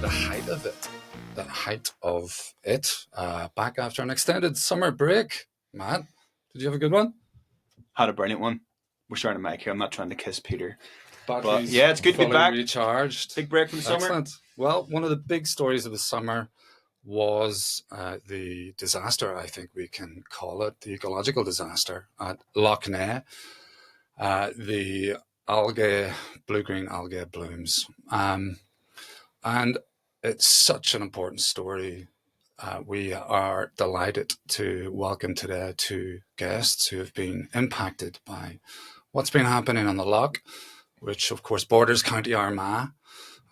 the height of it. Back after an extended summer break. Matt, did you have a good one? Had a brilliant one. We're starting to mic here. I'm not trying to kiss Peter. Batteries but yeah, it's good to be back. Recharged. Big break from the summer. Excellent. Well, one of the big stories of the summer was the disaster, I think we can call it, the ecological disaster at Lough Neagh. The algae, blue-green algae blooms. And it's such an important story. We are delighted to welcome today two guests who have been impacted by what's been happening on the Lough, which of course borders County Armagh,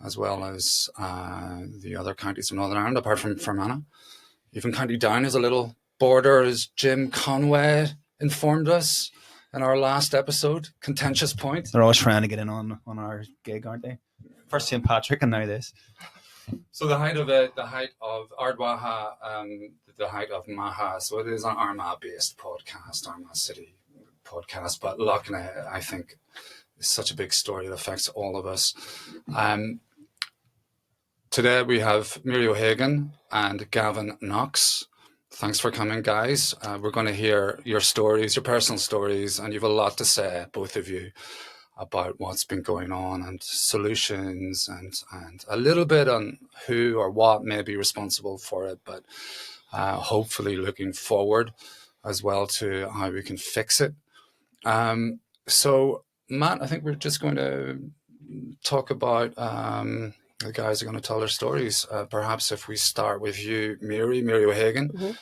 as well as the other counties of Northern Ireland, apart from Fermanagh. Even County Down is a little border, as Jim Conway informed us in our last episode. Contentious point. They're always trying to get in on our gig, aren't they? First St. Patrick and now this. So the height of Ardwaha, the height of Maha. So it is an Armagh-based podcast, Armagh City podcast. But Lough Neagh, I think, is such a big story that affects all of us. Today we have Mary O'Hagan and Gavin Knox. Thanks for coming, guys. We're going to hear your stories, your personal stories, and you have a lot to say, both of you, about what's been going on and solutions and a little bit on who or what may be responsible for it, but hopefully looking forward as well to how we can fix it. So, Matt, I think we're just going to talk about, the guys are going to tell their stories. Perhaps if we start with you, Mary O'Hagan,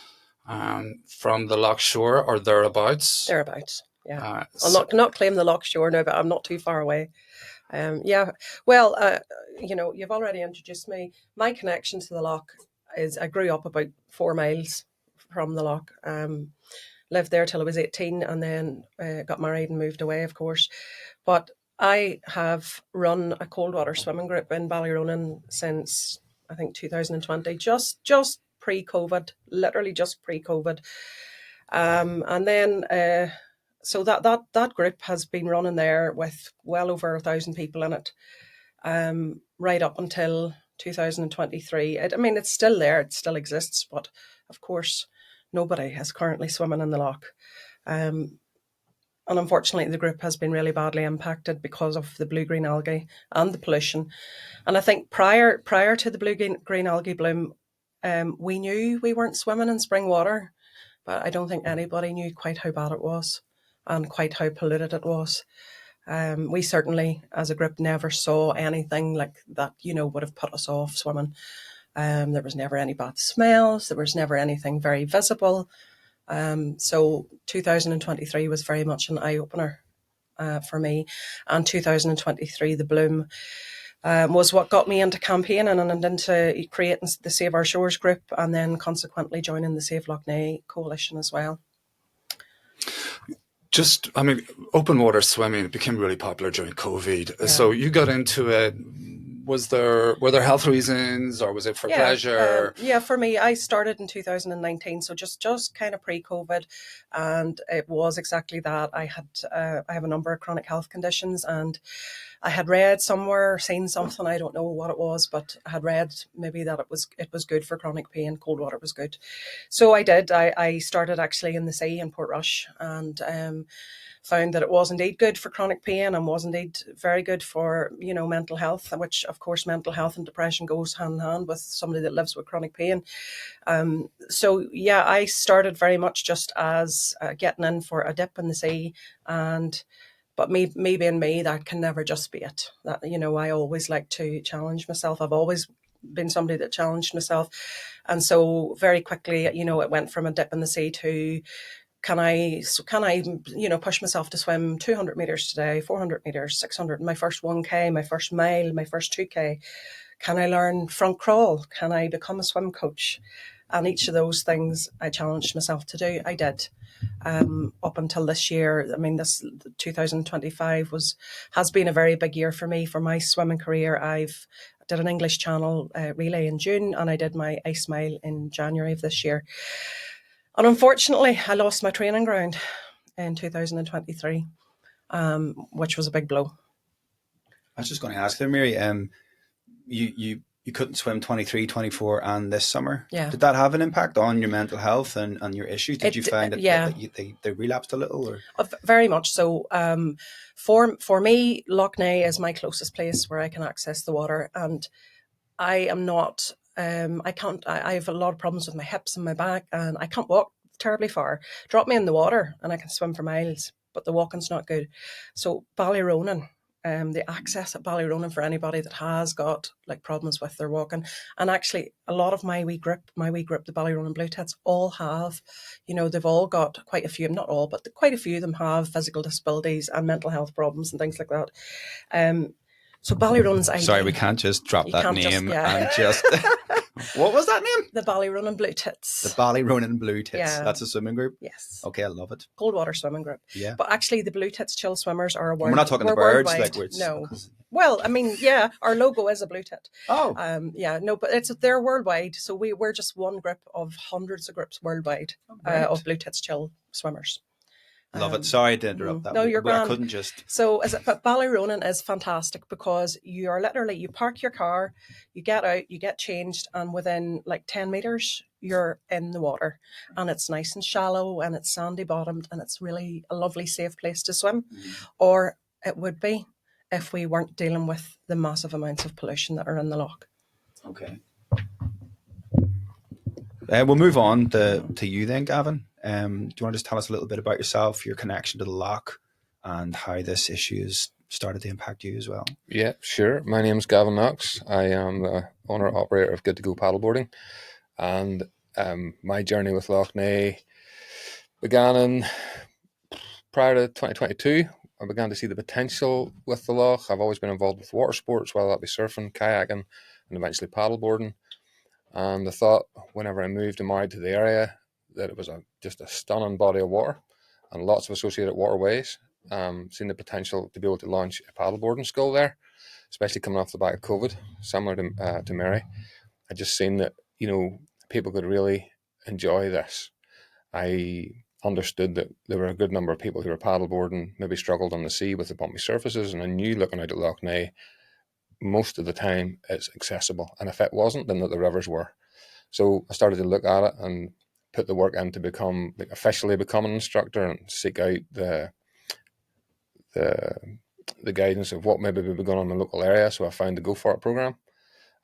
from the Lough Shore or thereabouts. Thereabouts. Yeah, I'll not claim the Lough Shore now, but I'm not too far away. Well, you've already introduced me. My connection to the Lough is I grew up about 4 miles from the Lough. Lived there till I was 18 and then got married and moved away, of course. But I have run a cold water swimming group in Ballyronan since, I think, 2020, just pre-COVID, literally just pre-COVID. And then... So that group has been running there with well over 1,000 people in it, right up until 2023. It's still there, it still exists, but of course nobody is currently swimming in the Lough. And unfortunately the group has been really badly impacted because of the blue-green algae and the pollution. And I think prior to the blue-green algae bloom, we knew we weren't swimming in spring water, but I don't think anybody knew quite how bad it was and quite how polluted it was. We certainly, as a group, never saw anything like that, would have put us off swimming. There was never any bad smells. There was never anything very visible. So 2023 was very much an eye-opener for me. And 2023, the bloom, was what got me into campaigning and into creating the Save Our Shores group, and then consequently joining the Save Lough Neagh coalition as well. Open water swimming became really popular during COVID. Yeah. So you got into it. Were there health reasons, or was it for pleasure? For me, I started in 2019, so just kind of pre-COVID, and it was exactly that. I have a number of chronic health conditions, and I had read somewhere, seen something, I don't know what it was, but I had read maybe that it was good for chronic pain, cold water was good. So I did. I started actually in the sea in Portrush, and found that it was indeed good for chronic pain and was indeed very good for, mental health, which of course mental health and depression goes hand in hand with somebody that lives with chronic pain. I started very much just as getting in for a dip in the sea, but me being me, that can never just be it. That, I always like to challenge myself. I've always been somebody that challenged myself. And so very quickly, it went from a dip in the sea to, can I push myself to swim 200 meters today, 400 meters, 600, my first 1K, my first mile, my first 2K? Can I learn front crawl? Can I become a swim coach? And each of those things I challenged myself to do. I did. Up until this year, this 2025 has been a very big year for me, for my swimming career. I've did an English Channel relay in June, and I did my ice mile in January of this year. And unfortunately, I lost my training ground in 2023, which was a big blow. I was just going to ask there, Mary. You you couldn't swim 23, 24 and this summer. Yeah. Did that have an impact on your mental health and your issues? Did you find that they relapsed a little? Or? Very much so. For me, Lough Neagh is my closest place where I can access the water, and I am not. I have a lot of problems with my hips and my back, and I can't walk terribly far. Drop me in the water, and I can swim for miles, but the walking's not good. So Ballyronan. The access at Ballyronan for anybody that has got like problems with their walking, and actually a lot of my wee group, the Ballyronan Blue Tits, all have, they've all got quite a few, not all, but quite a few of them have physical disabilities and mental health problems and things like that. So Ballyronan's ideal. Sorry, we can't just drop that name and just. What was that name? The Ballyronan Blue Tits. The Ballyronan Blue Tits. Yeah. That's a swimming group? Yes. Okay, I love it. Cold water swimming group. Yeah. But actually the Blue Tits chill swimmers are we're not talking the birds. No. Well, I mean, yeah, our logo is a blue tit. Oh. But they're worldwide. So we're just one group of hundreds of groups worldwide of Blue Tits chill swimmers. Love it. Sorry to interrupt that. No, you're grand. I couldn't just. So, but Ballyronan is fantastic because you park your car, you get out, you get changed, and within like 10 meters, you're in the water, and it's nice and shallow, and it's sandy bottomed, and it's really a lovely, safe place to swim, or it would be if we weren't dealing with the massive amounts of pollution that are in the loch. Okay. We'll move on to you then, Gavin. Do you want to just tell us a little bit about yourself, your connection to the loch, and how this issue has started to impact you as well? Yeah, sure. My name's Gavin Knox. I am the owner-operator of Good to Go Paddleboarding, and my journey with Lough Neagh began prior to 2022. I began to see the potential with the loch. I've always been involved with water sports, whether that be surfing, kayaking, and eventually paddleboarding. And I thought whenever I moved and married to the area that it was just a stunning body of water and lots of associated waterways. Seen the potential to be able to launch a paddleboarding school there, especially coming off the back of COVID, similar to Mary. I just seen that, people could really enjoy this. I understood that there were a good number of people who were paddleboarding, maybe struggled on the sea with the bumpy surfaces, and I knew looking out at Lough Neagh, most of the time it's accessible, and if it wasn't, then that the rivers were. So I started to look at it and put the work in to officially become an instructor and seek out the guidance of what maybe would be going on in the local area. So I found the Go For It program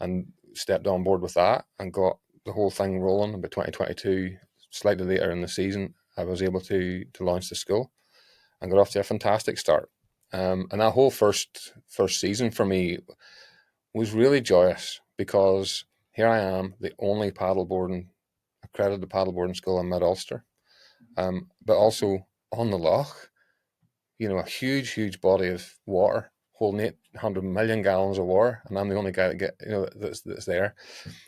and stepped on board with that and got the whole thing rolling. About 2022, slightly later in the season, I was able to launch the school and got off to a fantastic start. And that whole first season for me was really joyous because here I am, the only accredited paddleboarding school in Mid-Ulster, but also on the loch, a huge body of water holding 800 million gallons of water, and I'm the only guy that that's there.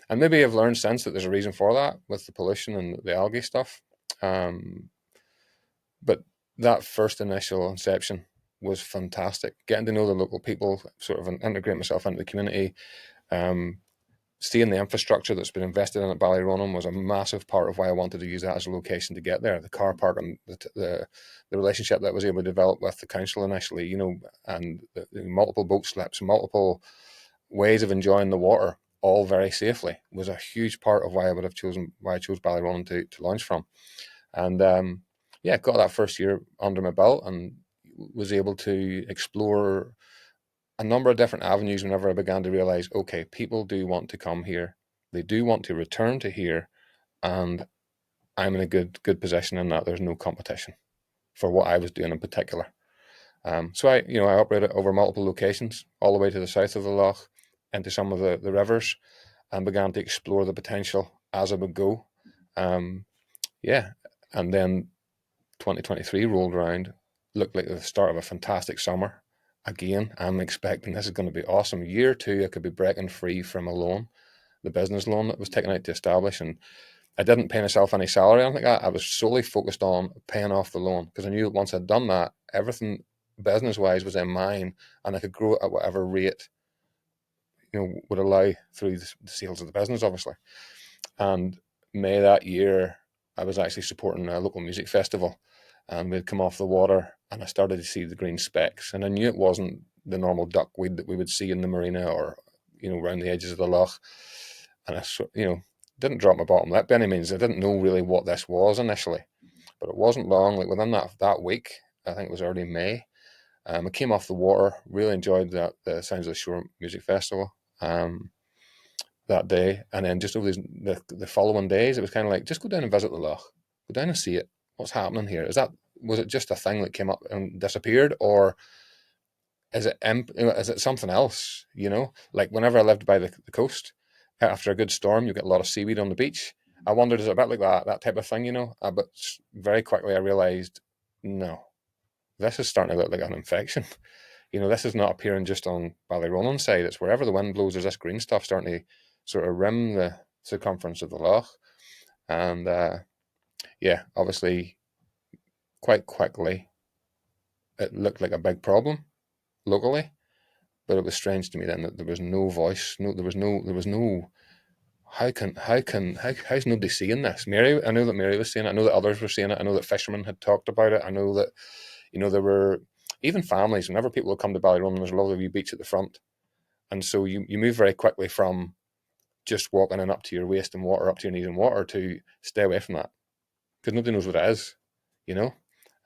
And maybe I've learned since that there's a reason for that with the pollution and the algae stuff. But that first initial inception was fantastic. Getting to know the local people, sort of integrate myself into the community. Seeing the infrastructure that's been invested in at Ballyronan was a massive part of why I wanted to use that as a location to get there. The car park and the relationship that I was able to develop with the council initially, and the multiple boat slips, multiple ways of enjoying the water, all very safely, was a huge part of why I chose Ballyronan to launch from. And got that first year under my belt and was able to explore a number of different avenues whenever I began to realize, okay, people do want to come here. They do want to return to here. And I'm in a good position in that there's no competition for what I was doing in particular. So I operated over multiple locations, all the way to the south of the loch, into some of the rivers, and began to explore the potential as I would go. And then 2023 rolled around, looked like the start of a fantastic summer. Again, I'm expecting this is going to be awesome. Year 2, I could be breaking free from a loan, the business loan that was taken out to establish. And I didn't pay myself any salary or anything like that. I was solely focused on paying off the loan because I knew that once I'd done that, everything business-wise was in mine and I could grow at whatever rate, would allow through the sales of the business, obviously. And May that year, I was actually supporting a local music festival, and we'd come off the water and I started to see the green specks, and I knew it wasn't the normal duckweed that we would see in the marina or around the edges of the lough. And I didn't drop my bottom lip by any means. I didn't know really what this was initially, but it wasn't long. Like within that week, I think it was early May, I came off the water. Really enjoyed the Sounds of the Shore Music Festival that day, and then just over the following days, it was kind of like, just go down and visit the lough, go down and see it. What's happening here? Was it just a thing that came up and disappeared, or is it something else? Like whenever I lived by the coast, after a good storm, you get a lot of seaweed on the beach. I wondered, is it a bit like that type of thing, But very quickly I realised, no, this is starting to look like an infection. This is not appearing just on Ballyronan side. It's wherever the wind blows, there's this green stuff starting to sort of rim the circumference of the lough. And obviously, quite quickly, it looked like a big problem locally. But it was strange to me then that there was no voice. There was no. How's nobody seeing this? Mary, I know that Mary was seeing it. I know that others were seeing it. I know that fishermen had talked about it. I know that, there were even families. Whenever people would come to Ballyronan, there's a lovely wee beach at the front, and so you move very quickly from just walking in up to your waist in water, up to your knees in water, to stay away from that because nobody knows what it is,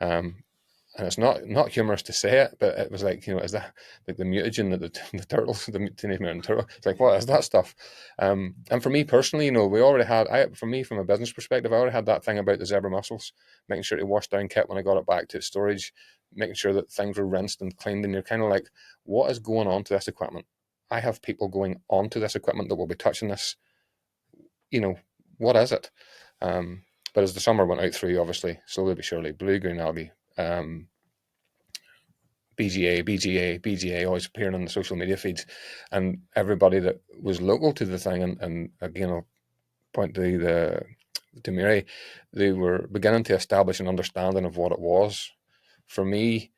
And it's not humorous to say it, but it was like, is that like the mutagen that the turtles, the Teenage Mutant Turtle? It's like, what is that stuff? And for me personally, we already had, for me, from a business perspective, I already had that thing about the zebra mussels, making sure to wash down kit when I got it back to storage, making sure that things were rinsed and cleaned. And you're kind of like, what is going on to this equipment? I have people going onto this equipment that will be touching this. What is it? But as the summer went out through, obviously, slowly but surely, blue-green algae, BGA, always appearing on the social media feeds, and everybody that was local to the thing, and again, I'll point to Mary, they were beginning to establish an understanding of what it was. For me,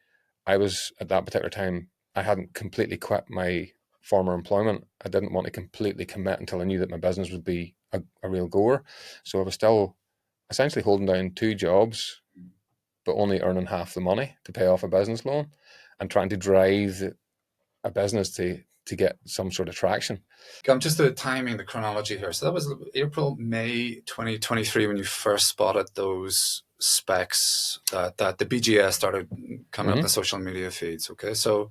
I was, at that particular time, I hadn't completely quit my former employment. I didn't want to completely commit until I knew that my business would be a real goer. So I was still essentially holding down 2 jobs, but only earning half the money to pay off a business loan, and trying to drive a business to get some sort of traction. Just the timing, the chronology here. So that was April, May 2023 when you first spotted those specs that the BGS started coming up in the social media feeds. Okay, so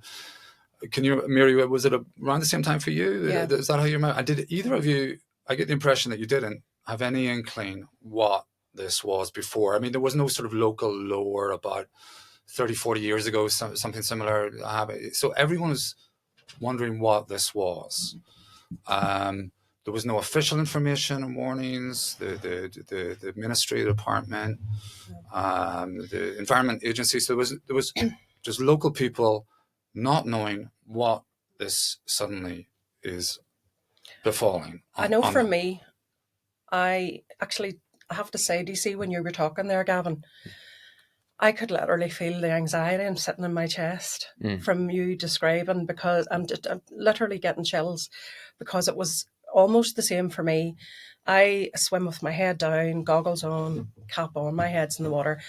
can you, Mary, was it around the same time for you? Yeah. Is that how you remember? And did either of you, I get the impression that you didn't have any inkling what this was before. I mean, there was no sort of local lore about 30, 40 years ago, something similar. So everyone was wondering what this was. There was no official information and warnings. The ministry, the department, the environment agency. So there was just local people not knowing what this suddenly is befalling. I know for me, I have to say, do you see when you were talking there, Gavin, I could literally feel the anxiety sitting in my chest from you describing, because I'm literally getting chills, because it was almost the same for me. I swim with my head down, goggles on, cap on, my head's in the water.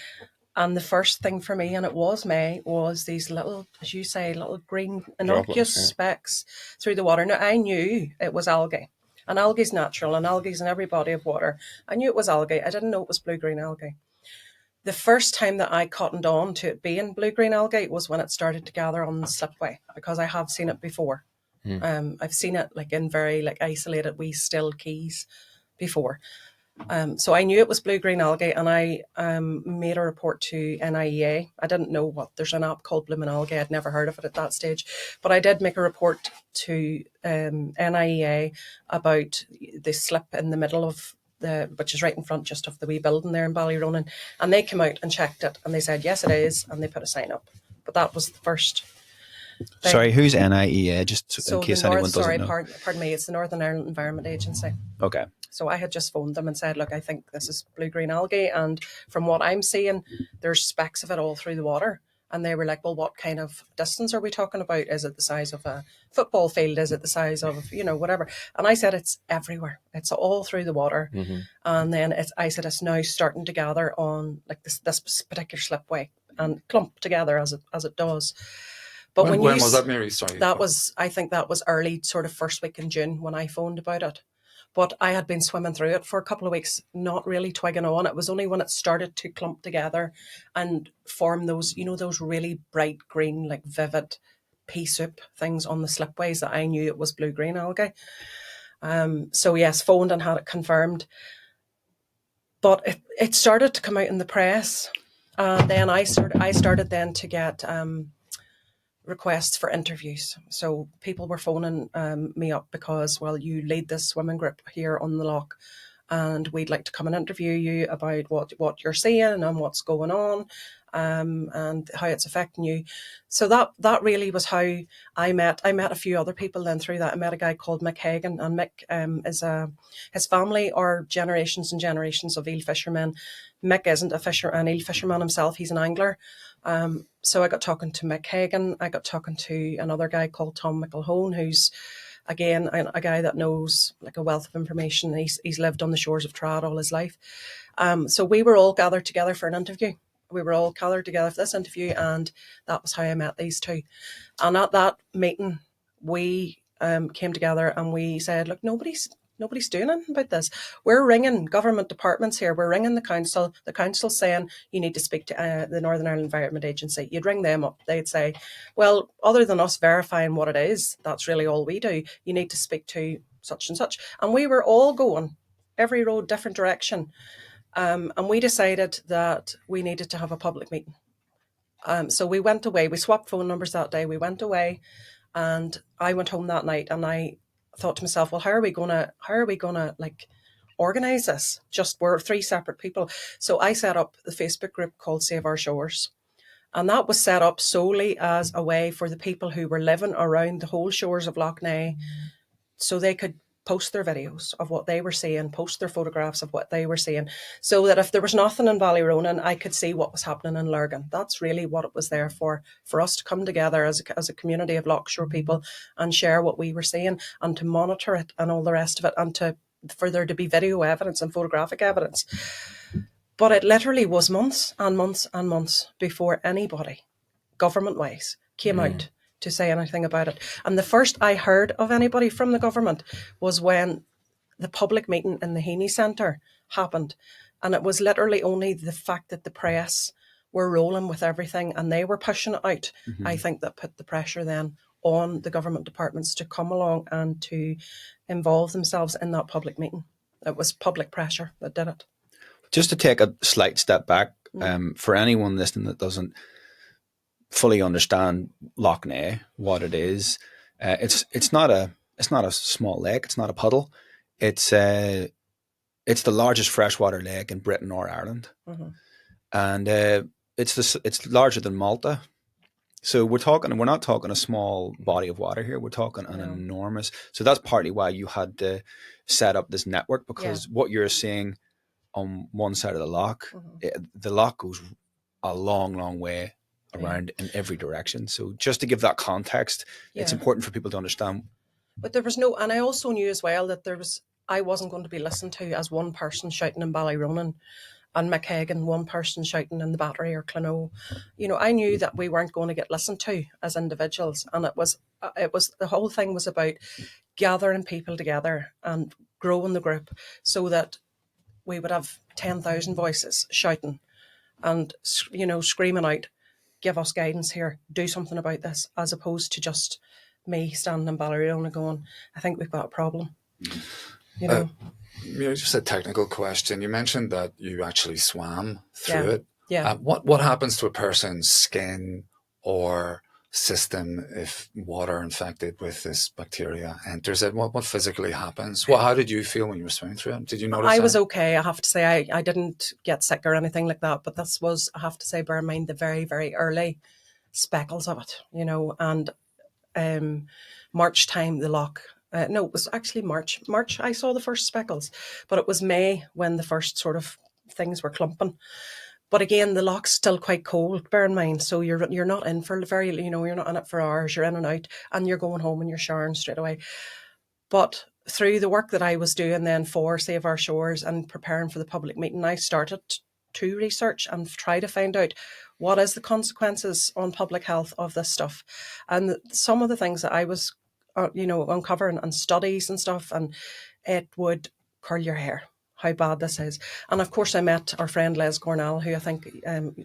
And the first thing for me, and it was May, was these little, as you say, little green innocuous specks through the water. Now, I knew it was algae. And algae's natural, and algae's in every body of water. I knew it was algae. I didn't know it was blue-green algae. The first time that I cottoned on to it being blue-green algae was when it started to gather on the slipway, because I have seen it before. I've seen it like in very isolated wee still keys before. So I knew it was blue-green algae, and I made a report to NIEA. I didn't know there's an app called Bloomin' Algae. I'd never heard of it at that stage. But I did make a report to NIEA about the slip in the middle of which is right in front just of the wee building there in Ballyronan. And they came out and checked it, and they said, yes, it is, and they put a sign up. But that was the first thing. Sorry, who's NIEA, just in case anyone doesn't know? Pardon me, it's the Northern Ireland Environment Agency. Okay. So I had just phoned them and said, look, I think this is blue-green algae, and from what I'm seeing, there's specks of it all through the water. And they were like, well, what kind of distance are we talking about? Is it the size of a football field? Is it the size of, whatever? And I said, it's everywhere. It's all through the water. Mm-hmm. And then I said, it's now starting to gather on this particular slipway and clump together as it does. But when was that, Mary? Sorry. I think that was early, sort of first week in June when I phoned about it. But I had been swimming through it for a couple of weeks, not really twigging on. It was only when it started to clump together and form those, those really bright green, like vivid pea soup things on the slipways that I knew it was blue-green algae. So yes, phoned and had it confirmed. But it started to come out in the press. And then I started then to get requests for interviews. So people were phoning me up because, well, you lead this swimming group here on the loch, and we'd like to come and interview you about what you're seeing and what's going on, and how it's affecting you. So that really was how I met a few other people then through that. I met a guy called Mick Hagan, and Mick is his family are generations and generations of eel fishermen. Mick isn't an eel fisherman himself, he's an angler. So I got talking to Mick Hagan. I got talking to another guy called Tom McElhone, who's again a guy that knows like a wealth of information. He's lived on the shores of Trad all his life. So we were all gathered together for an interview. We were all gathered together for this interview, and that was how I met these two. And at that meeting, we came together and we said, look, nobody's doing anything about this. We're ringing government departments here. We're ringing the council. The council's saying you need to speak to the Northern Ireland Environment Agency. You'd ring them up. They'd say, well, other than us verifying what it is, that's really all we do. You need to speak to such and such. And we were all going every road, different direction. And we decided that we needed to have a public meeting. So we went away. We swapped phone numbers that day. We went away, and I went home that night, and I thought to myself, well, how are we gonna like organize this? Just we're three separate people. So I set up the Facebook group called Save Our Shores. And that was set up solely as a way for the people who were living around the whole shores of Lough Neagh, so they could post their videos of what they were seeing, post their photographs of what they were seeing, so that if there was nothing in Ballyronan, I could see what was happening in Lurgan. That's really what it was there for us to come together as a community of Lough Shore people and share what we were seeing and to monitor it and all the rest of it, and for there to be video evidence and photographic evidence. But it literally was months and months and months before anybody, government-wise, came out to say anything about it. And the first I heard of anybody from the government was when the public meeting in the Heaney Centre happened. And it was literally only the fact that the press were rolling with everything and they were pushing it out, I think, that put the pressure then on the government departments to come along and to involve themselves in that public meeting. It was public pressure that did it. Just to take a slight step back, for anyone listening that doesn't fully understand Lough Neagh, what it is, it's not a small lake. It's not a puddle. It's the largest freshwater lake in Britain or Ireland, and it's larger than Malta. So we're not talking a small body of water here. We're talking an enormous. So that's partly why you had to set up this network, because what you're seeing on one side of the loch, the loch goes a long, long way around in every direction. So just to give that context, it's important for people to understand. But there was and I also knew as well that I wasn't going to be listened to as one person shouting in Ballyronan and Mick Hagan, one person shouting in the Battery or Clonoo. I knew that we weren't going to get listened to as individuals. And it was the whole thing was about gathering people together and growing the group so that we would have 10,000 voices shouting and, screaming out, give us guidance here, do something about this, as opposed to just me standing in Ballyronan and going, I think we've got a problem. Just a technical question. You mentioned that you actually swam through it. Yeah. What happens to a person's skin or system if water infected with this bacteria enters it? What physically happens? How did you feel when you were swimming through it? Did you notice I was okay. I have to say I didn't get sick or anything like that, but this was, I have to say, bear in mind the very, very early speckles of it, and March time, the loch, no, it was actually March I saw the first speckles, but it was May when the first sort of things were clumping. But again, the loch's still quite cold, bear in mind. So you're not in for you're not in it for hours, you're in and out, and you're going home and you're showering straight away. But through the work that I was doing then for Save Our Shores and preparing for the public meeting, I started to research and try to find out what is the consequences on public health of this stuff. And some of the things that I was, uncovering and studies and stuff, and it would curl your hair how bad this is. And of course, I met our friend Les Cornell, who I think,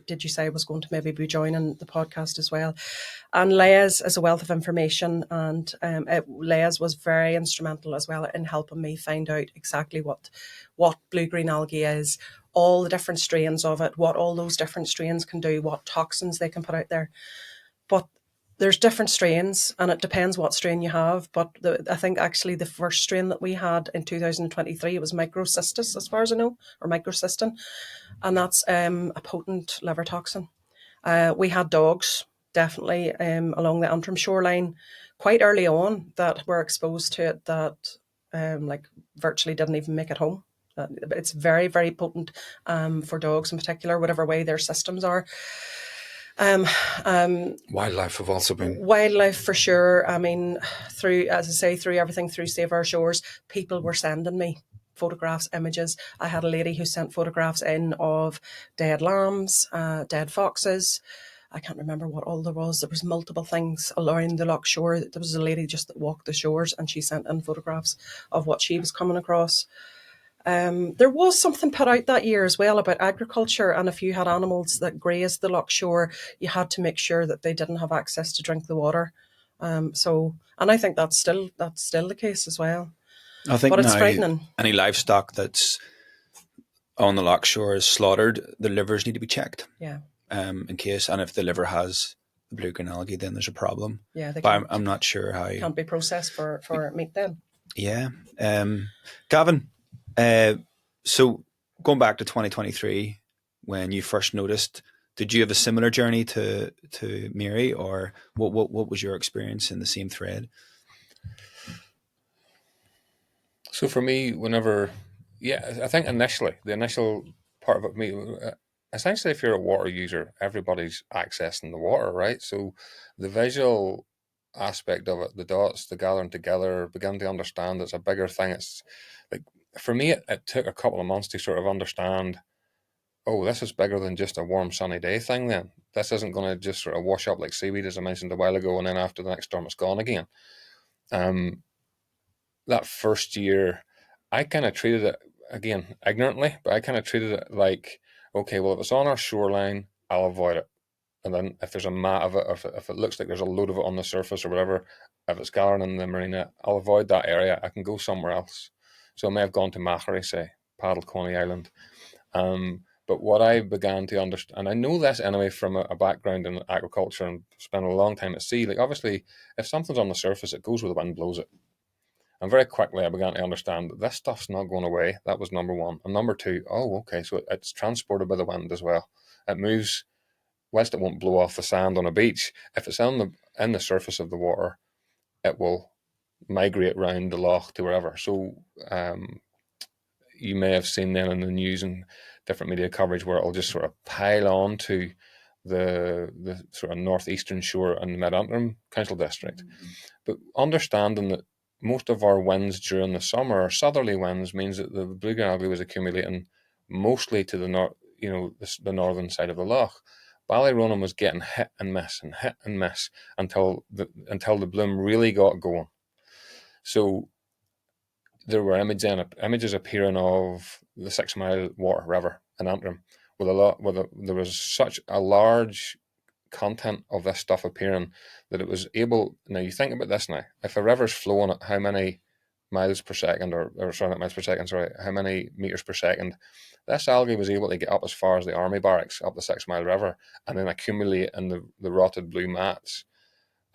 did you say was going to maybe be joining the podcast as well? And Les is a wealth of information, and Les was very instrumental as well in helping me find out exactly what blue-green algae is, all the different strains of it, what all those different strains can do, what toxins they can put out there. But there's different strains, and it depends what strain you have. But I think actually the first strain that we had in 2023, it was microcystis, as far as I know, or microcystin, and that's a potent liver toxin. We had dogs, definitely, along the Antrim shoreline quite early on that were exposed to it that virtually didn't even make it home. It's very, very potent for dogs in particular, whatever way their systems are. Wildlife have also been. Wildlife for sure. I mean, through everything through Save Our Shores, people were sending me photographs, images. I had a lady who sent photographs in of dead lambs, dead foxes. I can't remember what all there was. There was multiple things around the Lough shore. There was a lady just that walked the shores, and she sent in photographs of what she was coming across. There was something put out that year as well about agriculture, and if you had animals that grazed the Lough shore, you had to make sure that they didn't have access to drink the water. And I think that's still the case as well. I think but it's now frightening. Any livestock that's on the Lough shore is slaughtered, the livers need to be checked. Yeah. In case, and if the liver has the blue-green algae, then there's a problem. Yeah, but I'm not sure how. Can't be processed for meat then. Yeah. Gavin, so going back to 2023, when you first noticed, did you have a similar journey to Mary, or what was your experience in the same thread? So for me, I think initially, the initial part of it, me, essentially, if you're a water user, everybody's accessing the water, right? So the visual aspect of it, the dots, the gathering together, begin to understand it's a bigger thing. It's like, for me, it took a couple of months to sort of understand, oh, this is bigger than just a warm sunny day thing then. This isn't going to just sort of wash up like seaweed, as I mentioned a while ago, and then after the next storm it's gone again. That first year, I kind of treated it, again, ignorantly, but I kind of treated it like, okay, well, if it's on our shoreline, I'll avoid it. And then if there's a mat of it, or if it looks like there's a load of it on the surface or whatever, if it's gathering in the marina, I'll avoid that area. I can go somewhere else. So I may have gone to Machary, say, paddled Coney Island. But what I began to understand, and I know this anyway from a background in agriculture and spent a long time at sea, like obviously, if something's on the surface, it goes where the wind blows it. And very quickly, I began to understand that this stuff's not going away. That was number one. And number two, okay, so it's transported by the wind as well. It moves, whilst it won't blow off the sand on a beach, if it's in the surface of the water, it will migrate round the loch to wherever. So you may have seen then in the news and different media coverage where it'll just sort of pile on to the sort of northeastern shore in the Mid-Antrim Council District. Mm-hmm. But understanding that most of our winds during the summer are southerly winds means that the blue-green algae was accumulating mostly to the north, the northern side of the loch. Ballyronan was getting hit and miss until the bloom really got going. So there were images appearing of the 6 Mile Water River in Antrim there was such a large content of this stuff appearing that it was able. Now you think about this now. If a river's flowing at how many miles per second, how many meters per second, this algae was able to get up as far as the army barracks up the 6 Mile River and then accumulate in the rotted blue mats.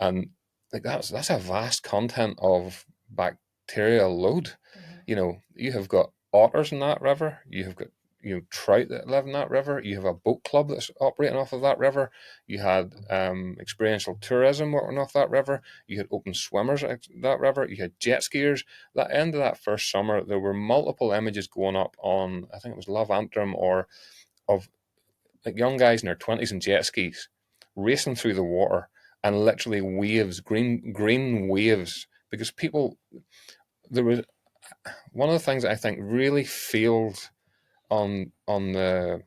And like that's a vast content of bacterial load. Mm-hmm. You have got otters in that river. You have got trout that live in that river. You have a boat club that's operating off of that river. You had experiential tourism working off that river. You had open swimmers at that river. You had jet skiers. That end of that first summer, there were multiple images going up on, I think it was Love Antrim, or of like young guys in their 20s in jet skis racing through the water and literally waves, green waves, because there was one of the things that I think really failed on the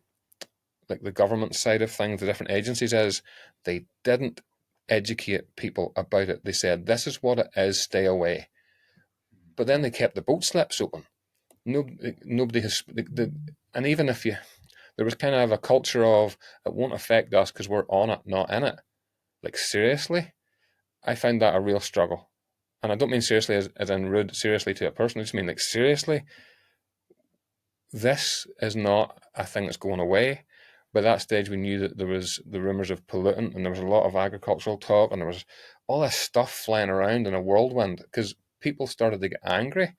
like the government side of things, the different agencies, is they didn't educate people about it. They said, this is what it is, stay away. But then they kept the boat slips open. Nobody has, and even if there was kind of a culture of, it won't affect us because we're on it, not in it. Like, seriously? I find that a real struggle. And I don't mean seriously as in rude, seriously to a person. I just mean, like, seriously, this is not a thing that's going away. By that stage, we knew that there was the rumours of pollutant, and there was a lot of agricultural talk, and there was all this stuff flying around in a whirlwind because people started to get angry.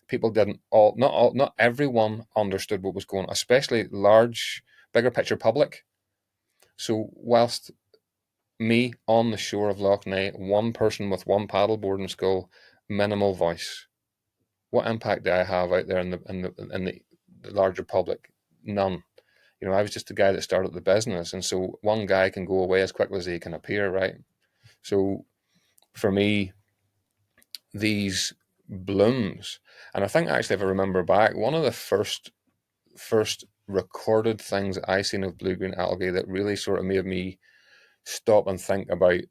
People didn't not everyone understood what was going on, especially large, bigger picture public. So whilst me on the shore of Lough Neagh, one person with one paddleboard and scull, minimal voice, what impact do I have out there in the larger public? None. You know, I was just the guy that started the business, and so one guy can go away as quickly as he can appear, right? So for me, these blooms, and I think actually, if I remember back, one of the first recorded things that I seen of blue-green algae that really sort of made me stop and think about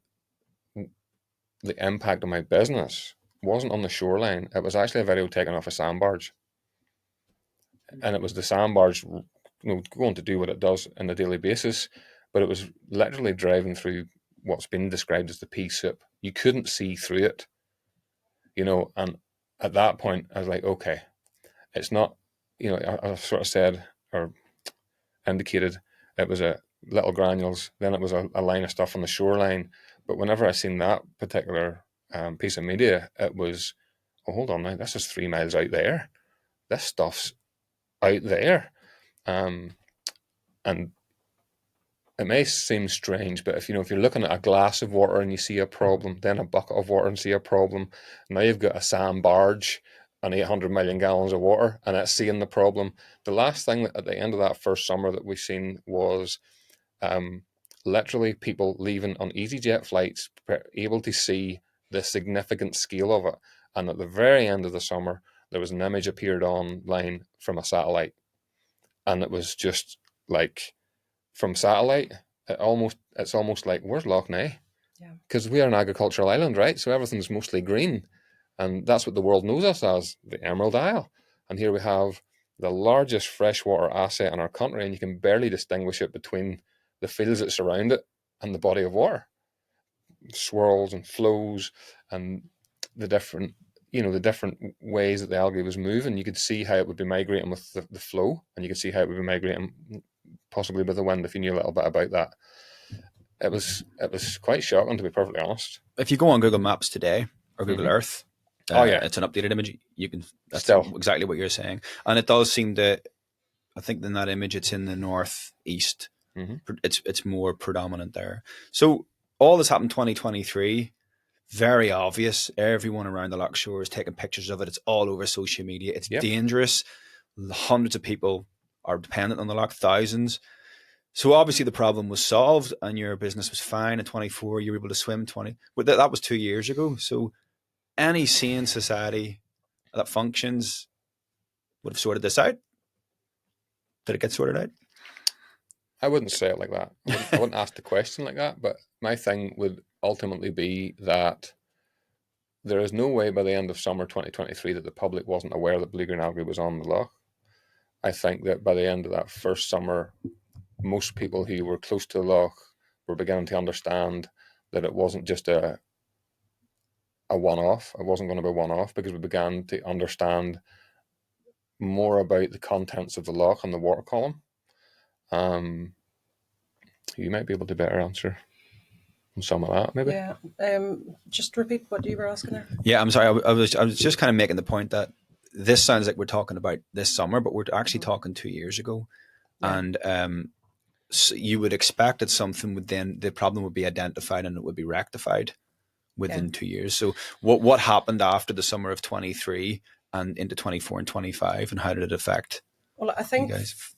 the impact on my business wasn't on the shoreline. It was actually a video taken off a sandbarge, and it was the sandbarge, going to do what it does on a daily basis, but it was literally driving through what's been described as the pea soup. You couldn't see through it, and at that point I was like, okay, it's not, I sort of said or indicated it was a little granules, then it was a line of stuff on the shoreline. But whenever I seen that particular piece of media, it was, oh, hold on now, this is 3 miles out there. This stuff's out there. And it may seem strange, but if you're looking at a glass of water and you see a problem, then a bucket of water and see a problem, now you've got a sand barge and 800 million gallons of water, and it's seeing the problem. The last thing at the end of that first summer that we've seen was literally people leaving on EasyJet flights, able to see the significant scale of it. And at the very end of the summer, there was an image appeared online from a satellite, and it was just like, from satellite, it's almost like, where's Lough Neagh? Because we are an agricultural island, right? So everything's mostly green, and that's what the world knows us as, the Emerald Isle. And here we have the largest freshwater asset in our country, and you can barely distinguish it between the fields that surround it and the body of water. Swirls and flows and the different ways that the algae was moving. You could see how it would be migrating with the flow, and you could see how it would be migrating possibly with the wind, if you knew a little bit about that. It was quite shocking, to be perfectly honest. If you go on Google Maps today or Google Earth, it's an updated image. You can, that's still exactly what you're saying, and it does seem to. I think in that image, it's in the northeast. It's more predominant there. So all this happened 2023. Very obvious. Everyone around the Lough Shore is taking pictures of it. It's all over social media. It's dangerous. Hundreds of people are dependent on the Lough, thousands. So obviously the problem was solved and your business was fine. At 24, you were able to swim 20. But that was 2 years ago. So any sane society that functions would have sorted this out. Did it get sorted out? I wouldn't say it like that. I wouldn't ask the question like that. But my thing would ultimately be that there is no way by the end of summer 2023 that the public wasn't aware that blue-green algae was on the Lough. I think that by the end of that first summer, most people who were close to the Lough were beginning to understand that it wasn't just a one-off. It wasn't going to be a one-off, because we began to understand more about the contents of the Lough and the water column. You might be able to better answer on some of that, maybe. Yeah. Just repeat what you were asking there. Yeah, I'm sorry. I was just kind of making the point that this sounds like we're talking about this summer, but we're actually talking 2 years ago. Yeah. And so you would expect that something would then, the problem would be identified and it would be rectified within 2 years. So what happened after the summer of 23 and into 24 and 25, and how did it affect? Well, I think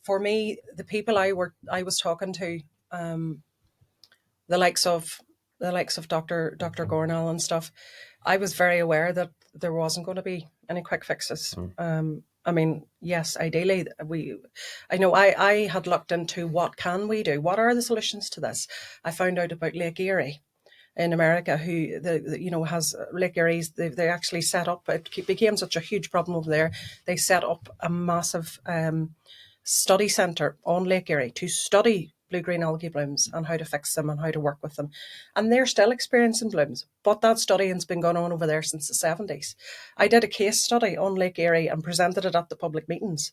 for me, the people I was talking to, the likes of Dr. Gornall and stuff, I was very aware that there wasn't going to be any quick fixes. And I mean, yes, ideally, I had looked into what can we do? What are the solutions to this? I found out about Lake Erie in America, who has Lake Erie's. They actually set up. It became such a huge problem over there. They set up a massive study centre on Lake Erie to study blue-green algae blooms and how to fix them and how to work with them. And they're still experiencing blooms, but that studying's been going on over there since the 70s. I did a case study on Lake Erie and presented it at the public meetings.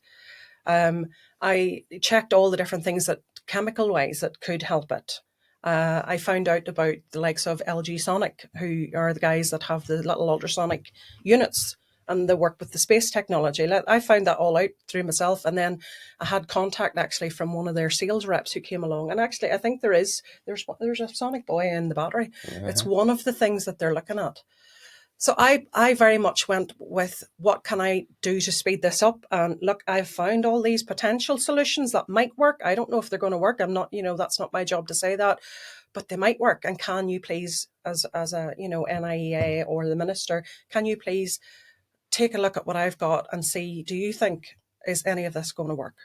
I checked all the different things that chemical-wise that could help it. I found out about the likes of LG Sonic, who are the guys that have the little ultrasonic units and they work with the space technology. I found that all out through myself, and then I had contact actually from one of their sales reps who came along. And actually, I think there's a sonic buoy in the battery. Yeah. It's one of the things that they're looking at. So I very much went with what can I do to speed this up? And look, I've found all these potential solutions that might work. I don't know if they're going to work. I'm not, that's not my job to say that, but they might work. And can you please, as a, NIEA or the minister, can you please take a look at what I've got and see, do you think, is any of this going to work?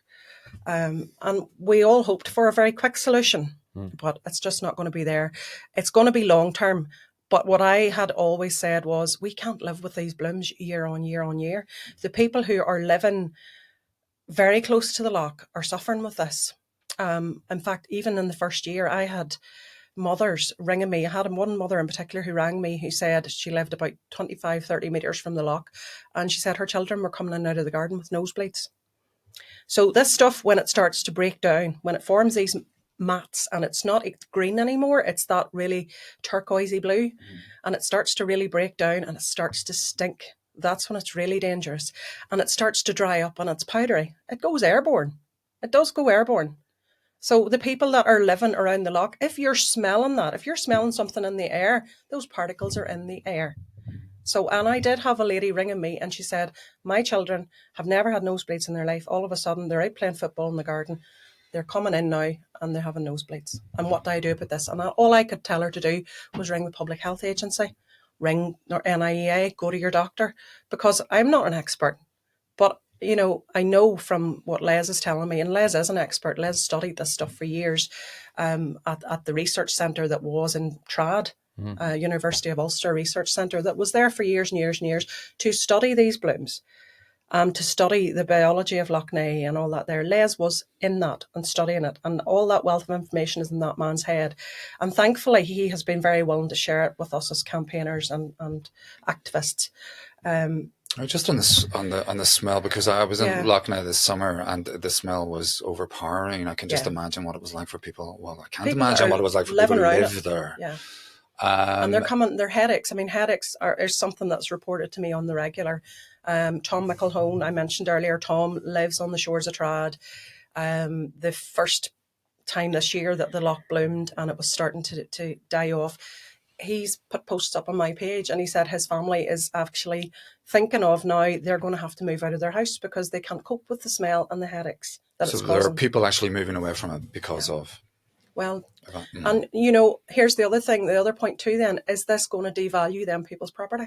And we all hoped for a very quick solution, but it's just not going to be there. It's going to be long term. But what I had always said was, we can't live with these blooms year on year on year. The people who are living very close to the loch are suffering with this. In fact, even in the first year, I had mothers ringing me. I had one mother in particular who rang me, who said she lived about 25, 30 metres from the loch. And she said her children were coming in and out of the garden with nosebleeds. So this stuff, when it starts to break down, when it forms these mats and it's not green anymore, it's that really turquoisey blue, and it starts to really break down and it starts to stink. That's when it's really dangerous. And it starts to dry up and it's powdery. It goes airborne. It does go airborne. So the people that are living around the loch, if you're smelling that, if you're smelling something in the air, those particles are in the air. So, and I did have a lady ringing me and she said, my children have never had nosebleeds in their life. All of a sudden they're out playing football in the garden. They're coming in now and they're having nosebleeds. And what do I do about this? And all I could tell her to do was ring the Public Health Agency, ring NIEA, go to your doctor, because I'm not an expert. But, I know from what Les is telling me, and Les is an expert. Les studied this stuff for years at the research centre that was in Trad, University of Ulster Research Centre, that was there for years and years and years to study these blooms. To study the biology of Lough Neagh and all that there. Les was in that and studying it, and all that wealth of information is in that man's head. And thankfully, he has been very willing to share it with us as campaigners and activists. Just on the smell, because I was in Lough Neagh this summer and the smell was overpowering. I can just imagine what it was like for people. Well, I can't imagine what it was like for people who live there. Yeah. And they're headaches. I mean, headaches is something that's reported to me on the regular. Tom McElhone, I mentioned earlier, Tom lives on the shores of Trad. The first time this year that the loch bloomed and it was starting to die off, he's put posts up on my page and he said his family is actually thinking of now they're going to have to move out of their house because they can't cope with the smell and the headaches that it's causing. So there are people actually moving away from it because of... Well, and here's the other thing, the other point too then, is this going to devalue them people's property?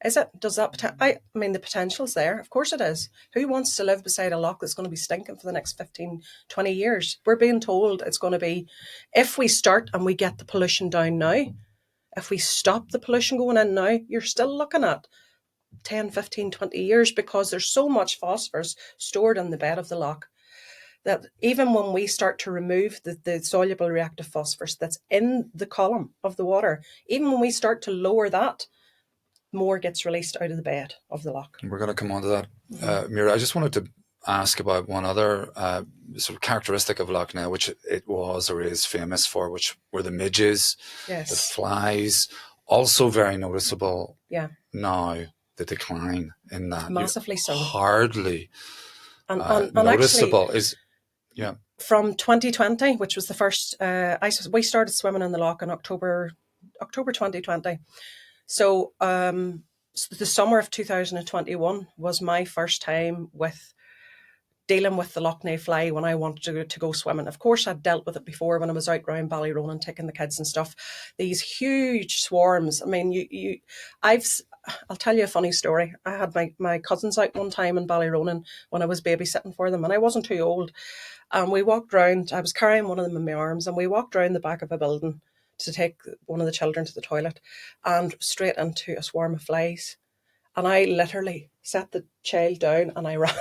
Is it? Does that, I mean, the potential's there. Of course it is. Who wants to live beside a loch that's going to be stinking for the next 15, 20 years? We're being told it's going to be, if we start and we get the pollution down now, if we stop the pollution going in now, you're still looking at 10, 15, 20 years because there's so much phosphorus stored in the bed of the loch that even when we start to remove the soluble reactive phosphorus that's in the column of the water, even when we start to lower that, more gets released out of the bed of the loch. We're going to come on to that. Mira, I just wanted to ask about one other sort of characteristic of Lough Neagh, which it was or is famous for, which were the midges, the flies. Also very noticeable now, the decline in that. Massively so. Hardly noticeable. Actually, from 2020, which was the first, we started swimming in the loch in October 2020. So the summer of 2021 was my first time with dealing with the Lough Neagh fly when I wanted to go swimming. Of course, I'd dealt with it before when I was out around Ballyronan taking the kids and stuff. These huge swarms. I mean, I'll tell you a funny story. I had my cousins out one time in Ballyronan when I was babysitting for them, and I wasn't too old. And we walked round, I was carrying one of them in my arms, and we walked round the back of a building to take one of the children to the toilet, and straight into a swarm of flies. And I literally set the child down and I ran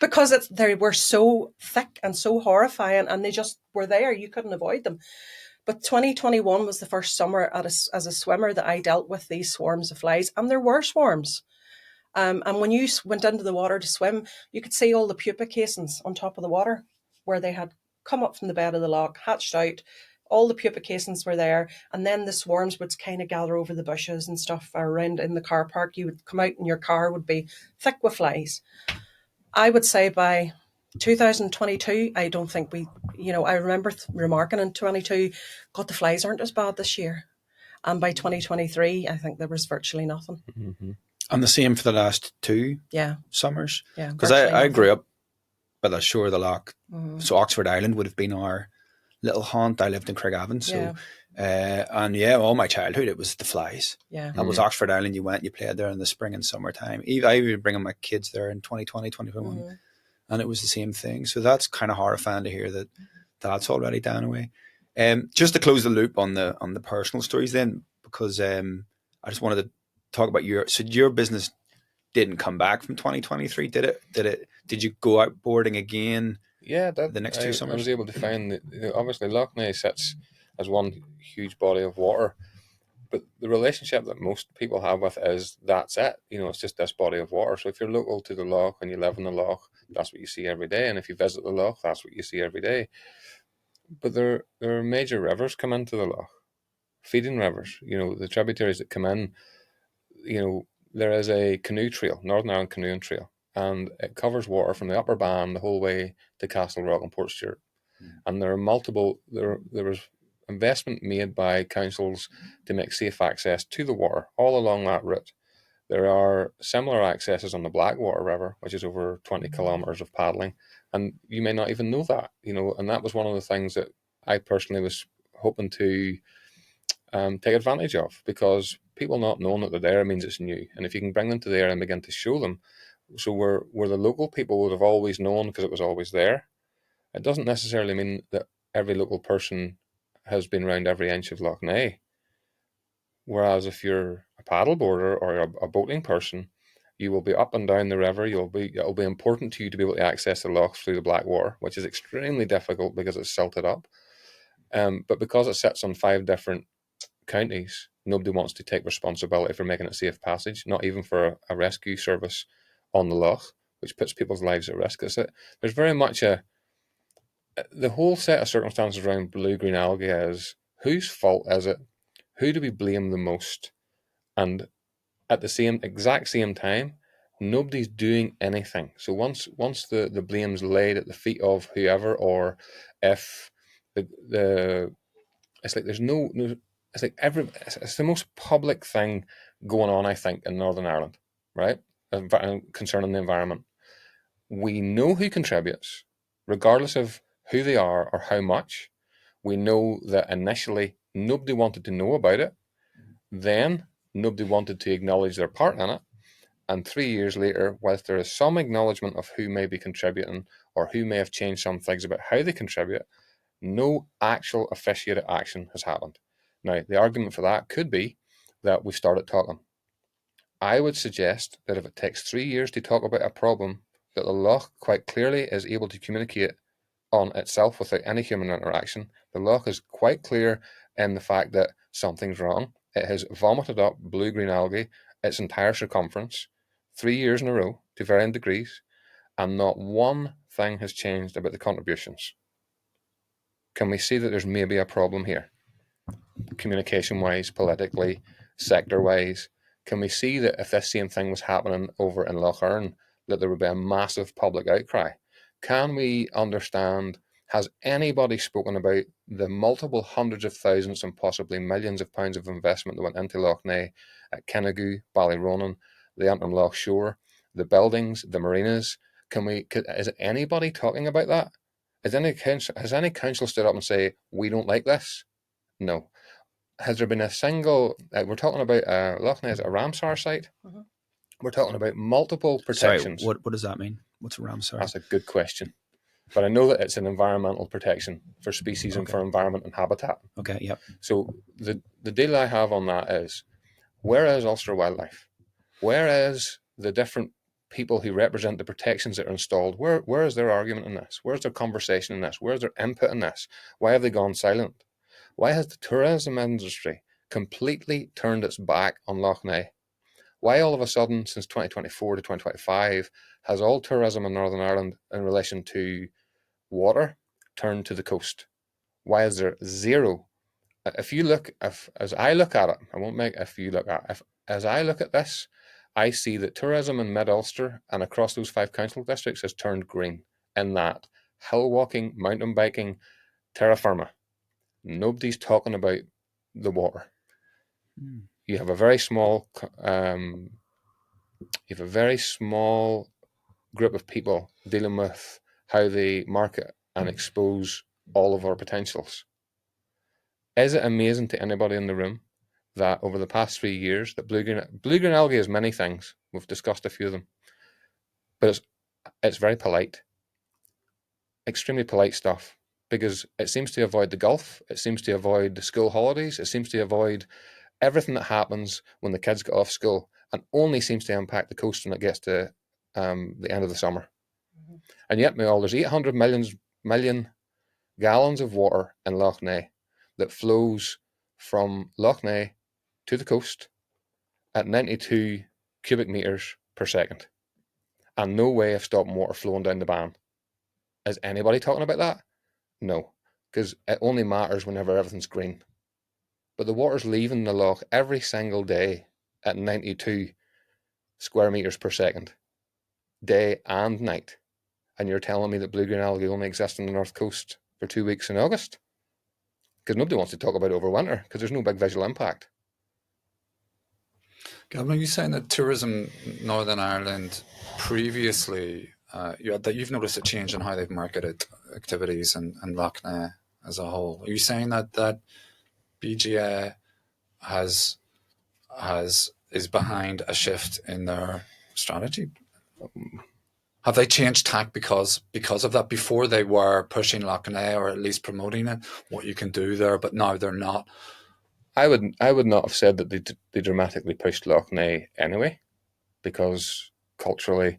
because they were so thick and so horrifying, and they just were there. You couldn't avoid them. But 2021 was the first summer as a swimmer that I dealt with these swarms of flies, and there were swarms. And when you went into the water to swim, you could see all the pupa casings on top of the water where they had come up from the bed of the loch, hatched out. All the pupa casings were there, and then the swarms would kind of gather over the bushes and stuff around in the car park. You would come out and your car would be thick with flies. I would say by 2022, I don't think I remember remarking in 22, God, the flies aren't as bad this year. And by 2023, I think there was virtually nothing. Mm-hmm. And the same for the last 2 Yeah. summers. Yeah. Because I grew up by the shore of the loch. Mm-hmm. So Oxford Island would have been our little haunt. I lived in Craigavon. So, all my childhood, it was the flies. Yeah. That was Oxford Island. You went, you played there in the spring and summertime. I would bring my kids there in 2020, 2021. Mm-hmm. And it was the same thing. So that's kind of horrifying to hear that that's already down away. Just to close the loop on the personal stories then, because I just wanted to talk about your business didn't come back from 2023, did it? Did you go out boarding again? Yeah, the next 2 summers. I was able to find obviously Lough Neagh sits as one huge body of water, but the relationship that most people have with it is that's it. It's just this body of water. So if you're local to the loch and you live in the loch, that's what you see every day. And if you visit the loch, that's what you see every day. But there are major rivers come into the loch, feeding rivers. The tributaries that come in. There is a canoe trail, Northern Ireland Canoeing Trail, and it covers water from the upper band the whole way to Castle Rock and Portstewart. And there are multiple. There was investment made by councils to make safe access to the water all along that route. There are similar accesses on the Blackwater River, which is over 20 kilometres of paddling, and you may not even know that. And that was one of the things that I personally was hoping to take advantage of, because people not knowing that they're there means it's new. And if you can bring them to there and begin to show them, so where the local people would have always known because it was always there, it doesn't necessarily mean that every local person has been around every inch of Lough Neagh. Whereas if you're a paddleboarder or a boating person, you will be up and down the river. It'll be important to you to be able to access the loch through the Blackwater, which is extremely difficult because it's silted up. But because it sits on 5 different counties, nobody wants to take responsibility for making it safe passage, not even for a rescue service on the loch, which puts people's lives at risk. There's very much the whole set of circumstances around blue-green algae is, whose fault is it? Who do we blame the most? And at the exact same time, nobody's doing anything. So once the blame's laid at the feet of whoever, or if it's like there's no it's like it's the most public thing going on, I think, in Northern Ireland, right? Concerning the environment. We know who contributes, regardless of who they are or how much. We know that initially nobody wanted to know about it. Then nobody wanted to acknowledge their part in it. And 3 years later, whilst there is some acknowledgement of who may be contributing or who may have changed some things about how they contribute, no actual officiated action has happened. Now, the argument for that could be that we started talking. I would suggest that if it takes 3 years to talk about a problem that the loch quite clearly is able to communicate on itself without any human interaction, the loch is quite clear in the fact that something's wrong. It has vomited up blue-green algae its entire circumference 3 years in a row to varying degrees, and not one thing has changed about the contributions. Can we see that there's maybe a problem here? Communication-wise, politically, sector-wise, can we see that if this same thing was happening over in Lough Neagh, that there would be a massive public outcry? Can we understand, has anybody spoken about the multiple hundreds of thousands and possibly millions of pounds of investment that went into Lough Neagh at Kinnegoo, Ballyronan, the Antrim Lough Shore, the buildings, the marinas? Is anybody talking about that? Has any council stood up and say, we don't like this? No. has there been a single, we're talking about Lough Neagh is a Ramsar site. Mhm. We're talking about multiple Sorry, protections. what does that mean? What's a Ramsar? That's a good question. But I know that it's an environmental protection for species and Okay. for environment and habitat. Okay, yep. So the deal I have on that is, where is Ulster Wildlife? Where is the different people who represent the protections that are installed? Where is their argument in this? Where's their conversation in this? Where's their input in this? Why have they gone silent? Why has the tourism industry completely turned its back on Lough Neagh? Why all of a sudden, since 2024 to 2025, has all tourism in Northern Ireland in relation to water turned to the coast? Why is there zero? If you look, as I look at it, I won't make if you look at, as I look at this, I see that tourism in mid-Ulster and across those 5 council districts has turned green in that hill walking, mountain biking, terra firma. Nobody's talking about the water. You have a very small, group of people dealing with how they market and expose all of our potentials. Is it amazing to anybody in the room that over the past 3 years that blue-green algae is many things? We've discussed a few of them, but it's very polite, extremely polite stuff, because it seems to avoid the Gulf, it seems to avoid the school holidays, it seems to avoid everything that happens when the kids get off school, and only seems to impact the coast when it gets to the end of the summer. Mm-hmm. And yet, there's 800 million gallons of water in Lough Neagh that flows from Lough Neagh to the coast at 92 cubic meters per second, and no way of stopping water flowing down the ban. Is anybody talking about that? No, because it only matters whenever everything's green. But the water's leaving the loch every single day at 92 square meters per second, day and night. And you're telling me that blue-green algae only exists on the north coast for 2 weeks in August? Because nobody wants to talk about it over winter, because there's no big visual impact. Gavin, are you saying that tourism Northern Ireland previously, that you've noticed a change in how they've marketed activities and Lough Neagh as a whole? Are you saying that BGA is behind a shift in their strategy? Have they changed tack because of that? Before they were pushing Lough Neagh, or at least promoting it, what you can do there, but now they're not. I would not have said that they dramatically pushed Lough Neagh anyway, because culturally,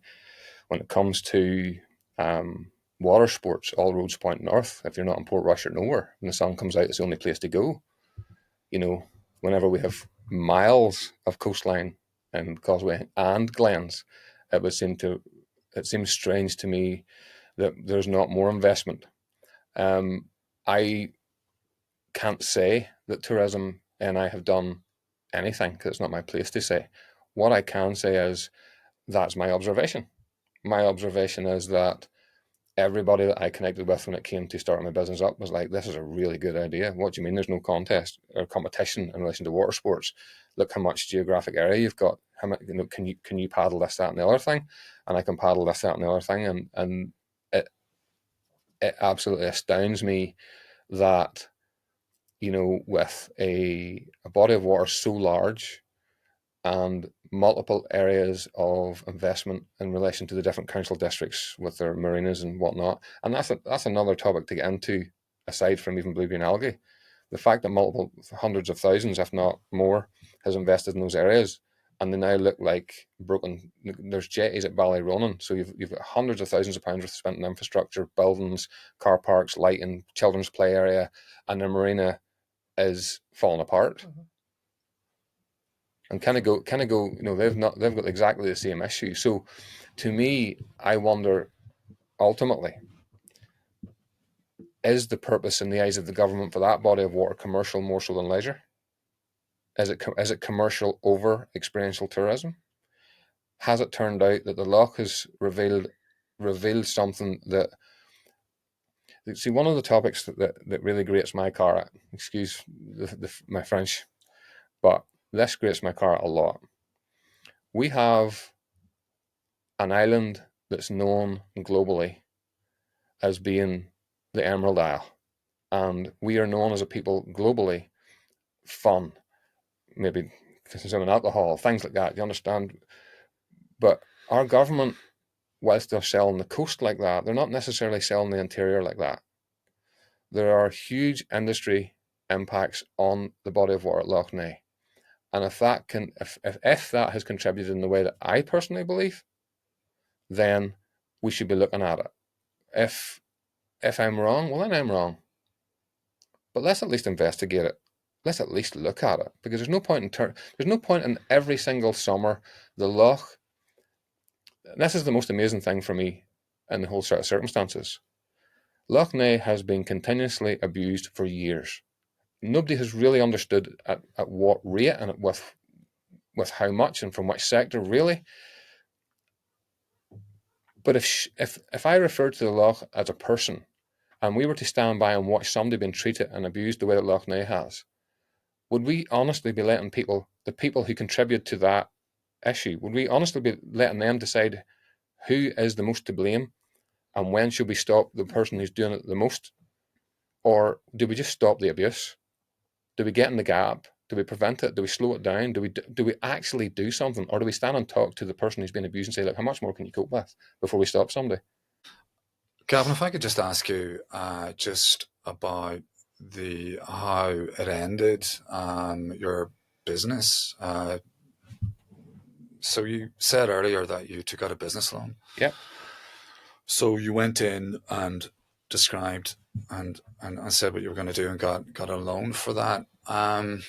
when it comes to water sports, all roads point north. If you're not in Portrush, you're nowhere. When the sun comes out, it's the only place to go. You know, whenever we have miles of coastline and causeway and glens, it seems strange to me that there's not more investment. I can't say that tourism and I have done anything, because it's not my place to say. What I can say is that's my observation. My observation is that everybody that I connected with when it came to starting my business up was like, this is a really good idea. What do you mean there's no contest or competition in relation to water sports? Look how much geographic area you've got. How much, can you paddle this, that, and the other thing? And I can paddle this, that, and the other thing. And it absolutely astounds me that, with a body of water so large and multiple areas of investment in relation to the different council districts with their marinas and whatnot. And that's another topic to get into, aside from even blue-green algae. The fact that multiple hundreds of thousands, if not more, has invested in those areas, and they now look like broken. There's jetties at Ballyronan, so you've got hundreds of thousands of pounds spent in infrastructure, buildings, car parks, lighting, children's play area, and the marina is falling apart. Mm-hmm. And kind of go, they've got exactly the same issue. So to me, I wonder, ultimately, is the purpose in the eyes of the government for that body of water commercial more so than leisure? Is it commercial over experiential tourism? Has it turned out that the loch has revealed something that, see, one of the topics that really grates my car, excuse my French, but this grates my car a lot. We have an island that's known globally as being the Emerald Isle, and we are known as a people globally fun, maybe consuming alcohol, things like that, you understand? But our government, whilst they're selling the coast like that, they're not necessarily selling the interior like that. There are huge industry impacts on the body of water at Lough Neagh. And if that has contributed in the way that I personally believe, then we should be looking at it. If I'm wrong, well, then I'm wrong. But let's at least investigate it. Let's at least look at it, because there's no point in every single summer the loch. This is the most amazing thing for me in the whole set of circumstances. Lough Neagh has been continuously abused for years. Nobody has really understood at what rate and with how much and from which sector, really. But if I referred to the loch as a person, and we were to stand by and watch somebody being treated and abused the way that Lough Neagh has, would we honestly be letting the people who contribute to that issue, would we honestly be letting them decide who is the most to blame and when should we stop the person who's doing it the most? Or do we just stop the abuse? Do we get in the gap? Do we prevent it? Do we slow it down? Do we actually do something? Or do we stand and talk to the person who's been abused and say, look, how much more can you cope with before we stop somebody? Gavin, if I could just ask you just about how it ended, your business. So you said earlier that you took out a business loan. Yeah. So you went in and described and said what you were going to do and got a loan for that, and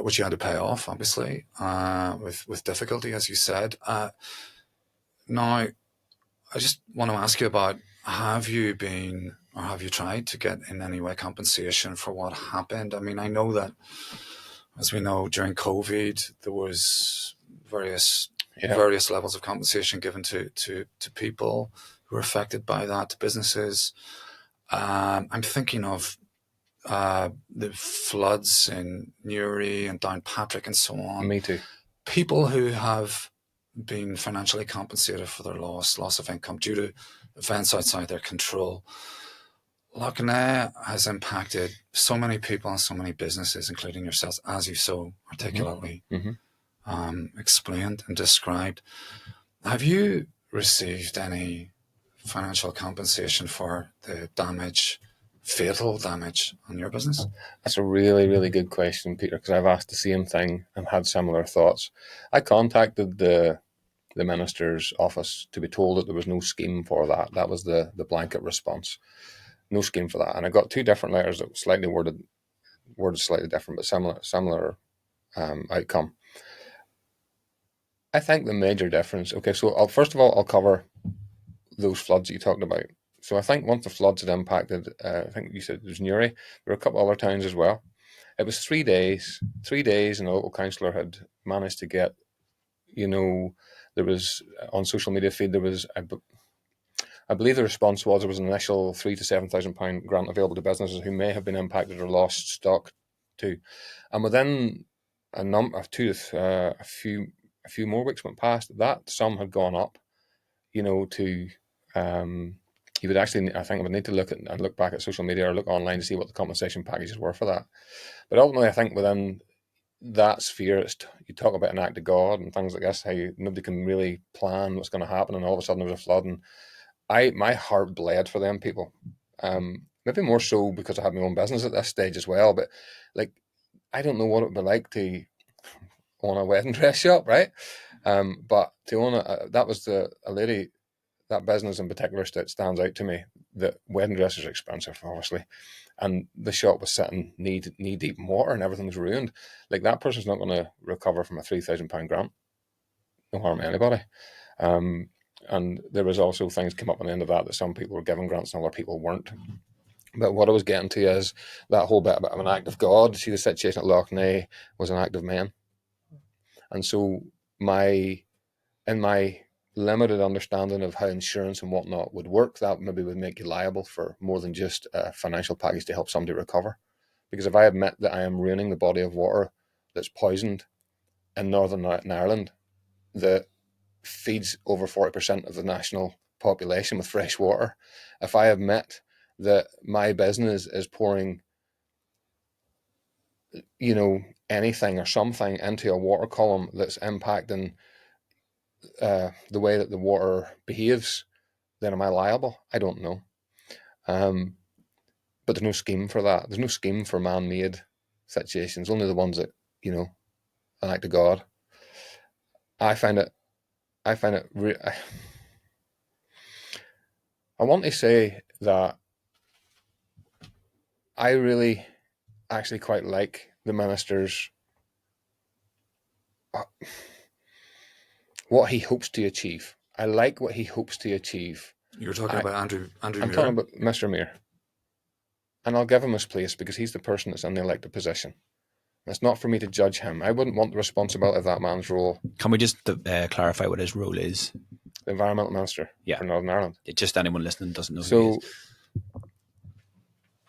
which you had to pay off, obviously, with difficulty, as you said. Now, I just want to ask you about, have you tried to get in any way compensation for what happened? I mean, I know that, as we know, during COVID, there was various levels of compensation given to people who were affected by that, to businesses. I'm thinking of the floods in Newry and Downpatrick and so on. Me too. People who have been financially compensated for their loss of income due to events outside their control. Lough Neagh has impacted so many people and so many businesses, including yourselves, as you so articulately explained and described. Have you received any financial compensation for the fatal damage on your business? That's a really, really good question, Peter, because I've asked the same thing and had similar thoughts. I contacted the minister's office to be told that there was no scheme for that. That was the blanket response. No scheme for that. And I got two different letters that were slightly worded slightly different, but similar outcome. I think the major difference, okay, so first of all, I'll cover those floods that you talked about. So I think once the floods had impacted, I think you said it was Newry, there were a couple other towns as well. It was 3 days, and the local councillor had managed to get, there was, on social media feed, there was, I believe the response was there was an initial £3,000 to £7,000 grant available to businesses who may have been impacted or lost stock too. And within a few more weeks went past, that sum had gone up, to you would actually, I think I would need to look back at social media or look online to see what the compensation packages were for that. But ultimately, I think within that sphere, you talk about an act of God and things like this, how nobody can really plan what's going to happen, and all of a sudden there was a flood, and my heart bled for them people. Maybe more so because I had my own business at this stage as well, but like, I don't know what it would be like to own a wedding dress shop, right? But to own that was a lady, that business in particular stands out to me. The wedding dresses are expensive, obviously, and the shop was sitting knee deep in water and everything was ruined. Like, that person's not going to recover from a £3,000 grant. No harm to anybody. And there was also things came up on the end of that some people were given grants and other people weren't. But what I was getting to is that whole bit about an act of God. See, the situation at Lough Neagh was an act of man. And so in my limited understanding of how insurance and whatnot would work, that maybe would make you liable for more than just a financial package to help somebody recover. Because if I admit that I am ruining the body of water that's poisoned in Northern Ireland, that feeds over 40% of the national population with fresh water, if I admit that my business is pouring anything or something into a water column that's impacting the way that the water behaves, then am I liable? I don't know. But there's no scheme for that. There's no scheme for man-made situations, only the ones that, an act of God. I find it I want to say that I really actually quite like the minister's what he hopes to achieve. I like what he hopes to achieve. You're talking about Andrew I'm Muir? talking about Mr. Muir. And I'll give him his place because he's the person that's in the elected position. It's not for me to judge him. I wouldn't want the responsibility of that man's role. Can we just clarify what his role is? The Environmental Minister for Northern Ireland. Just anyone listening doesn't know who he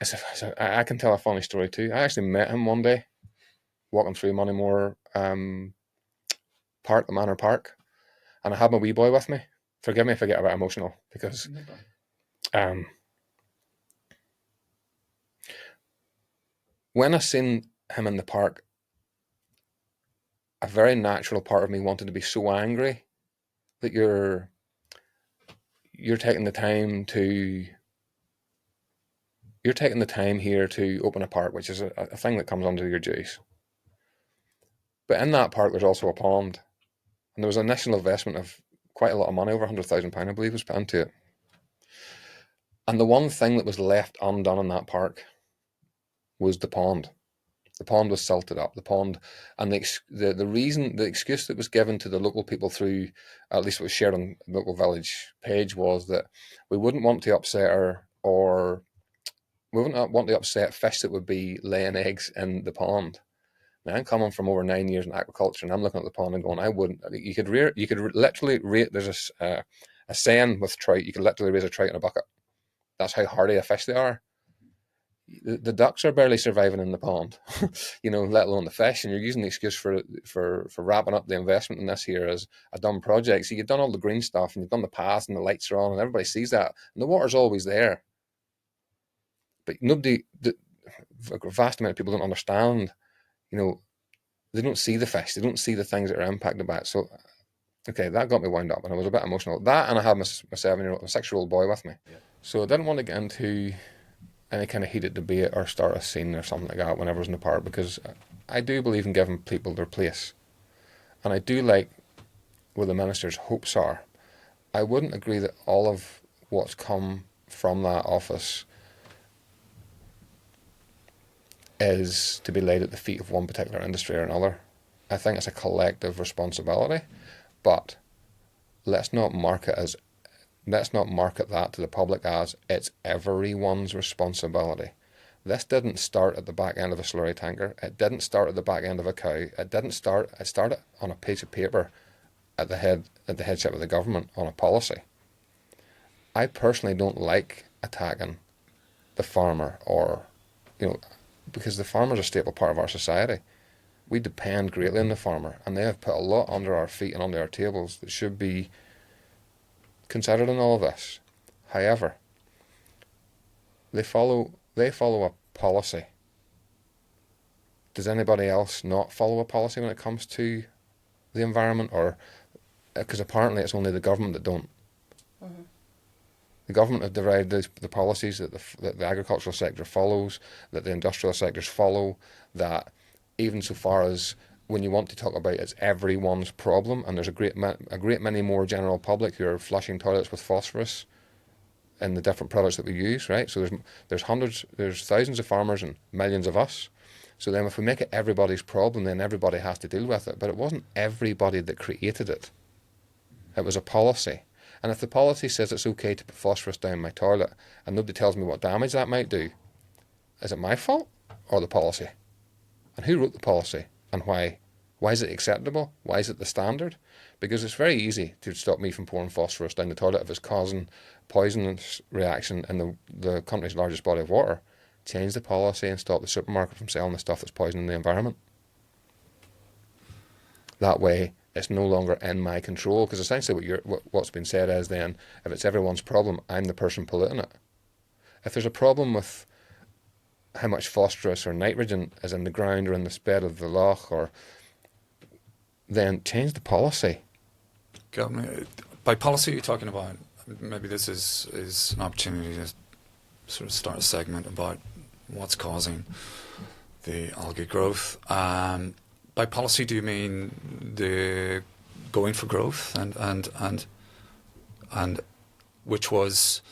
is. I can tell a funny story too. I actually met him one day walking through Moneymore Park, the Manor Park, and I had my wee boy with me. Forgive me if I get a bit emotional because when I seen him in the park, a very natural part of me wanted to be so angry that you're taking the time here to open a park, which is a thing that comes under your dues. But in that park, there's also a pond, and there was an initial investment of quite a lot of money, over £100,000, I believe, was put into it. And the one thing that was left undone in that park was the pond. The pond was silted up. The pond, and the excuse that was given to the local people through, at least it was shared on the local village page, was that we wouldn't want to upset her, or we wouldn't want to upset fish that would be laying eggs in the pond. Now, I'm coming from over 9 years in agriculture, and I'm looking at the pond and going, I wouldn't. You could literally rate. There's a saying with trout, you could literally raise a trout in a bucket. That's how hardy a fish they are. The ducks are barely surviving in the pond, let alone the fish. And you're using the excuse for wrapping up the investment in this here as a dumb project. So you've done all the green stuff, and you've done the paths, and the lights are on, and everybody sees that, and the water's always there. But a vast amount of people don't understand. They don't see the fish. They don't see the things that are impacted by it. So, okay, that got me wound up, and I was a bit emotional. That, and I had my 6-year-old boy with me. Yeah. So I didn't want to get into any kind of heated debate or start a scene or something like that whenever I was in the park, because I do believe in giving people their place. And I do like where the minister's hopes are. I wouldn't agree that all of what's come from that office is to be laid at the feet of one particular industry or another. I think it's a collective responsibility, but let's not market that to the public as it's everyone's responsibility. This didn't start at the back end of a slurry tanker. It didn't start at the back end of a cow. It started on a piece of paper at the headship of the government on a policy. I personally don't like attacking the farmer, or because the farmer's a staple part of our society. We depend greatly on the farmer, and they have put a lot under our feet and under our tables that should be considered in all of this. However, they follow a policy. Does anybody else not follow a policy when it comes to the environment? Or because apparently it's only the government that don't. Mm-hmm. The government have derived the policies that the agricultural sector follows, that the industrial sectors follow, that even so far as when you want to talk about it's everyone's problem, and there's a great many more general public who are flushing toilets with phosphorus in the different products that we use, right? So there's thousands of farmers and millions of us. So then if we make it everybody's problem, then everybody has to deal with it. But it wasn't everybody that created it. It was a policy. And if the policy says it's okay to put phosphorus down my toilet and nobody tells me what damage that might do, is it my fault or the policy? And who wrote the policy and why? Why is it acceptable? Why is it the standard? Because it's very easy to stop me from pouring phosphorus down the toilet if it's causing poisonous reaction in the country's largest body of water. Change the policy and stop the supermarket from selling the stuff that's poisoning the environment. That way, it's no longer in my control, because essentially what's been said is then, if it's everyone's problem, I'm the person polluting it. If there's a problem with how much phosphorus or nitrogen is in the ground or in the bed of the loch, or then change the policy. By policy, you're talking about, maybe this is an opportunity to sort of start a segment about what's causing the algae growth. By policy, do you mean the going for growth and which was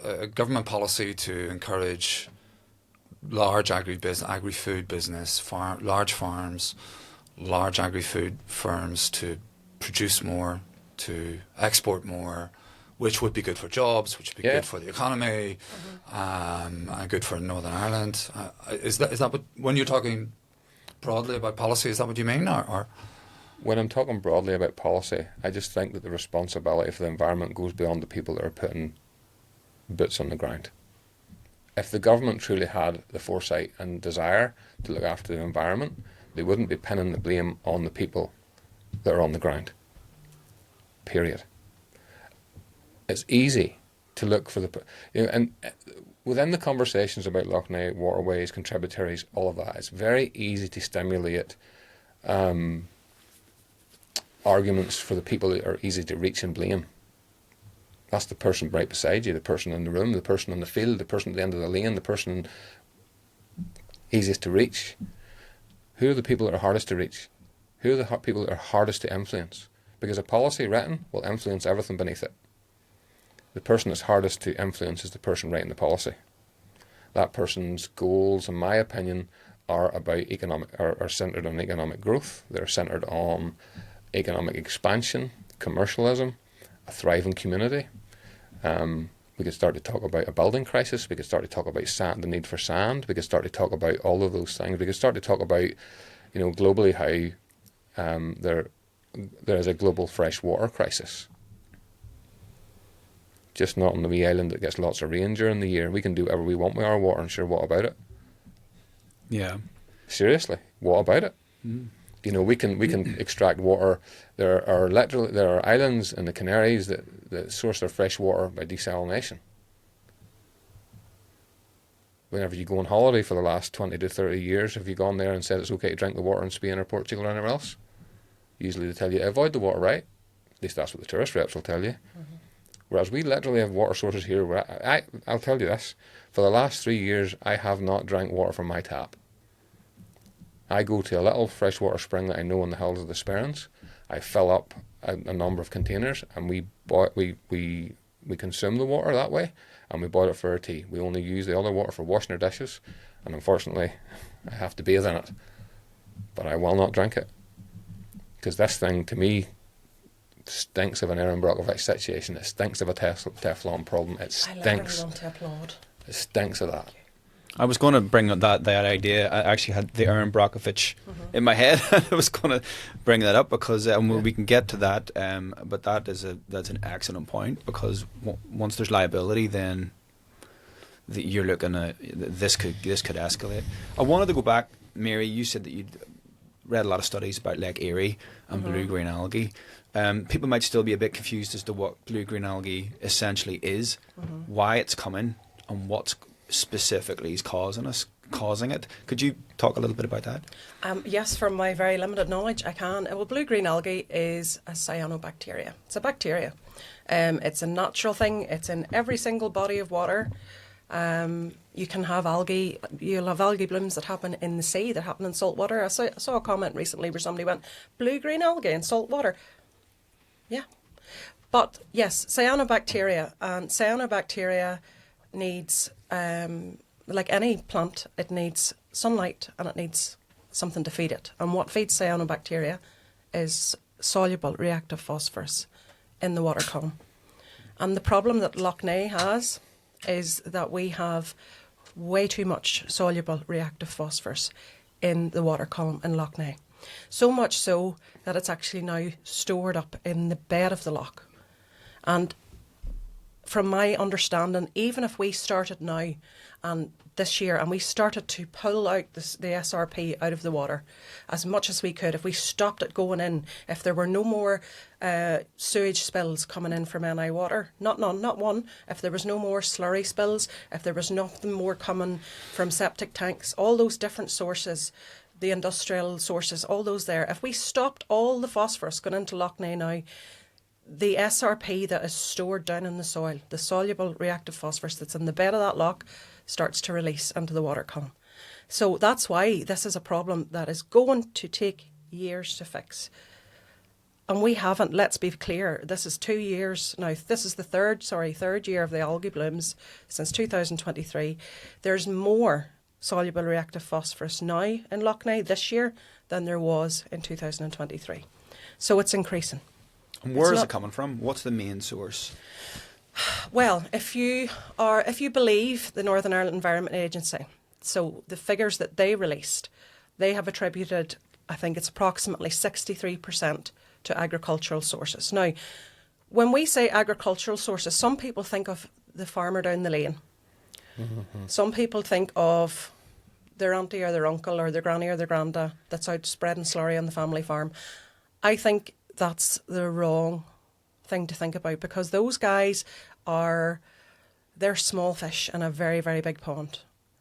a government policy to encourage large agri-food business, large farms, large agri-food firms to produce more, to export more, which would be good for jobs, which would be good for the economy, and good for Northern Ireland. Is that what, when you're talking broadly about policy, is that what you mean? Or? When I'm talking broadly about policy, I just think that the responsibility for the environment goes beyond the people that are putting boots on the ground. If the government truly had the foresight and desire to look after the environment, they wouldn't be pinning the blame on the people that are on the ground. Period. It's easy to look for and within the conversations about Lough Neagh, waterways, contributaries, all of that, it's very easy to stimulate arguments for the people that are easy to reach and blame. That's the person right beside you, the person in the room, the person in the field, the person at the end of the lane, the person easiest to reach. Who are the people that are hardest to reach? Who are the people that are hardest to influence? Because a policy written will influence everything beneath it. The person that's hardest to influence is the person writing the policy. That person's goals, in my opinion, are centred on economic growth. They're centred on economic expansion, commercialism, a thriving community. We could start to talk about a building crisis. We could start to talk about the need for sand. We could start to talk about all of those things. We could start to talk about, globally how there is a global freshwater crisis. Just not on the wee island that gets lots of rain during the year. We can do whatever we want with our water, and sure, what about it? Yeah. Seriously, what about it? Mm. We can extract water. There are islands in the Canaries that source their fresh water by desalination. Whenever you go on holiday for the last 20 to 30 years, have you gone there and said it's okay to drink the water in Spain or Portugal or anywhere else? Usually they tell you avoid the water, right? At least that's what the tourist reps will tell you. Mm-hmm. Whereas we literally have water sources here where I'll tell you this, for the last 3 years I have not drank water from my tap. I go to a little freshwater spring that I know in the hills of the Sperrins. I fill up a number of containers and we consume the water that way, and we boil it for our tea. We only use the other water for washing our dishes, and unfortunately I have to bathe in it. But I will not drink it. Because this thing, to me, stinks of an Erin Brockovich situation. It stinks of a Teflon problem. It stinks. I literally want to applaud. It stinks of that. I was going to bring up that idea. I actually had the Erin Brockovich in my head. I was going to bring that up because we can get to that. But that's an excellent point, because once there's liability, then you're looking at this could escalate. I wanted to go back, Mary. You said that you'd read a lot of studies about Lake Erie and blue-green algae. People might still be a bit confused as to what blue-green algae essentially is, why it's coming, and what's specifically is causing it. Could you talk a little bit about that? Yes, from my very limited knowledge, I can. Well, blue-green algae is a cyanobacteria. It's a bacteria. It's a natural thing. It's in every single body of water. You can have algae. You'll have algae blooms that happen in the sea, that happen in salt water. I saw a comment recently where somebody went, blue-green algae in salt water. Yeah. But yes, cyanobacteria. And cyanobacteria needs, like any plant, it needs sunlight and it needs something to feed it. And what feeds cyanobacteria is soluble reactive phosphorus in the water column. And the problem that Lough Neagh has is that we have way too much soluble reactive phosphorus in the water column in Lough Neagh. So much so that it's actually now stored up in the bed of the loch. And from my understanding, even if we started now and this year and we started to pull out the SRP out of the water as much as we could, if we stopped it going in, if there were no more sewage spills coming in from NI water, not one, if there was no more slurry spills, if there was nothing more coming from septic tanks, all those different sources, the industrial sources, all those there, if we stopped all the phosphorus going into Lough Neagh now, the SRP that is stored down in the soil, the soluble reactive phosphorus that's in the bed of that loch, starts to release into the water column. So that's why this is a problem that is going to take years to fix. And we haven't, let's be clear, this is 2 years now. This is the third year of the algae blooms since 2023. There's more soluble reactive phosphorus now in Lough Neagh this year than there was in 2023. So it's increasing. And where is it coming from? What's the main source? Well, if you believe the Northern Ireland Environment Agency, so the figures that they released, they have attributed, I think it's approximately 63% to agricultural sources. Now, when we say agricultural sources, some people think of the farmer down the lane. Mm-hmm. Some people think of their auntie or their uncle or their granny or their granda that's out spreading slurry on the family farm. I think that's the wrong thing to think about, because those guys they're small fish in a very, very big pond.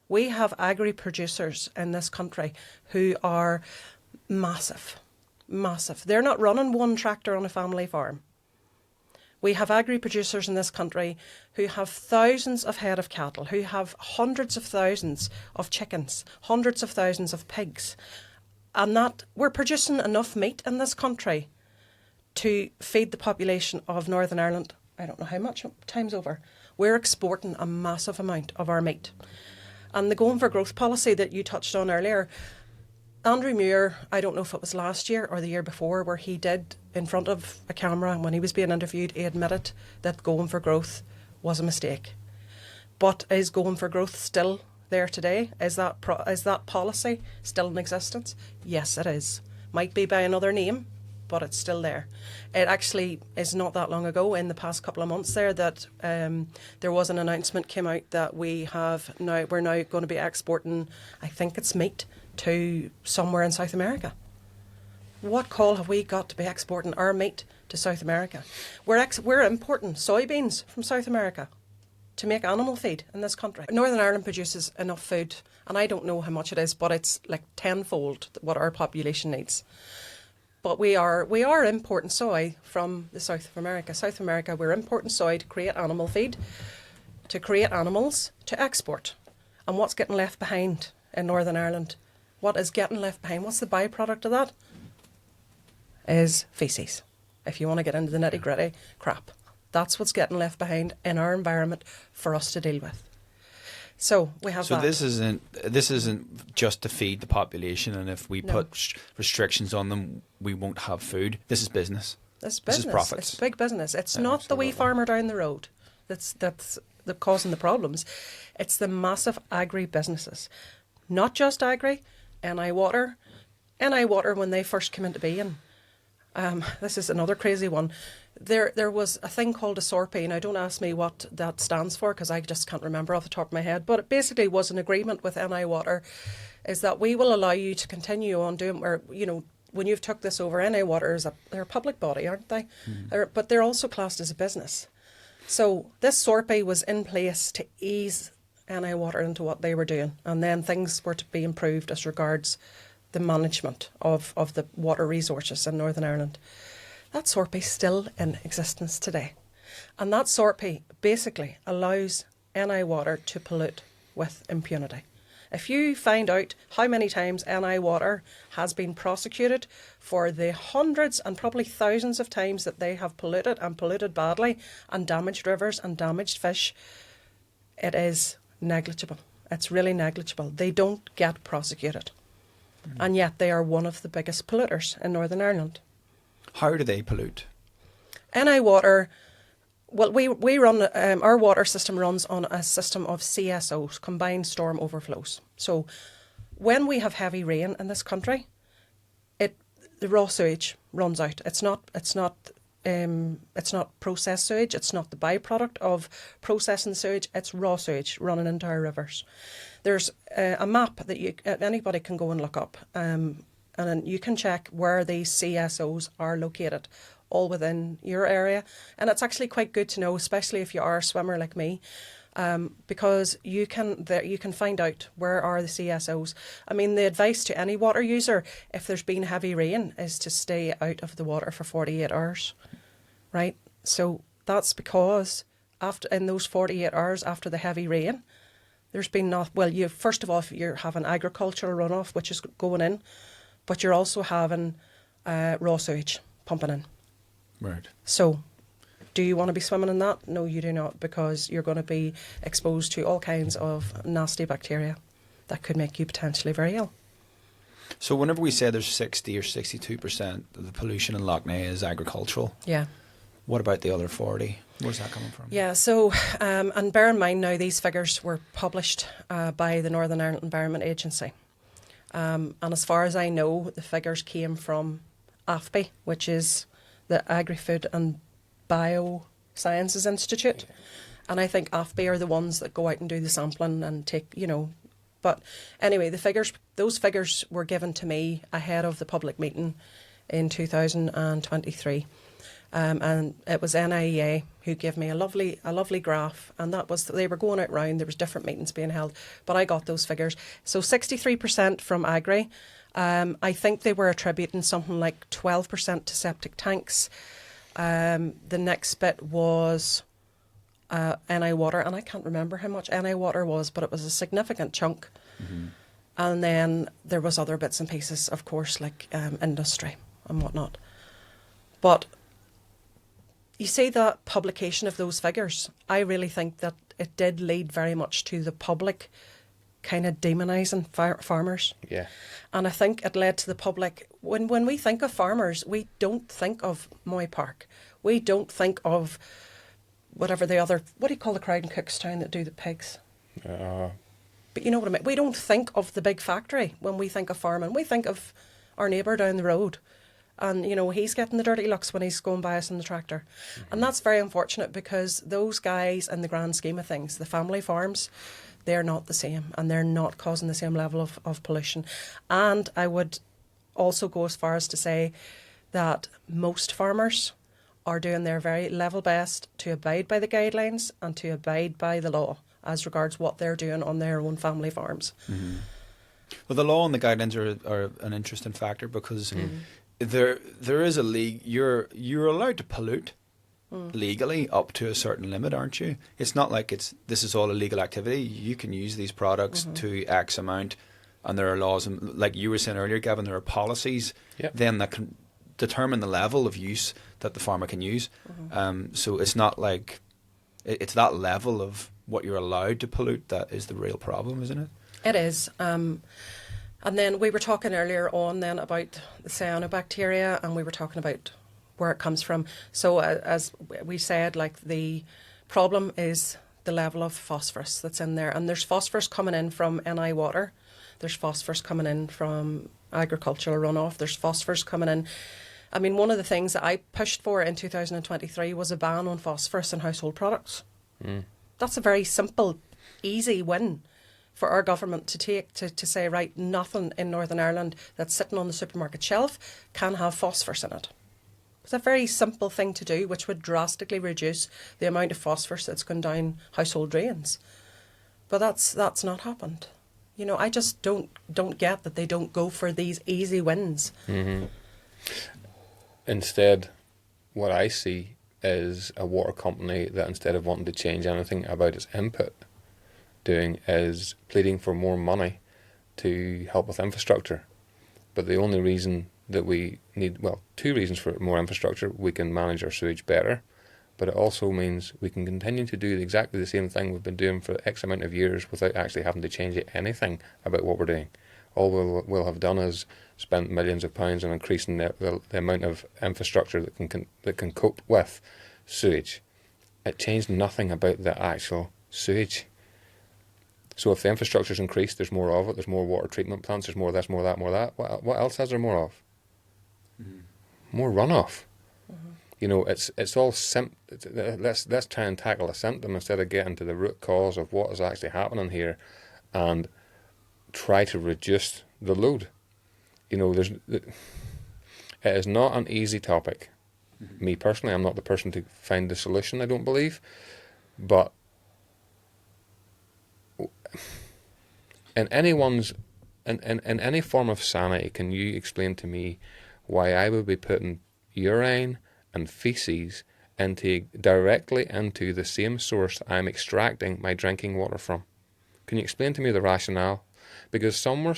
We have agri-producers in this country who are massive. They're not running one tractor on a family farm. We have agri-producers in this country who have thousands of head of cattle, who have hundreds of thousands of chickens, hundreds of thousands of pigs, and that we're producing enough meat in this country to feed the population of Northern Ireland, I don't know how much times over. We're exporting a massive amount of our meat. And the Going for Growth policy that you touched on earlier, Andrew Muir, I don't know if it was last year or the year before, where he did, in front of a camera, when he was being interviewed, he admitted that Going for Growth was a mistake. But is Going for Growth still there today? Is that policy still in existence? Yes, it is. Might be by another name, but it's still there. It actually is not that long ago, in the past couple of months there, that there was an announcement came out that we're now going to be exporting, I think it's meat, to somewhere in South America. What call have we got to be exporting our meat to South America? We're importing soybeans from South America to make animal feed in this country. Northern Ireland produces enough food, and I don't know how much it is, but it's like tenfold what our population needs. But we are importing soy from the South of America. South America, we're importing soy to create animal feed, to create animals, to export. And what's getting left behind in Northern Ireland? What is getting left behind? What's the byproduct of that? Is faeces. If you want to get into the nitty-gritty, crap. That's what's getting left behind in our environment for us to deal with. So we have that. So this isn't just to feed the population, and if we put restrictions on them, we won't have food. This is business. This is profits. It's big business. It's not the wee farmer down the road that's causing the problems. It's the massive agri-businesses. Not just agri, NI Water. NI Water, when they first came into being, this is another crazy one. There was a thing called a SORPI. Now, don't ask me what that stands for, because I just can't remember off the top of my head. But it basically was an agreement with NI Water, is that we will allow you to continue on doing, or, you know, when you've took this over, NI Water they're a public body, aren't they? But they're also classed as a business. So this SORPI was in place to ease NI Water into what they were doing, and then things were to be improved as regards the management of the water resources in Northern Ireland. That SORPI is still in existence today. And that SORPI basically allows NI Water to pollute with impunity. If you find out how many times NI Water has been prosecuted for the hundreds and probably thousands of times that they have polluted and polluted badly and damaged rivers and damaged fish, it is negligible. It's really negligible. They don't get prosecuted. And yet they are one of the biggest polluters in Northern Ireland. How do they pollute? NI Water, well, we run, our water system runs on a system of CSOs, combined storm overflows. So when we have heavy rain in this country, the raw sewage runs out. It's not it's not processed sewage. It's not the byproduct of processing sewage. It's raw sewage running into our rivers. There's a map that anybody can go and look up, and then you can check where these CSOs are located, all within your area. And it's actually quite good to know, especially if you are a swimmer like me, because you can find out where are the CSOs. I mean, the advice to any water user, if there's been heavy rain, is to stay out of the water for 48 hours, right? So that's because in those 48 hours after the heavy rain, there's been first of all, you're having agricultural runoff, which is going in, but you're also having raw sewage pumping in. Right. So, do you want to be swimming in that? No, you do not, because you're going to be exposed to all kinds of nasty bacteria that could make you potentially very ill. So whenever we say there's 60 or 62% of the pollution in Lough Neagh is agricultural, Yeah. what about the other 40? Where's that coming from? Yeah, so, and bear in mind now, these figures were published by the Northern Ireland Environment Agency. And as far as I know, the figures came from AFBI, which is the Agri-Food and Biosciences Institute. And I think AFBI are the ones that go out and do the sampling and take, But anyway, those figures were given to me ahead of the public meeting in 2023. And it was NIEA who gave me a lovely graph, and they were going out round. There was different meetings being held, but I got those figures. So 63% from agri. I think they were attributing something like 12% to septic tanks. The next bit was NI water, and I can't remember how much NI water was, but it was a significant chunk. Mm-hmm. And then there was other bits and pieces, of course, like industry and whatnot. But you see that publication of those figures, I really think that it did lead very much to the public kind of demonising farmers. Yeah. And I think it led to the public, when we think of farmers, we don't think of Moy Park. We don't think of whatever what do you call the crowd in Cookstown that do the pigs? But you know what I mean? We don't think of the big factory when we think of farming. We think of our neighbour down the road. And, he's getting the dirty looks when he's going by us in the tractor. Mm-hmm. And that's very unfortunate, because those guys, in the grand scheme of things, the family farms, they're not the same, and they're not causing the same level of pollution. And I would also go as far as to say that most farmers are doing their very level best to abide by the guidelines and to abide by the law as regards what they're doing on their own family farms. Mm-hmm. Well, the law and the guidelines are an interesting factor, because there is a league. You're allowed to pollute legally up to a certain limit, aren't you? It's not like this is all illegal activity. You can use these products to X amount, and there are laws, and like you were saying earlier, Gavin, there are policies then that can determine the level of use that the farmer can use. So it's not like it's that level of what you're allowed to pollute that is the real problem, isn't it? It is. And then we were talking earlier on then about the cyanobacteria, and we were talking about where it comes from. So as we said, like, the problem is the level of phosphorus that's in there. And there's phosphorus coming in from NI water. There's phosphorus coming in from agricultural runoff. There's phosphorus coming in. I mean, one of the things that I pushed for in 2023 was a ban on phosphorus in household products. That's a very simple, easy win for our government to take, to say, right, nothing in Northern Ireland that's sitting on the supermarket shelf can have phosphorus in it. It's a very simple thing to do, which would drastically reduce the amount of phosphorus that's gone down household drains. But that's not happened. I just don't get that they don't go for these easy wins. Mm-hmm. Instead, what I see is a water company that, instead of wanting to change anything about its input, doing is pleading for more money to help with infrastructure. But the only reason that we need, two reasons for more infrastructure: we can manage our sewage better, but it also means we can continue to do exactly the same thing we've been doing for X amount of years without actually having to change anything about what we're doing. All we'll have done is spent millions of pounds on increasing the amount of infrastructure that can cope with sewage. It changed nothing about the actual sewage. So if the infrastructure's increased, there's more of it, there's more water treatment plants, there's more of this, more of that, more of that. What else has there more of? More runoff. You know, it's all let's try and tackle a symptom instead of getting to the root cause of what is actually happening here, and try to reduce the load. You know, it is not an easy topic. Me personally, I'm not the person to find the solution, I don't believe. But in any form of sanity, can you explain to me why I would be putting urine and feces directly into the same source I'm extracting my drinking water from? Can you explain to me the rationale? Because somewhere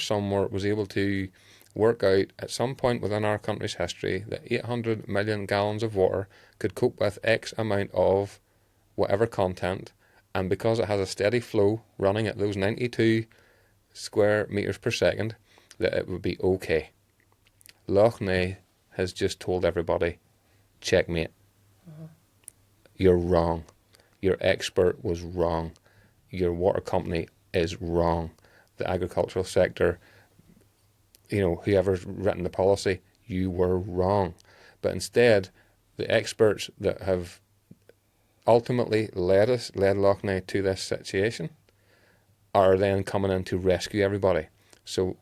was able to work out at some point within our country's history that 800 million gallons of water could cope with X amount of whatever content, and because it has a steady flow running at those 92 square meters per second, that it would be okay. Lough Neagh has just told everybody, checkmate. You're wrong. Your expert was wrong. Your water company is wrong. The agricultural sector, you know, whoever's written the policy, you were wrong. But instead, the experts that have ultimately led Lough Neagh to this situation are then coming in to rescue everybody. So,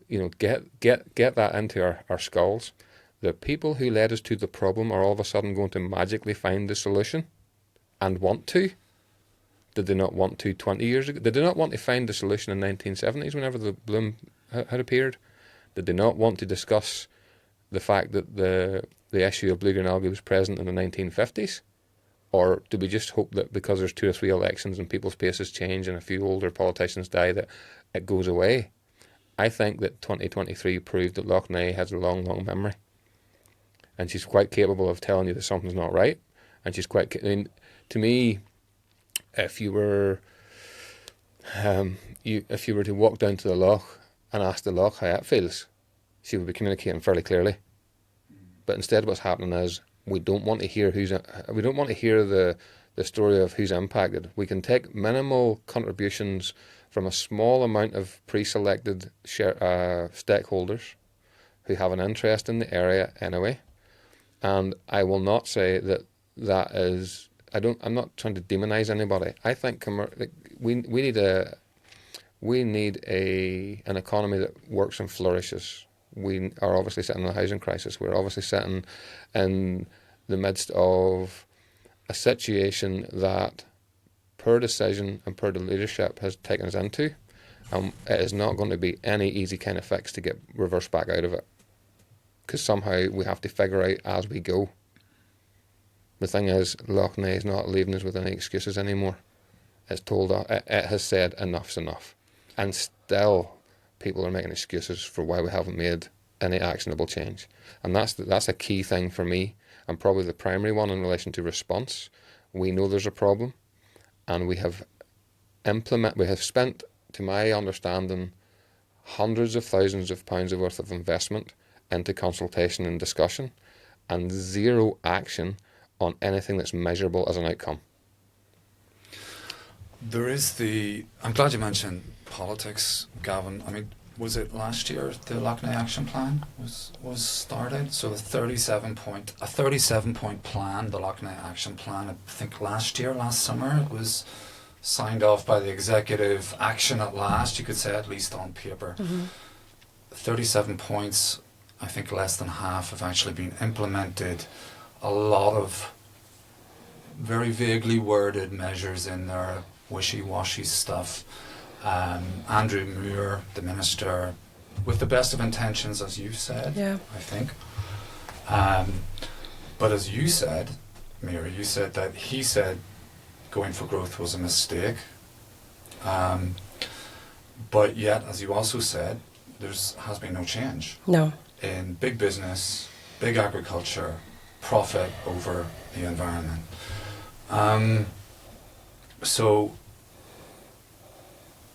you know, get that into our skulls. The people who led us to the problem are all of a sudden going to magically find the solution and want to. Did they not want to 20 years ago? Did they not want to find the solution in the 1970s whenever the bloom had appeared? Did they not want to discuss the fact that the issue of blue-green algae was present in the 1950s? Or do we just hope that because there's 2 or 3 elections and people's faces change and a few older politicians die that it goes away? I think that 2023 proved that Lough Neagh has a long, long memory. And she's quite capable of telling you that something's not right. And she's quite, I mean, to me, if you were to walk down to the loch and ask the loch how it feels, she would be communicating fairly clearly. But instead, what's happening is we don't want to hear the story of who's impacted. We can take minimal contributions from a small amount of pre-selected stakeholders who have an interest in the area anyway. And I will not say that is. I'm not trying to demonise anybody. I think we need an economy that works and flourishes. We are obviously sitting in a housing crisis. We're obviously sitting in the midst of a situation that poor decision and poor leadership has taken us into. It is not going to be any easy kind of fix to get reversed back out of it. Because somehow we have to figure out as we go. The thing is, Lough Neagh is not leaving us with any excuses anymore. It has said enough's enough. And still, people are making excuses for why we haven't made any actionable change. And that's a key thing for me, and probably the primary one in relation to response. We know there's a problem, and we have spent, to my understanding, hundreds of thousands of pounds worth of investment into consultation and discussion, and zero action on anything that's measurable as an outcome. I'm glad you mentioned politics, Gavin. I mean, was it last year the Lough Neagh Action Plan was started? So a 37-point plan, the Lough Neagh Action Plan, I think last summer, it was signed off by the executive. Action at last, you could say, at least on paper. 37 points, I think less than half have actually been implemented. A lot of very vaguely worded measures in there, wishy-washy stuff. Andrew Muir, the minister, with the best of intentions, as you said, I think. But as you said, Mira, you said that he said going for growth was a mistake. But yet, as you also said, has been no change. No. In big business, big agriculture, profit over the environment. So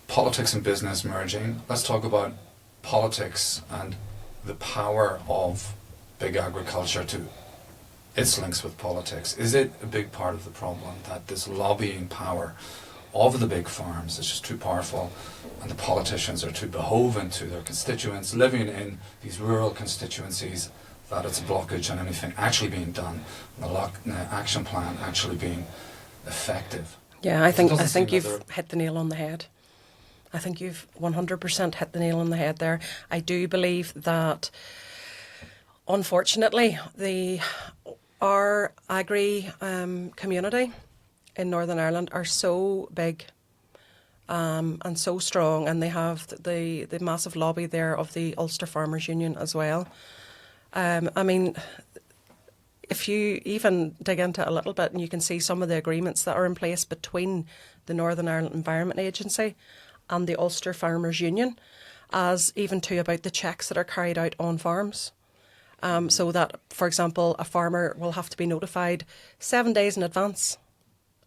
politics and business merging. Let's talk about politics and the power of big agriculture to its links with politics. Is it a big part of the problem that this lobbying power of the big farms is just too powerful, and the politicians are too beholden to their constituents living in these rural constituencies that it's a blockage on anything actually being done, the Lough Neagh action plan actually being effective. Yeah, I think seem that you've hit the nail on the head. I think you've 100% hit the nail on the head there. I do believe that, unfortunately, our agri community in Northern Ireland are so big and so strong, and they have the massive lobby there of the Ulster Farmers Union as well. I mean, if you even dig into it a little bit, and you can see some of the agreements that are in place between the Northern Ireland Environment Agency and the Ulster Farmers Union, as even to about the checks that are carried out on farms. So that, for example, a farmer will have to be notified 7 days in advance.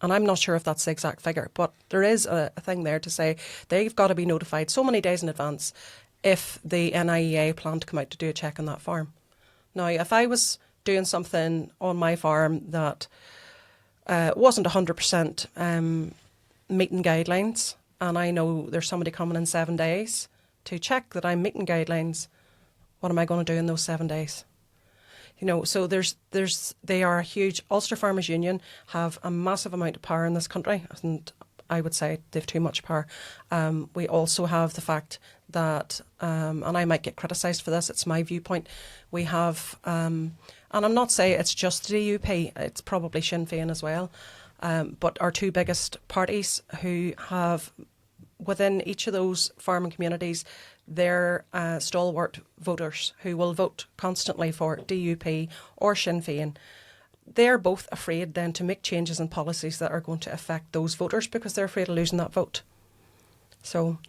And I'm not sure if that's the exact figure, but there is a thing there to say they've got to be notified so many days in advance if the NIEA plan to come out to do a check on that farm. Now, if I was doing something on my farm that wasn't 100% meeting guidelines, and I know there's somebody coming in 7 days to check that I'm meeting guidelines, what am I going to do in those 7 days? You know, so they are huge. Ulster Farmers Union have a massive amount of power in this country, and I would say they've too much power. We also have the fact that, and I might get criticised for this, it's my viewpoint, we have, and I'm not saying it's just the DUP, it's probably Sinn Féin as well, but our two biggest parties who have, within each of those farming communities, they're stalwart voters who will vote constantly for DUP or Sinn Féin. They're both afraid then to make changes in policies that are going to affect those voters because they're afraid of losing that vote. So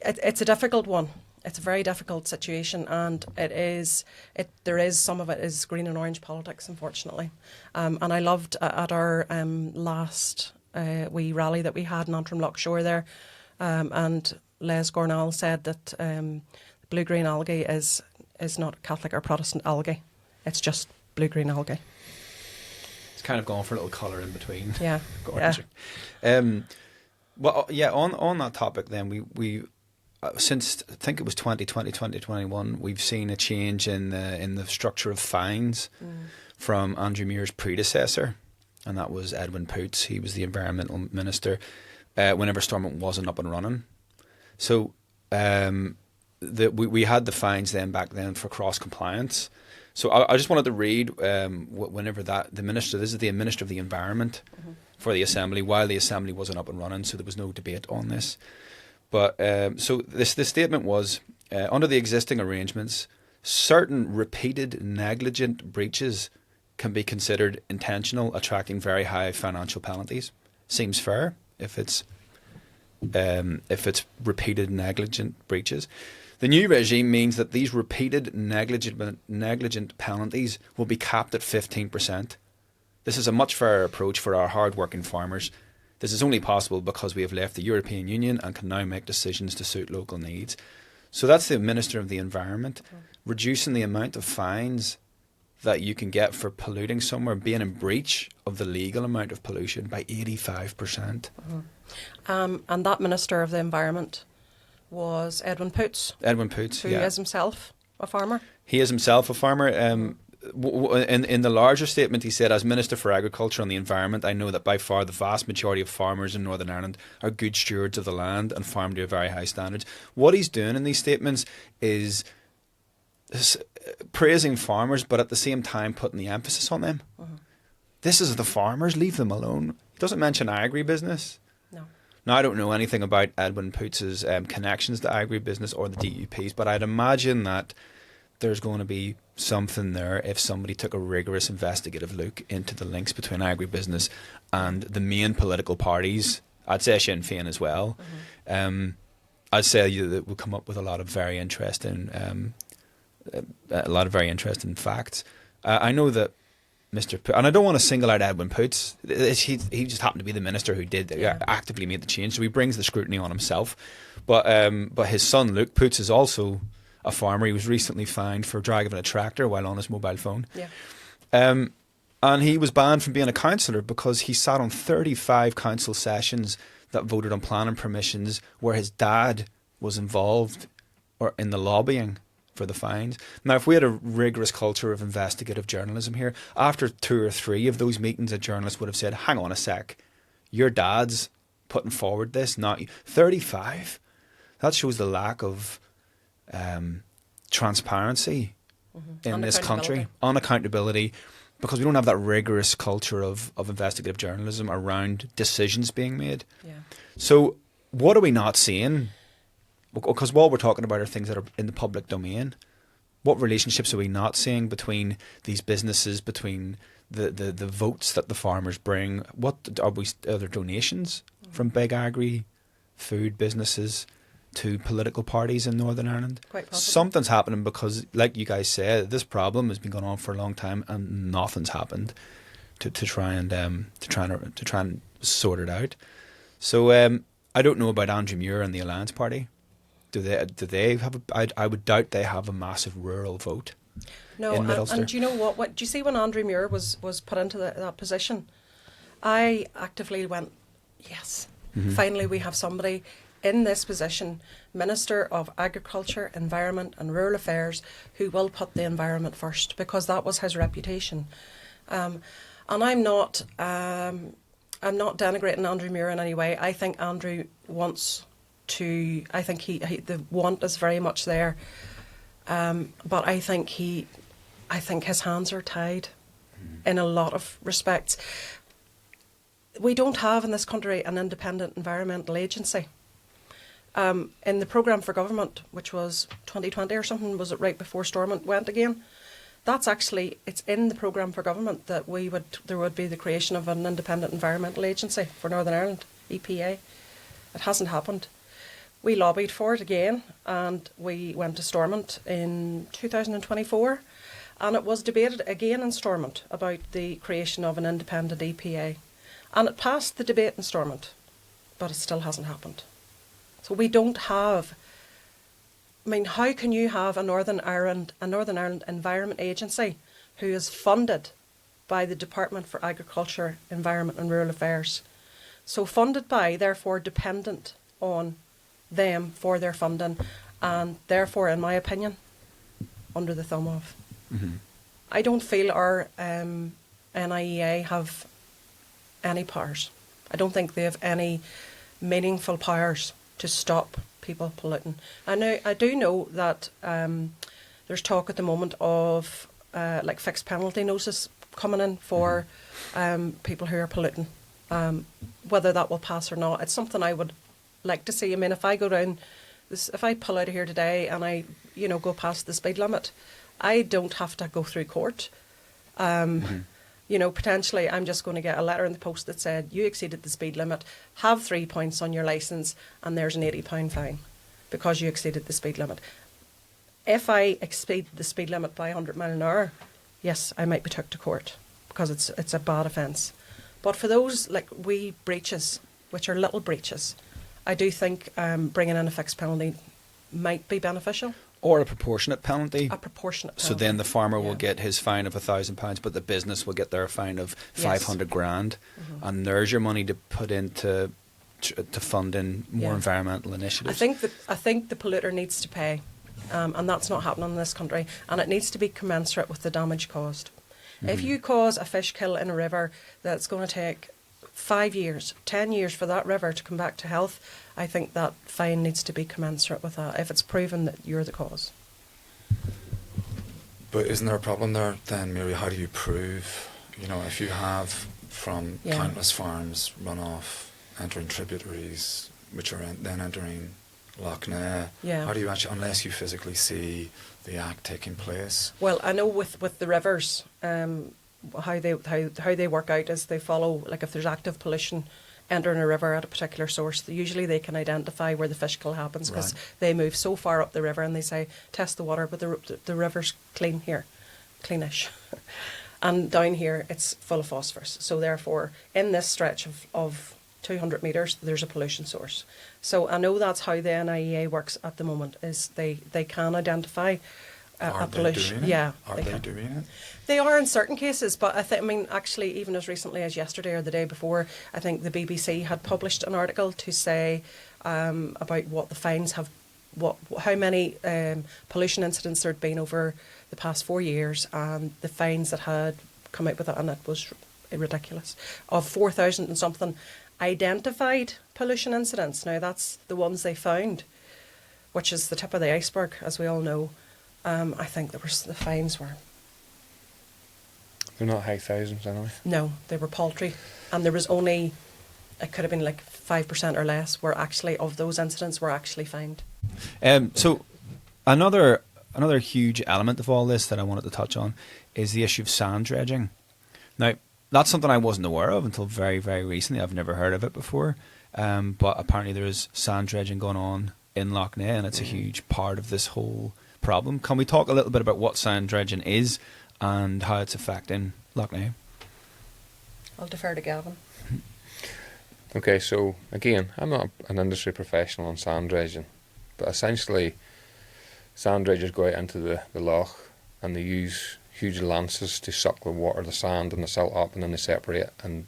it's a difficult one. It's a very difficult situation, and there is some of it is green and orange politics, unfortunately. And I loved at our last wee rally that we had in Antrim Lough Shore there, and Les Gornal said that blue-green algae is not Catholic or Protestant algae. It's just blue-green algae. It's kind of going for a little colour in between. Yeah. Well, yeah, on that topic then, we since I think it was 2020, 2021, we've seen a change in the structure of fines from Andrew Muir's predecessor, and that was Edwin Poots. He was the environmental minister whenever Stormont wasn't up and running. So we had the fines back then for cross compliance. So I just wanted to read whenever the minister, this is the Minister of the Environment for the Assembly, while the Assembly wasn't up and running, so there was no debate on this. But so the statement was, under the existing arrangements, certain repeated negligent breaches can be considered intentional, attracting very high financial penalties. Seems fair if it's repeated negligent breaches. The new regime means that these repeated negligent penalties will be capped at 15%. This is a much fairer approach for our hard-working farmers. This is only possible because we have left the European Union and can now make decisions to suit local needs. So that's the Minister of the Environment, reducing the amount of fines that you can get for polluting somewhere, being in breach of the legal amount of pollution by 85%. And that Minister of the Environment was Edwin Poots. Edwin Poots, who is himself a farmer. He is himself a farmer. In the larger statement, he said, as Minister for Agriculture and the Environment, I know that by far the vast majority of farmers in Northern Ireland are good stewards of the land and farm to a very high standards. What he's doing in these statements is praising farmers, but at the same time putting the emphasis on them. This is the farmers, leave them alone. He doesn't mention agribusiness. No. Now, I don't know anything about Edwin Poots' connections to agribusiness or the DUPs, but I'd imagine that there's going to be something there if somebody took a rigorous investigative look into the links between agribusiness and the main political parties. I'd say Sinn Féin as well. I'd say that we'll come up with a lot of very interesting facts. I know that Mr. And I don't want to single out Edwin Poots. He just happened to be the minister who did actively make the change, so he brings the scrutiny on himself. But his son Luke Poots is also a farmer. He was recently fined for driving a tractor while on his mobile phone. And he was banned from being a councillor because he sat on 35 council sessions that voted on planning permissions where his dad was involved or in the lobbying for the fines. Now, if we had a rigorous culture of investigative journalism here, after 2 or 3 of those meetings, a journalist would have said, hang on a sec, your dad's putting forward this, not you. 35? That shows the lack of transparency in this country, unaccountability, because we don't have that rigorous culture of investigative journalism around decisions being made. Yeah. So what are we not seeing? Because what we're talking about are things that are in the public domain. What relationships are we not seeing between these businesses, between the votes that the farmers bring? What are there donations from big agri food businesses to political parties in Northern Ireland? Quite possibly. Something's happening, because, like you guys said, this problem has been going on for a long time and nothing's happened to try and sort it out. So I don't know about Andrew Muir and the Alliance Party. Do they have? I would doubt they have a massive rural vote. No, in Middlesbrough. and do you know what? Do you see when Andrew Muir was put into that position? I actively went, yes, finally we have somebody in this position, Minister of Agriculture, Environment and Rural Affairs, who will put the environment first, because that was his reputation. And I'm not denigrating Andrew Muir in any way. I think Andrew wants to. I think he the want is very much there, but I think his hands are tied in a lot of respects. We don't have in this country an independent environmental agency. In the programme for government, which was 2020 or something, was it right before Stormont went again? That's actually, it's in the programme for government that there would be the creation of an independent environmental agency for Northern Ireland, EPA. It hasn't happened. We lobbied for it again, and we went to Stormont in 2024, and it was debated again in Stormont about the creation of an independent EPA. And it passed the debate in Stormont, but it still hasn't happened. So we don't have, I mean, how can you have a Northern Ireland Environment Agency who is funded by the Department for Agriculture, Environment and Rural Affairs? So funded by, therefore dependent on them for their funding, and therefore, in my opinion, under the thumb of. Mm-hmm. I don't feel our NIEA have any powers. I don't think they have any meaningful powers to stop people polluting. I do know that there's talk at the moment of like fixed penalty notices coming in for people who are polluting. Whether that will pass or not, it's something I would like to see. I mean, if I go down this, if I pull out of here today and I, go past the speed limit, I don't have to go through court. Potentially I'm just going to get a letter in the post that said, you exceeded the speed limit, have 3 points on your licence, and there's an £80 fine because you exceeded the speed limit. If I exceed the speed limit by 100 mile an hour, yes, I might be took to court because it's a bad offence. But for those like wee breaches, which are little breaches, I do think bringing in a fixed penalty might be beneficial. Or a proportionate penalty. A proportionate penalty. So then the farmer will get his fine of £1,000, but the business will get their fine of 500 grand, and there's your money to put into to funding more environmental initiatives. I think the polluter needs to pay, and that's not happening in this country, and it needs to be commensurate with the damage caused. If you cause a fish kill in a river that's going to take 5 years, 10 years for that river to come back to health, I think that fine needs to be commensurate with that if it's proven that you're the cause. But isn't there a problem there then, Mary? How do you prove, if you have from countless farms runoff entering tributaries, which are then entering Lough Neagh, how do you actually, unless you physically see the act taking place? Well, I know with the rivers, how they work out is they follow, like if there's active pollution entering a river at a particular source, usually they can identify where the fish kill happens because they move so far up the river and they say, test the water, but the river's clean here, cleanish. And down here, it's full of phosphorus. So therefore, in this stretch of 200 metres, there's a pollution source. So I know that's how the NIEA works at the moment, is they can identify a pollution. Are they doing it? They are in certain cases, but actually, even as recently as yesterday or the day before, I think the BBC had published an article to say about what the fines have how many pollution incidents there had been over the past 4 years, and the fines that had come out with it, and it was ridiculous. Of 4,000 and something identified pollution incidents. Now that's the ones they found, which is the tip of the iceberg, as we all know. I think the fines were... They're not high thousands anyway. No, they were paltry. And there was only, it could have been like 5% or less were actually, of those incidents, were actually fined. So another huge element of all this that I wanted to touch on is the issue of sand dredging. Now, that's something I wasn't aware of until very, very recently. I've never heard of it before. But apparently there is sand dredging going on in Lough Neagh, and it's a huge part of this whole problem. Can we talk a little bit about what sand dredging is and how it's affecting Lough Neagh? I'll defer to Gavin. Okay, so again, I'm not an industry professional on sand dredging, but essentially sand dredgers go out into the loch and they use huge lances to suck the water, the sand and the silt up, and then they separate, and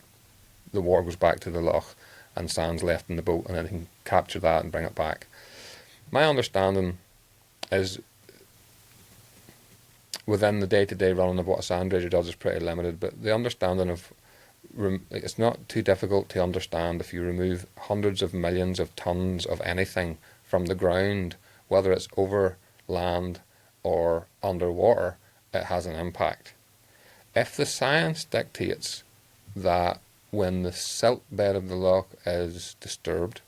the water goes back to the loch and sand's left in the boat, and then they can capture that and bring it back. My understanding is within the day-to-day running of what a sand dredger does is pretty limited, but the understanding of it's not too difficult to understand. If you remove hundreds of millions of tons of anything from the ground, whether it's over land or underwater, it has an impact. If the science dictates that when the silt bed of the loch is disturbed,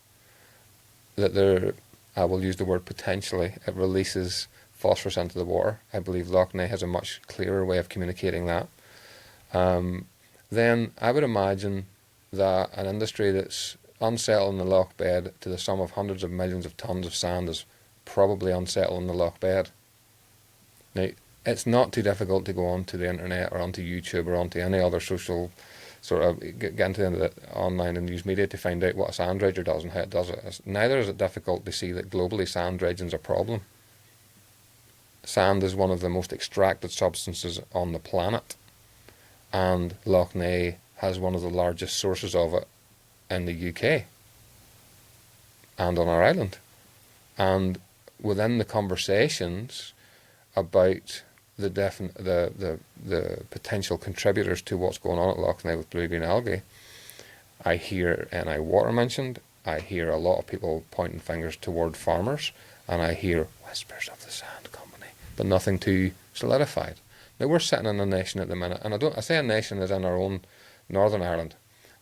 that there, I will use the word potentially, it releases phosphorus into the water. I believe Lough Neagh has a much clearer way of communicating that. Then I would imagine that an industry that's unsettling the loch bed to the sum of hundreds of millions of tons of sand is probably unsettling the loch bed. Now, it's not too difficult to go onto the internet or onto YouTube or onto any other social sort of get into the online and news media to find out what a sand dredger does and how it does it. Neither is it difficult to see that globally sand dredging is a problem. Sand is one of the most extracted substances on the planet, and Lough Neagh has one of the largest sources of it in the UK and on our island. And within the conversations about the potential contributors to what's going on at Lough Neagh with blue-green algae, I hear NI water mentioned, I hear a lot of people pointing fingers toward farmers, and I hear whispers of the sand company, but nothing too solidified. Now, we're sitting in a nation at the minute, and I say a nation as in our own Northern Ireland,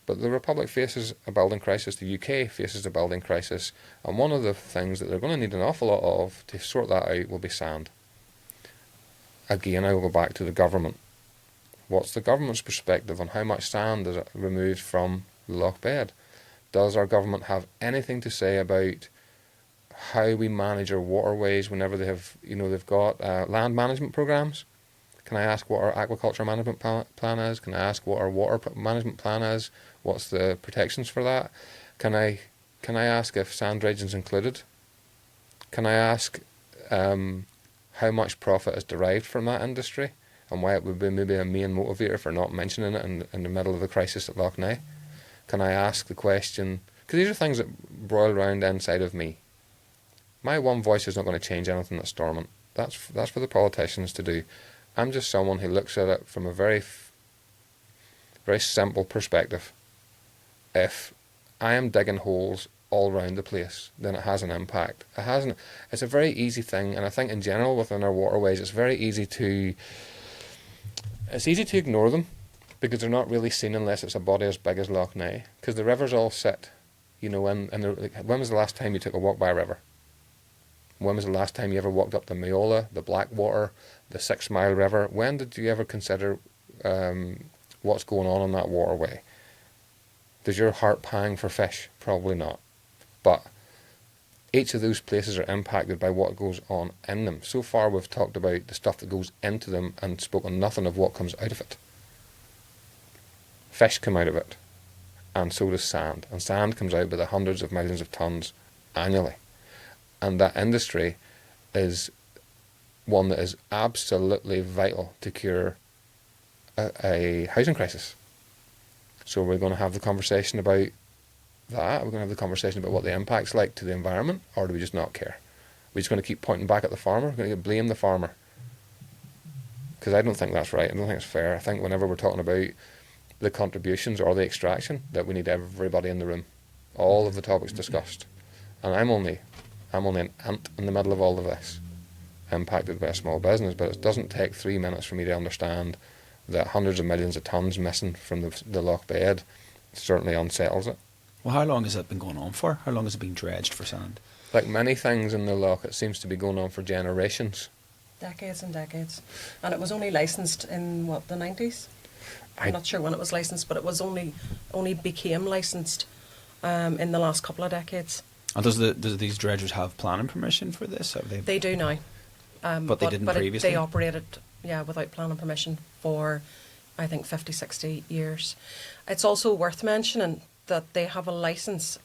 but the Republic faces a building crisis, the UK faces a building crisis, and one of the things that they're going to need an awful lot of to sort that out will be sand. Again, I will go back to the government. What's the government's perspective on how much sand is removed from the loch bed? Does our government have anything to say about how we manage our waterways whenever they have, they've got land management programs? Can I ask what our aquaculture management plan is? Can I ask what our water management plan is? What's the protections for that? Can I ask if sand dredging is included? Can I ask how much profit is derived from that industry and why it would be maybe a main motivator for not mentioning it in the middle of the crisis at Lough Neagh? Can I ask the question, because these are things that broil around inside of me. My one voice is not going to change anything that's dormant. That's for the politicians to do. I'm just someone who looks at it from a very, very simple perspective. If I am digging holes all around the place, then it has an impact. It's a very easy thing, and I think in general within our waterways, it's very easy to ignore them because they're not really seen unless it's a body as big as Lough Neagh. Because the rivers all sit, when was the last time you took a walk by a river? When was the last time you ever walked up the Meola, the Blackwater, the 6 Mile River? When did you ever consider what's going on in that waterway? Does your heart pang for fish? Probably not. But each of those places are impacted by what goes on in them. So far we've talked about the stuff that goes into them and spoken nothing of what comes out of it. Fish come out of it, and so does sand. And sand comes out by the hundreds of millions of tons annually. And that industry is one that is absolutely vital to cure a housing crisis. So we're going to have the conversation about that. We're going to have the conversation about what the impact's like to the environment, or do we just not care? We're just going to keep pointing back at the farmer. We're going to blame the farmer. Because I don't think that's right. I don't think it's fair. I think whenever we're talking about the contributions or the extraction, that we need everybody in the room. All of the topics discussed. And I'm only an ant in the middle of all of this, impacted by a small business, but it doesn't take 3 minutes for me to understand that hundreds of millions of tonnes missing from the loch bed certainly unsettles it. Well, how long has that been going on for? How long has it been dredged for sand? Like many things in the loch, it seems to be going on for generations. Decades and decades. And it was only licensed in, what, the 90s? I'm not sure when it was licensed, but it was only became licensed in the last couple of decades. And does these dredgers have planning permission for this? Have they? They do now. But they didn't previously? They operated, without planning permission for, I think, 50, 60 years. It's also worth mentioning that they have a licence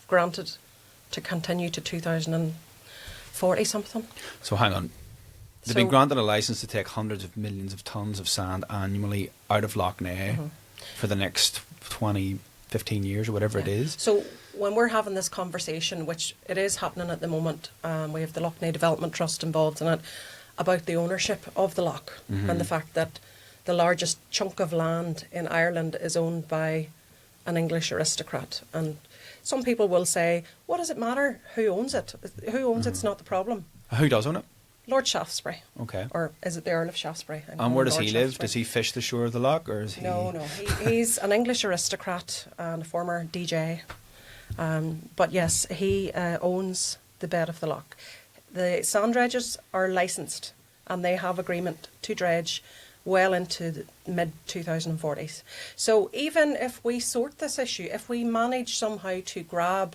granted to continue to 2040 something. So hang on. They've been granted a licence to take hundreds of millions of tonnes of sand annually out of Lough Neagh for the next 20, 15 years or whatever it is. So when we're having this conversation, which it is happening at the moment, we have the Lough Neagh Development Trust involved in it, about the ownership of the loch and the fact that the largest chunk of land in Ireland is owned by an English aristocrat. And some people will say, what does it matter who owns it? Who owns it's not the problem. Who does own it? Lord Shaftesbury. Okay. Or is it the Earl of Shaftesbury? And where does he live? Does he fish the shore of the loch, or is he? No. He's an English aristocrat and a former DJ. But yes, he owns the bed of the loch. The sand dredges are licensed and they have agreement to dredge well into the mid-2040s. So even if we sort this issue, if we manage somehow to grab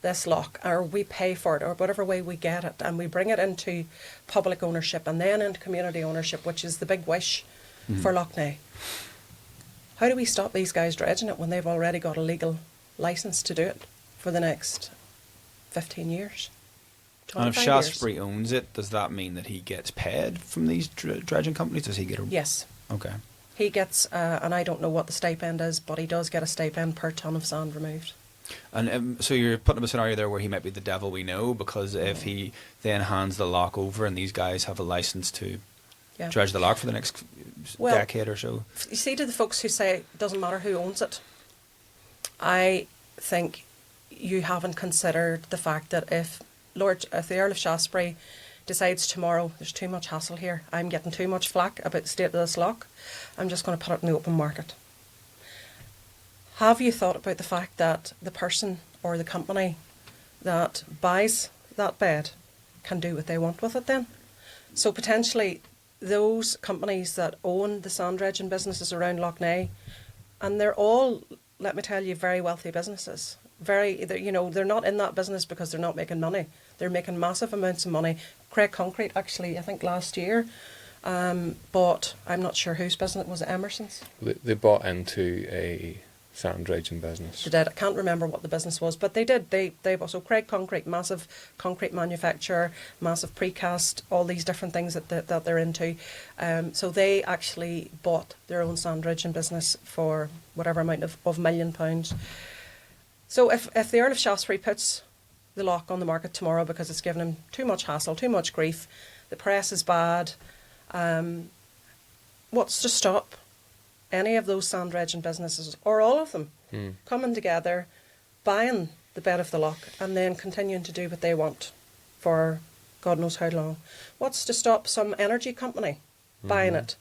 this loch, or we pay for it, or whatever way we get it, and we bring it into public ownership and then into community ownership, which is the big wish for Lough Neagh, how do we stop these guys dredging it when they've already got a legal licence to do it for the next 15 years? And if Shaftesbury owns it, does that mean that he gets paid from these dredging companies? Does he get a... Yes. Okay. He gets, and I don't know what the stipend is, but he does get a stipend per tonne of sand removed. And so you're putting up a scenario there where he might be the devil we know, because if he then hands the loch over and these guys have a licence to dredge the loch for the next decade or so. You see, to the folks who say it doesn't matter who owns it, I think you haven't considered the fact that if the Earl of Shaftesbury decides tomorrow there's too much hassle here, I'm getting too much flack about the state of this loch, I'm just going to put it in the open market. Have you thought about the fact that the person or the company that buys that bed can do what they want with it then? So potentially those companies that own the sand dredging businesses around Lough Neagh, and they're all, let me tell you, very wealthy businesses. They're not in that business because they're not making money. They're making massive amounts of money. Craig Concrete, actually, I think last year, bought, I'm not sure whose business, was it Emerson's? They bought into a sand dredging business. They did. I can't remember what the business was, but they did. They so Craig Concrete, massive concrete manufacturer, massive precast, all these different things that they're into. So they actually bought their own sand dredging business for whatever amount of £1 million. So if the Earl of Shaftesbury puts the loch on the market tomorrow because it's given him too much hassle, too much grief, the press is bad, what's to stop any of those sand dredging businesses, or all of them, coming together, buying the bed of the loch and then continuing to do what they want for God knows how long? What's to stop some energy company buying it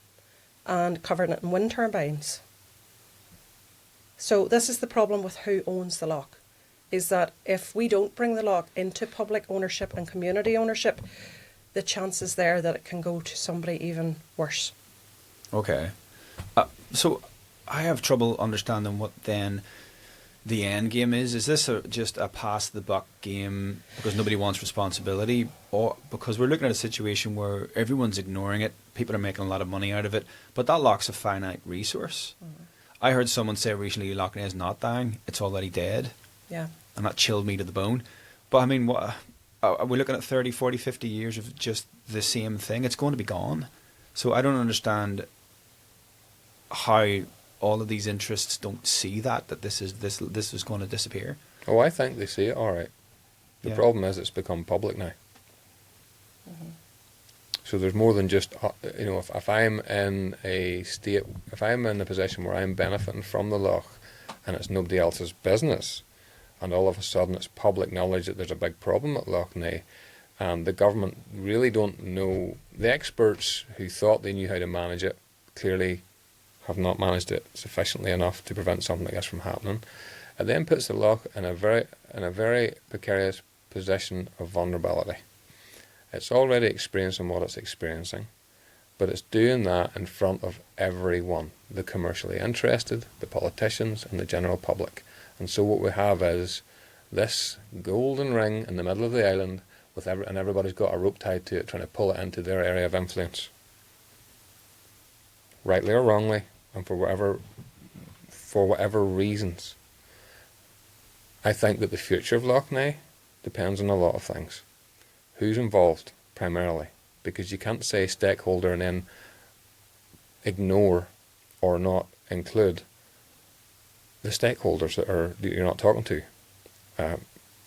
and covering it in wind turbines? So this is the problem with who owns the loch, is that if we don't bring the loch into public ownership and community ownership, the chances there that it can go to somebody even worse. Okay. So I have trouble understanding what then the end game is. Is this just a pass the buck game because nobody wants responsibility, or because we're looking at a situation where everyone's ignoring it, people are making a lot of money out of it, but that loch's a finite resource. I heard someone say recently Lough Neagh is not dying, it's already dead. Yeah. And that chilled me to the bone. But I mean, what are we looking at 30, 40, 50 years of just the same thing? It's going to be gone. So I don't understand how all of these interests don't see that this is going to disappear. Oh, I think they see it all right. The problem is it's become public now. So there's more than just, if I'm in a state, if I'm in a position where I'm benefiting from the loch and it's nobody else's business, and all of a sudden it's public knowledge that there's a big problem at Lough Neagh, and the government really don't know, the experts who thought they knew how to manage it clearly have not managed it sufficiently enough to prevent something like this from happening. It then puts the loch in a very precarious position of vulnerability. It's already experiencing what it's experiencing, but it's doing that in front of everyone, the commercially interested, the politicians, and the general public. And so what we have is this golden ring in the middle of the island, and everybody's got a rope tied to it, trying to pull it into their area of influence, rightly or wrongly, and for whatever reasons. I think that the future of Lough Neagh depends on a lot of things. Who's involved, primarily? Because you can't say stakeholder and then ignore or not include the stakeholders that you're not talking to.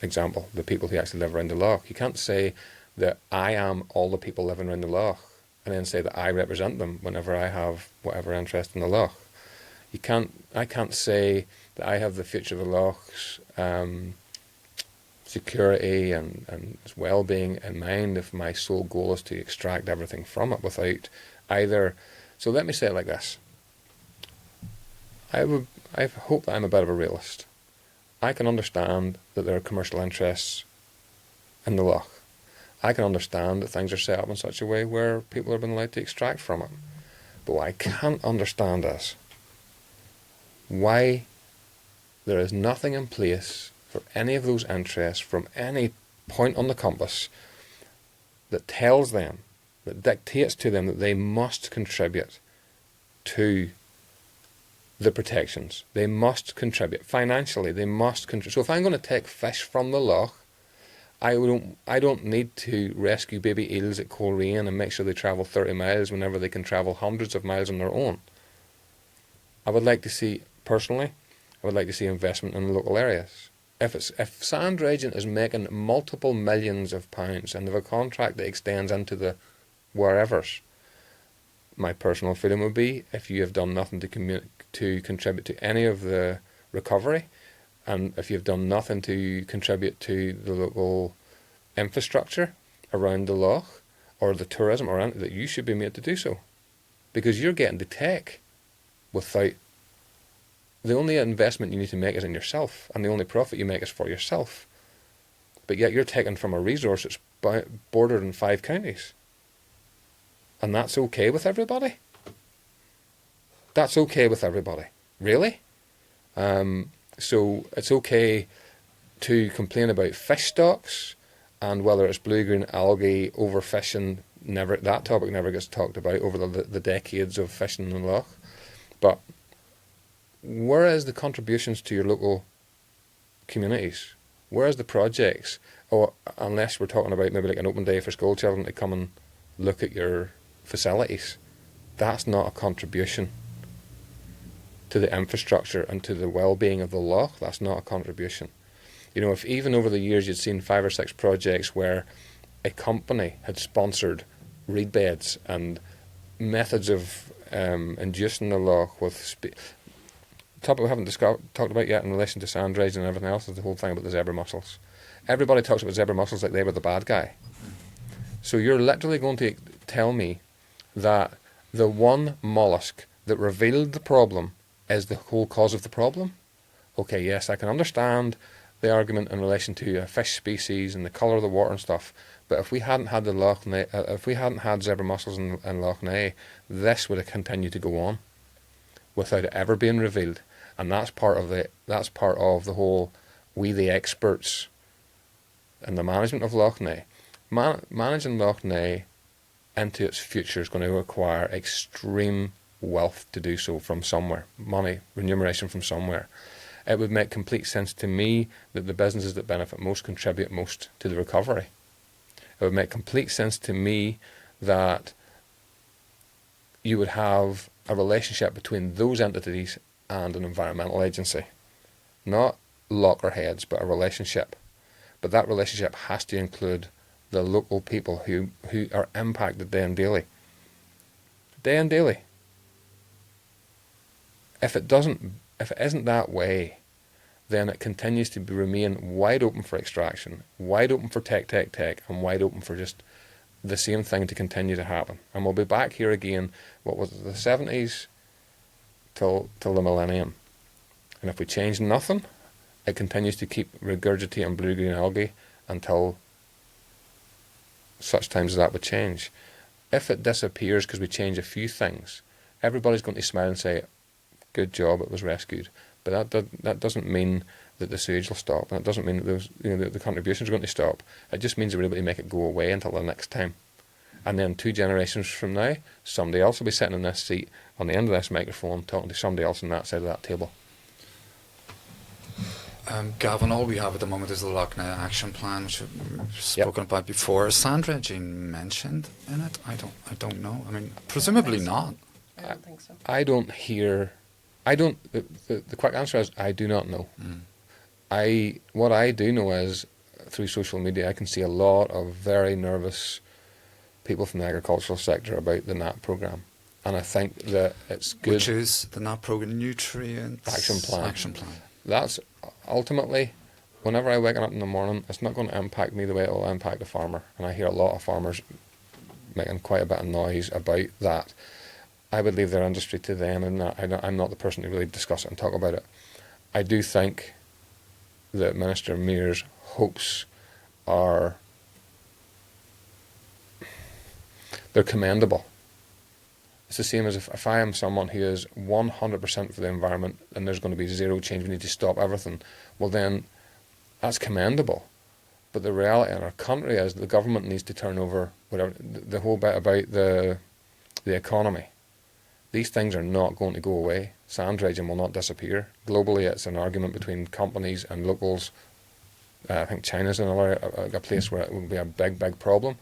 Example, the people who actually live around the loch. You can't say that I am all the people living around the loch and then say that I represent them whenever I have whatever interest in the loch. I can't say that I have the future of the loch's security and its well-being in mind if my sole goal is to extract everything from it without either. So let me say it like this. I hope that I'm a bit of a realist. I can understand that there are commercial interests in the loch. I can understand that things are set up in such a way where people are being allowed to extract from it. But what I can't understand is why there is nothing in place for any of those interests from any point on the compass that tells them, that dictates to them that they must contribute to the protections. They must contribute financially. They must contribute. So if I'm going to take fish from the loch, I don't need to rescue baby eels at Coleraine and make sure they travel 30 miles whenever they can travel hundreds of miles on their own. I would like to see, personally, investment in local areas. If sand dredging is making multiple millions of pounds and they have a contract that extends into the wherevers, my personal feeling would be, if you have done nothing to contribute to any of the recovery, and if you've done nothing to contribute to the local infrastructure around the loch or the tourism or anything, that you should be made to do so, because you're getting to take without. The only investment you need to make is in yourself, and the only profit you make is for yourself. But yet you're taking from a resource that's bordered in 5 counties. And that's okay with everybody? That's okay with everybody. Really? So it's okay to complain about fish stocks and whether it's blue-green algae, overfishing, that topic never gets talked about over the decades of fishing in the loch. But where is the contributions to your local communities? Where is the projects? Or unless we're talking about maybe like an open day for school children to come and look at your facilities, that's not a contribution to the infrastructure and to the well-being of the loch. That's not a contribution. You know, if even over the years you'd seen 5 or 6 projects where a company had sponsored reed beds and methods of inducing the loch with topic we haven't talked about yet in relation to sand dredging and everything else is the whole thing about the zebra mussels. Everybody talks about zebra mussels like they were the bad guy. So you're literally going to tell me that the one mollusk that revealed the problem is the whole cause of the problem? Okay, yes, I can understand the argument in relation to a fish species and the colour of the water and stuff, but if we hadn't had if we hadn't had zebra mussels in Lough Neagh, this would have continued to go on without it ever being revealed. And that's part of the whole, we the experts in the management of Lough Neagh. Managing Lough Neagh into its future is going to require extreme wealth to do so from somewhere, money, remuneration from somewhere. It would make complete sense to me that the businesses that benefit most contribute most to the recovery. It would make complete sense to me that you would have a relationship between those entities and an environmental agency. Not lockerheads, but a relationship. But that relationship has to include the local people who are impacted day and daily. Day and daily. If it isn't that way, then it continues to remain wide open for extraction, wide open for tech, and wide open for just the same thing to continue to happen. And we'll be back here again, what was it, the 70s till the millennium. And if we change nothing, it continues to keep regurgitating blue-green algae until such times as that would change. If it disappears because we change a few things, everybody's going to smile and say, good job, it was rescued. But that doesn't mean that the sewage will stop, and it doesn't mean that those, the contributions are going to stop. It just means that we're able to make it go away until the next time. And then 2 generations from now, somebody else will be sitting in this seat on the end of this microphone talking to somebody else on that side of that table. Gavin, all we have at the moment is the Lough Neagh action plan, which we've spoken about before. Is sand dredging mentioned in it? I don't know. I mean, presumably not. I don't think so. The quick answer is I do not know. What I do know is through social media I can see a lot of very nervous people from the agricultural sector about the NAP programme. And I think that it's good. Which is the NAP programme, nutrient action plan. Action plan. That's ultimately, whenever I wake up in the morning, it's not going to impact me the way it will impact a farmer. And I hear a lot of farmers making quite a bit of noise about that. I would leave their industry to them, and I'm not the person to really discuss it and talk about it. I do think that Minister Mears' hopes they're commendable. It's the same as if I am someone who is 100% for the environment and there's going to be zero change, we need to stop everything, well then that's commendable. But the reality in our country is the government needs to turn over whatever, the whole bit about the economy. These things are not going to go away. Sand dredging will not disappear. Globally, it's an argument between companies and locals. I think China's a place where it will be a big, big problem.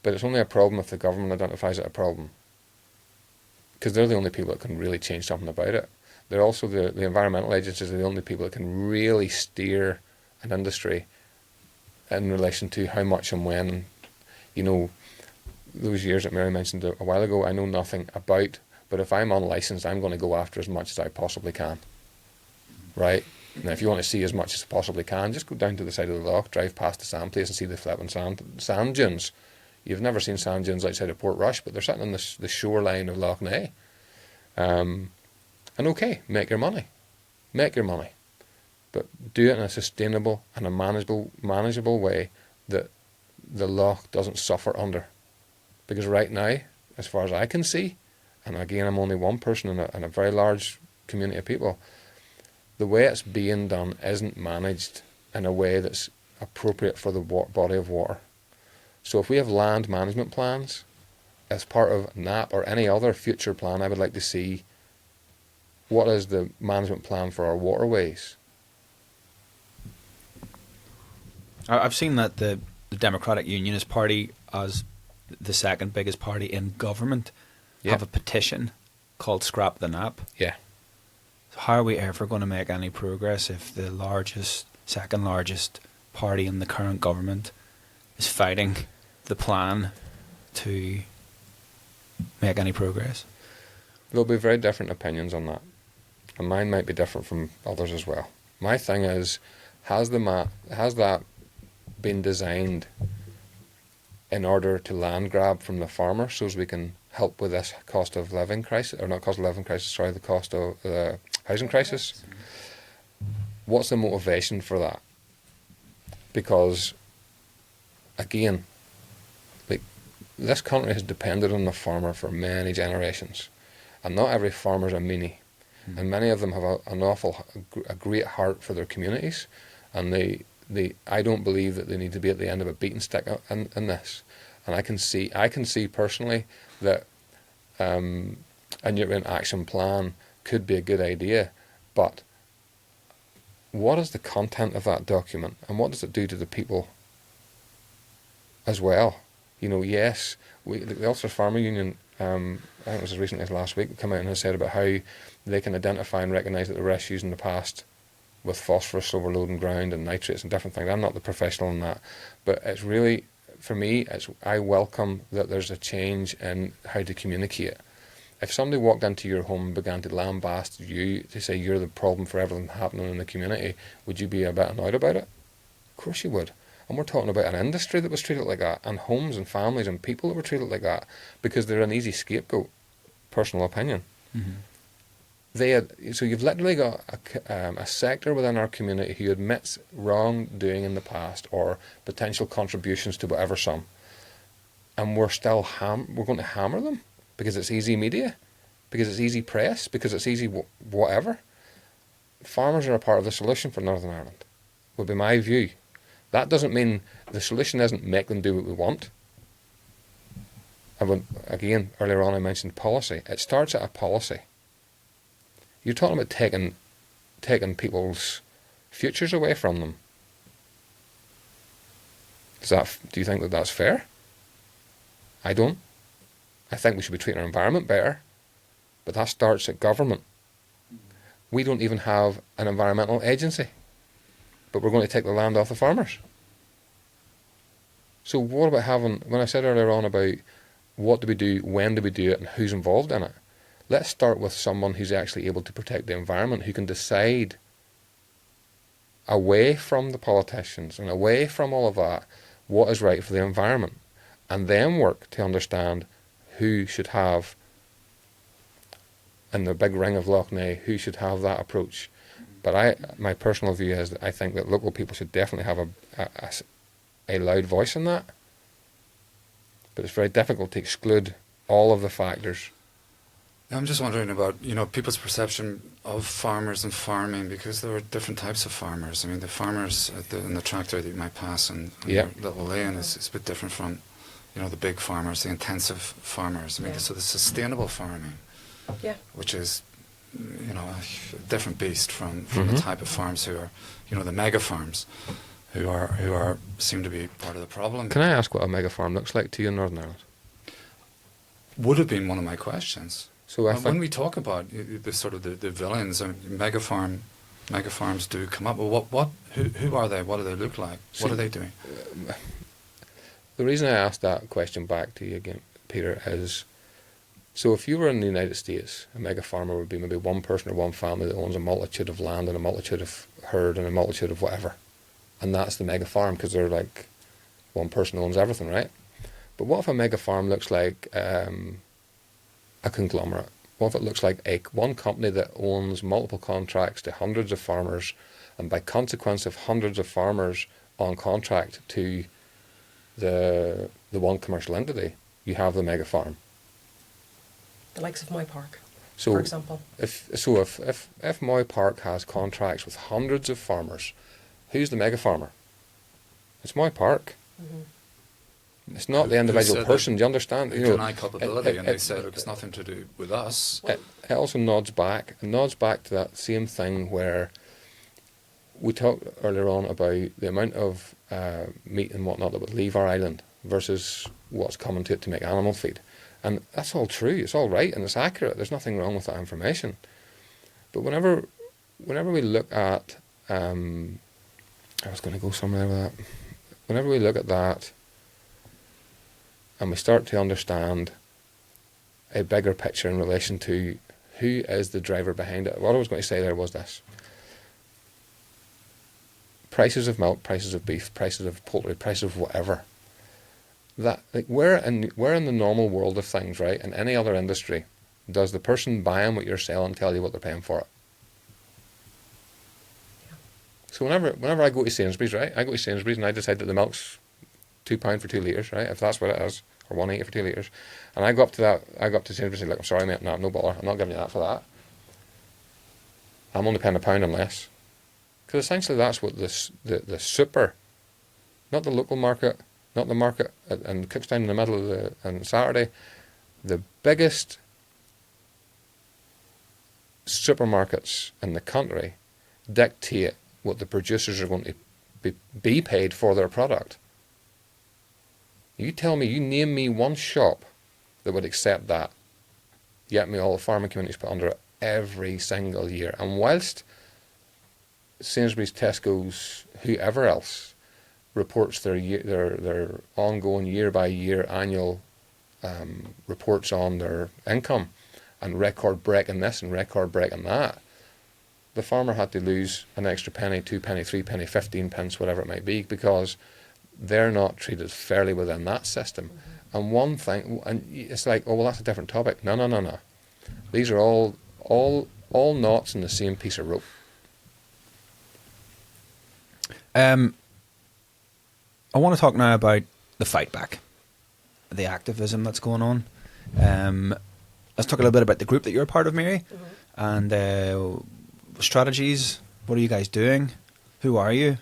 But it's only a problem if the government identifies it a problem. Because they're the only people that can really change something about it. They're also the environmental agencies are the only people that can really steer an industry in relation to how much and when. Those years that Mary mentioned a while ago, I know nothing about, but if I'm unlicensed, I'm going to go after as much as I possibly can. Right? Now, if you want to see as much as you possibly can, just go down to the side of the loch, drive past the sand place and see the flipping sand dunes. You've never seen sand dunes outside of Portrush, but they're sitting on the shoreline of Lough Neagh. And okay, make your money. Make your money. But do it in a sustainable and a manageable way that the loch doesn't suffer under. Because right now, as far as I can see, and again I'm only one person in a very large community of people, the way it's being done isn't managed in a way that's appropriate for the body of water. So if we have land management plans, as part of NAP or any other future plan, I would like to see what is the management plan for our waterways. I've seen that the Democratic Unionist Party, as the second biggest party in government, have a petition called Scrap the NAP. Yeah. So how are we ever going to make any progress if the second largest party in the current government is fighting the plan to make any progress? There'll be very different opinions on that, and mine might be different from others as well. My thing is, has that been designed in order to land grab from the farmer so as we can help with this cost of living crisis, or not cost of living crisis, sorry, the cost of the housing crisis? What's the motivation for that? Because, again, this country has depended on the farmer for many generations, and not every farmer's a meanie, and many of them have a great heart for their communities, and I don't believe that they need to be at the end of a beaten stick in this. And I can see personally that a nutrient action plan could be a good idea, but what is the content of that document, and what does it do to the people as well? Yes, the Ulster Farmer Union, I think it was as recently as last week, came out and has said about how they can identify and recognise that there were issues in the past with phosphorus overloading ground and nitrates and different things. I'm not the professional in that, but it's really for me, I welcome that there's a change in how to communicate. If somebody walked into your home and began to lambast you to say you're the problem for everything happening in the community, would you be a bit annoyed about it? Of course you would. And we're talking about an industry that was treated like that, and homes and families and people that were treated like that because they're an easy scapegoat. Personal opinion. So you've literally got a sector within our community who admits wrongdoing in the past or potential contributions to whatever sum, and we're still we're going to hammer them because it's easy media, because it's easy press, because it's easy whatever. Farmers are a part of the solution for Northern Ireland, would be my view. That doesn't mean the solution isn't make them do what we want. Again, earlier on I mentioned policy. It starts at a policy. You're talking about taking people's futures away from them. Do you think that that's fair? I don't. I think we should be treating our environment better, but that starts at government. We don't even have an environmental agency, but we're going to take the land off the farmers. So what about when I said earlier on about what do we do, when do we do it, and who's involved in it? Let's start with someone who's actually able to protect the environment, who can decide away from the politicians and away from all of that what is right for the environment, and then work to understand who should have, in the big ring of Lough Neagh, who should have that approach. But my personal view is that I think that local people should definitely have a loud voice in that. But it's very difficult to exclude all of the factors. I'm just wondering about, people's perception of farmers and farming, because there are different types of farmers. I mean, the farmers in the tractor that you might pass in your little lane is a bit different from, the big farmers, the intensive farmers. I mean, so the sustainable farming, which is, a different beast from the type of farms who are, the mega farms, who seem to be part of the problem. Can I ask what a mega farm looks like to you in Northern Ireland? Would have been one of my questions. So when we talk about the sort of the villains, mega farms do come up. Well, who are they? What do they look like? What are they doing? The reason I asked that question back to you again, Peter, is so if you were in the United States, a mega farmer would be maybe one person or one family that owns a multitude of land and a multitude of herd and a multitude of whatever, and that's the mega farm because they're like one person owns everything, right? But what if a mega farm looks like a conglomerate? What if it looks like one company that owns multiple contracts to hundreds of farmers, and by consequence of hundreds of farmers on contract to the one commercial entity, you have the mega farm. The likes of Moy Park, so for example. If Moy Park has contracts with hundreds of farmers, who's the mega farmer? It's Moy Park. It's not the individual person. Do you understand? They deny culpability, and they said it's nothing to do with us. It also nods back to that same thing where we talked earlier on about the amount of meat and whatnot that would leave our island versus what's coming to it to make animal feed. And that's all true. It's all right and it's accurate. There's nothing wrong with that information. But whenever we look at, I was going to go somewhere with that. Whenever we look at that, and we start to understand a bigger picture in relation to who is the driver behind it. What I was going to say there was this. Prices of milk, prices of beef, prices of poultry, prices of whatever. That where in the normal world of things, right, in any other industry, does the person buying what you're selling tell you what they're paying for it? So whenever I go to Sainsbury's, right, I go to Sainsbury's and I decide that the milk's £2 for 2 litres, right? If that's what it is, or £1.80 for 2 litres, and I go up to Sainsbury's and say, look, I'm sorry, mate, no bother, I'm not giving you that for that. I'm only paying £1 and less, because essentially that's what the super, not the local market, not the market in Cookstown in the middle of on Saturday, the biggest supermarkets in the country dictate what the producers are going to be paid for their product. You name me one shop that would accept that, yet me all the farming communities put under it every single year. And whilst Sainsbury's, Tesco's, whoever else reports their ongoing year by year annual reports on their income, and record breaking this and record breaking that, the farmer had to lose an extra penny, 2 penny, 3 penny, 15 pence, whatever it might be, because they're not treated fairly within that system. And one thing, and it's like, oh well, that's a different topic. No. These are all knots in the same piece of rope. I want to talk now about the fight back, the activism that's going on. Let's talk a little bit about the group that you're a part of, Mary, and strategies. What are you guys doing? Who are you?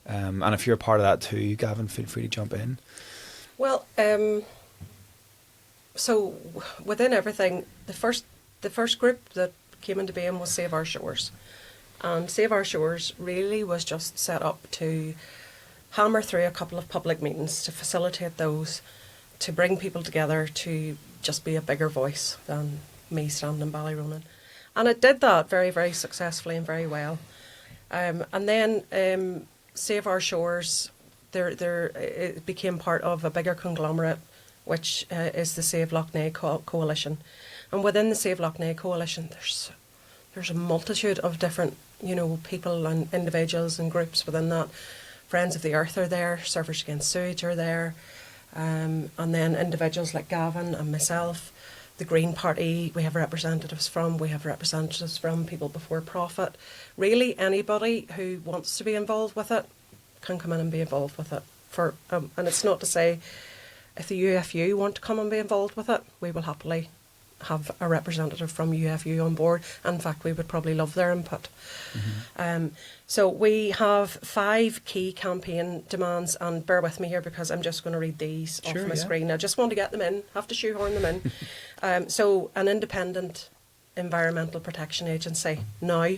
And if you're a part of that too, Gavin, feel free to jump in. Well, so within everything, the first group that came into being was Save Our Shores. And Save Our Shores really was just set up to hammer through a couple of public meetings, to facilitate those, to bring people together, to just be a bigger voice than me standing in Ballyronan. And it did that very, very successfully and very well. And then Save Our Shores, it became part of a bigger conglomerate, which is the Save Lough Neagh Coalition. And within the Save Lough Neagh Coalition, there's a multitude of different, people and individuals and groups within that. Friends of the Earth are there, Surfers Against Sewage are there, and then individuals like Gavin and myself. The Green Party, we have representatives from People Before Profit. Really, anybody who wants to be involved with it can come in and be involved with it. And it's not to say if the UFU want to come and be involved with it, we will happily have a representative from UFU on board. In fact, we would probably love their input. So we have 5 key campaign demands, and bear with me here because I'm just going to read these off my screen. I just want to get them in, have to shoehorn them in. So an independent environmental protection agency now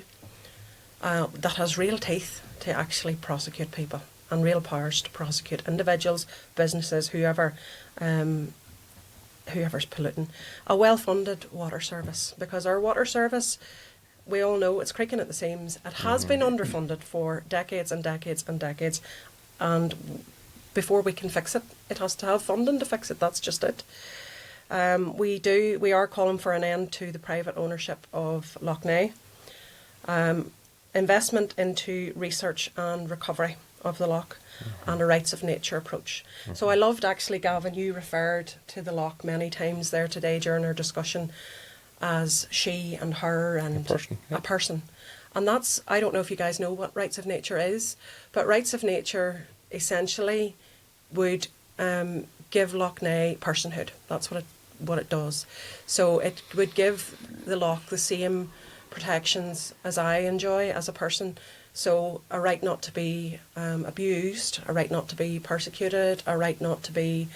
that has real teeth to actually prosecute people and real powers to prosecute individuals, businesses, whoever's polluting. A well-funded water service, because our water service, we all know it's creaking at the seams. It has been underfunded for decades and decades and decades, and before we can fix it, it has to have funding to fix it. That's just it. We are calling for an end to the private ownership of Lough Neagh. Investment into research and recovery of the loch, and a rights of nature approach. So I loved, actually, Gavin, you referred to the loch many times there today during our discussion as she and her and a person. And that's, I don't know if you guys know what rights of nature is, but rights of nature essentially would give Lough Neagh personhood. That's what it does. So it would give the loch the same protections as I enjoy as a person. So a right not to be abused, a right not to be persecuted, a right not to be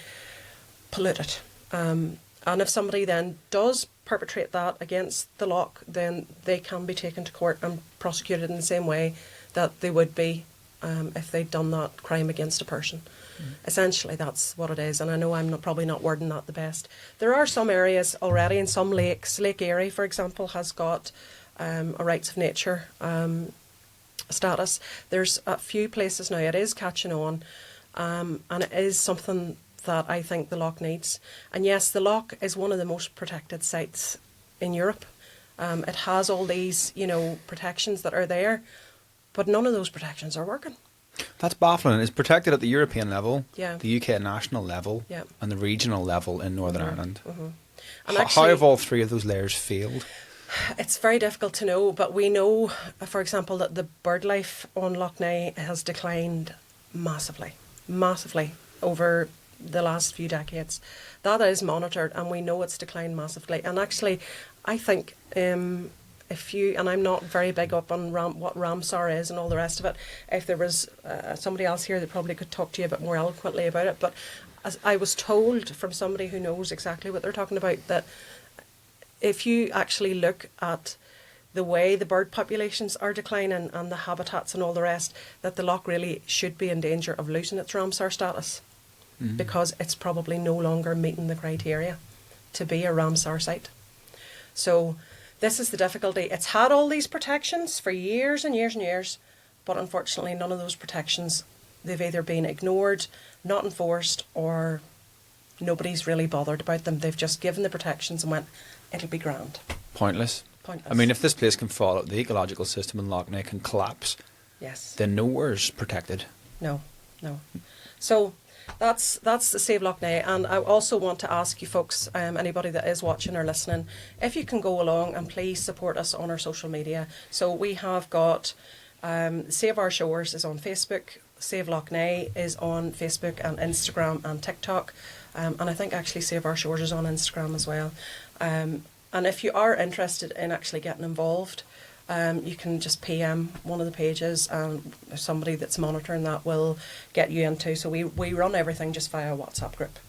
polluted. And if somebody then does perpetrate that against the loch, then they can be taken to court and prosecuted in the same way that they would be if they'd done that crime against a person. Essentially, that's what it is. And I know I'm probably not wording that the best. There are some areas already in some lakes. Lake Erie, for example, has got a rights of nature status. There's a few places now it is catching on, and it is something that I think the loch needs. And yes, the loch is one of the most protected sites in Europe. It has all these, protections that are there, but none of those protections are working. That's baffling. It's protected at the European level, Yeah. the UK national level, Yeah. and the regional level in Northern Ireland. And How have all 3 of those layers failed? It's very difficult to know, but we know, for example, that the bird life on Lough Neagh has declined massively over the last few decades. That is monitored, and we know it's declined massively. And actually, I think and I'm not very big up on what Ramsar is and all the rest of it. If there was somebody else here that probably could talk to you a bit more eloquently about it, but as I was told from somebody who knows exactly what they're talking about, that if you actually look at the way the bird populations are declining and the habitats and all the rest, that the loch really should be in danger of losing its Ramsar status, because it's probably no longer meeting the criteria to be a Ramsar site. So this is the difficulty. It's had all these protections for years and years and years, but unfortunately none of those protections they've either been ignored, not enforced, or nobody's really bothered about them. They've just given the protections and went, it'll be grand. Pointless. Pointless. I mean, if this place can fall, the ecological system in Lough Neagh can collapse, yes. then nowhere's protected. No. So that's the Save Lough Neagh. And I also want to ask you folks, anybody that is watching or listening, if you can go along and please support us on our social media. So we have got Save Our Shores is on Facebook, Save Lough Neagh is on Facebook and Instagram and TikTok, and I think actually Save Our Shores is on Instagram as well. And if you are interested in actually getting involved, you can just PM one of the pages, and somebody that's monitoring that will get you into. So we run everything just via a WhatsApp group.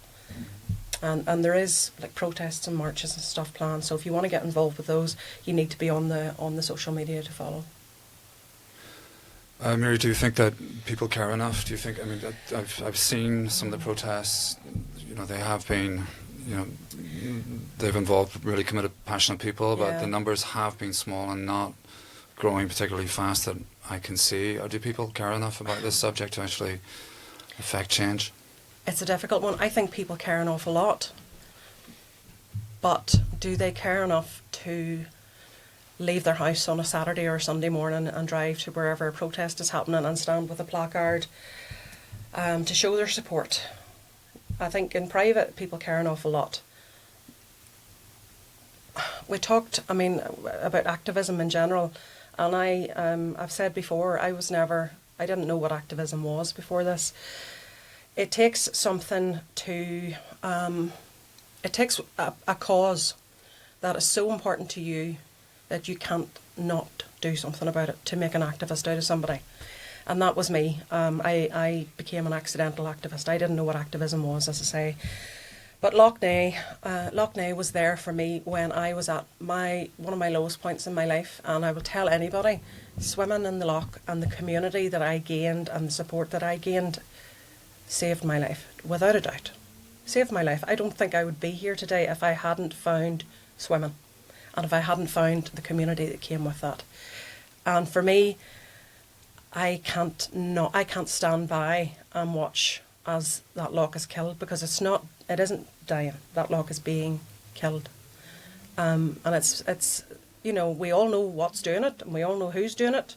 And there is like protests and marches and stuff planned. So if you want to get involved with those, you need to be on the social media to follow. Mary, do you think that people care enough? Do you think? I mean, I've seen some of the protests. You know, they have been. You know, they've involved really committed, passionate people, but the numbers have been small and not growing particularly fast that I can see. Or do people care enough about this subject to actually affect change? It's a difficult one. I think people care an awful lot. But do they care enough to leave their house on a Saturday or Sunday morning and drive to wherever a protest is happening and stand with a placard to show their support? I think in private, people care an awful lot. We talked, about activism in general, and I've said before, I didn't know what activism was before this. It takes something to, it takes a cause that is so important to you that you can't not do something about it to make an activist out of somebody. And that was me. I became an accidental activist. I didn't know what activism was, as I say. But Lough Neagh was there for me when I was at one of my lowest points in my life. And I will tell anybody, swimming in the loch and the community that I gained and the support that I gained saved my life, without a doubt. Saved my life. I don't think I would be here today if I hadn't found swimming and if I hadn't found the community that came with that. And for me, I can't stand by and watch as that loch is killed, because it isn't dying. That loch is being killed. And it's we all know what's doing it and we all know who's doing it.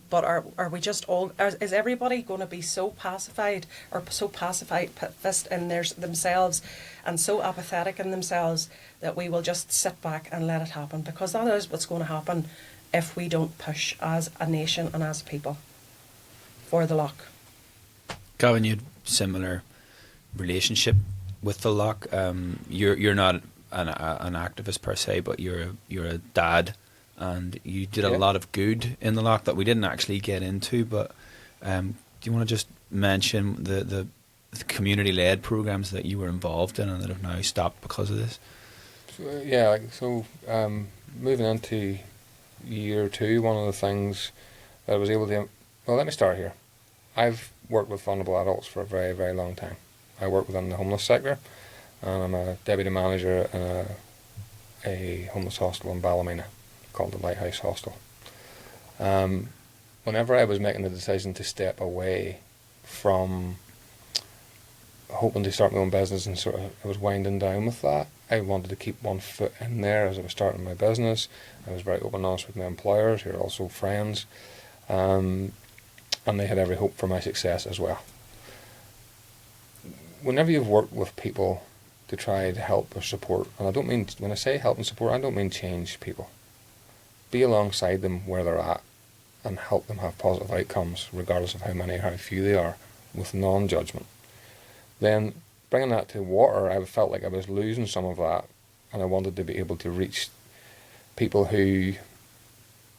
But are we just all, is everybody going to be so pacified or so pacifist in themselves and so apathetic in themselves that we will just sit back and let it happen? Because that is what's going to happen if we don't push as a nation and as a people for the loch. Gavin, you had similar relationship with the loch. You're not an activist per se, but you're a dad, and you did a lot of good in the loch that we didn't actually get into. But do you want to just mention the community-led programs that you were involved in and that have now stopped because of this? So moving into year 2, one of the things that I was able to... Well, let me start here. I've worked with vulnerable adults for a very, very long time. I work within the homeless sector, and I'm a deputy manager in a homeless hostel in Ballymena called the Lighthouse Hostel. Whenever I was making the decision to step away from hoping to start my own business and sort of I was winding down with that, I wanted to keep one foot in there as I was starting my business. I was very open and honest with my employers, who are also friends, and they had every hope for my success as well. Whenever you've worked with people to try to help or support, and I don't mean, when I say help and support, I don't mean change people. Be alongside them where they're at and help them have positive outcomes, regardless of how many or how few they are, with non-judgment. Then bringing that to water, I felt like I was losing some of that, and I wanted to be able to reach people who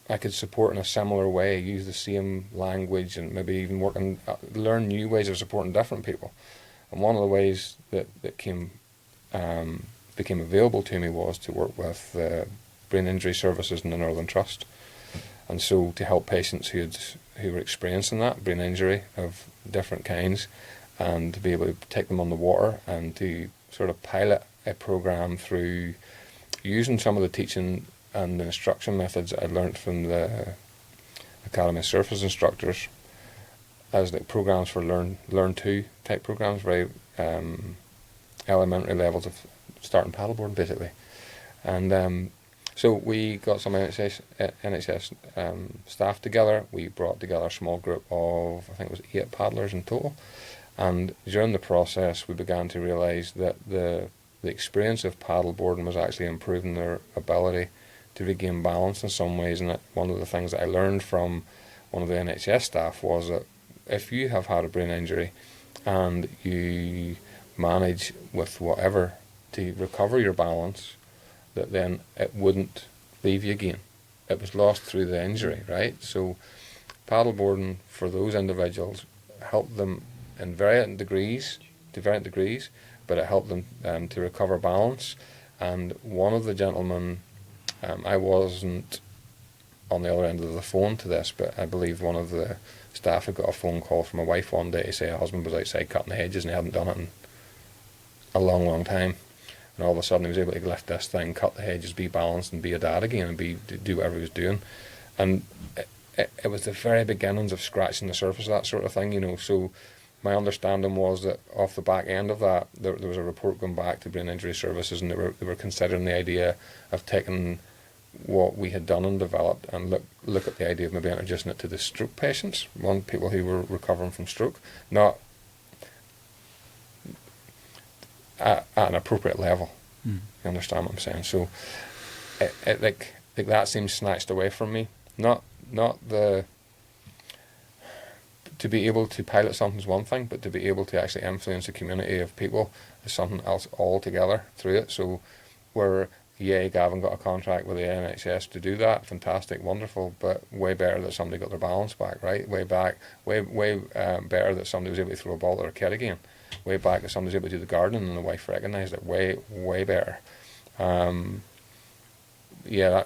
I could support in a similar way, use the same language, and maybe even learn new ways of supporting different people. And one of the ways that became available to me was to work with brain injury services in the Northern Trust, and so to help patients who were experiencing that brain injury of different kinds, and to be able to take them on the water and to sort of pilot a program through using some of the teaching and the instruction methods I learnt from the Academy of Surface Instructors, as like programs for learn to type programs, very elementary levels of starting paddleboarding basically. And so we got some NHS staff together. We brought together a small group of, I think it was 8 paddlers in total. And during the process, we began to realise that the experience of paddleboarding was actually improving their ability to regain balance in some ways. And that one of the things that I learned from one of the NHS staff was that if you have had a brain injury and you manage with whatever to recover your balance, that then it wouldn't leave you again. It was lost through the injury, right? So paddleboarding for those individuals helped them in varying degrees, but it helped them to recover balance. And one of the gentlemen, I wasn't on the other end of the phone to this, but I believe one of the staff had got a phone call from a wife one day to say her husband was outside cutting the hedges and he hadn't done it in a long, long time. And all of a sudden he was able to lift this thing, cut the hedges, be balanced and be a dad again and do whatever he was doing. And it was the very beginnings of scratching the surface of that sort of thing, you know. So my understanding was that off the back end of that, there was a report going back to Brain Injury Services, and they were considering the idea of taking what we had done and developed and look at the idea of maybe introducing it to the stroke patients, people who were recovering from stroke, not at an appropriate level. You understand what I'm saying? So it like that seems snatched away from me. Not the to be able to pilot something is one thing, but to be able to actually influence a community of people is something else altogether through it. So Gavin got a contract with the NHS to do that. Fantastic, wonderful, but way better that somebody got their balance back, right? Way better that somebody was able to throw a ball to their kid again. Way back that somebody was able to do the gardening and the wife recognised it. Way better. That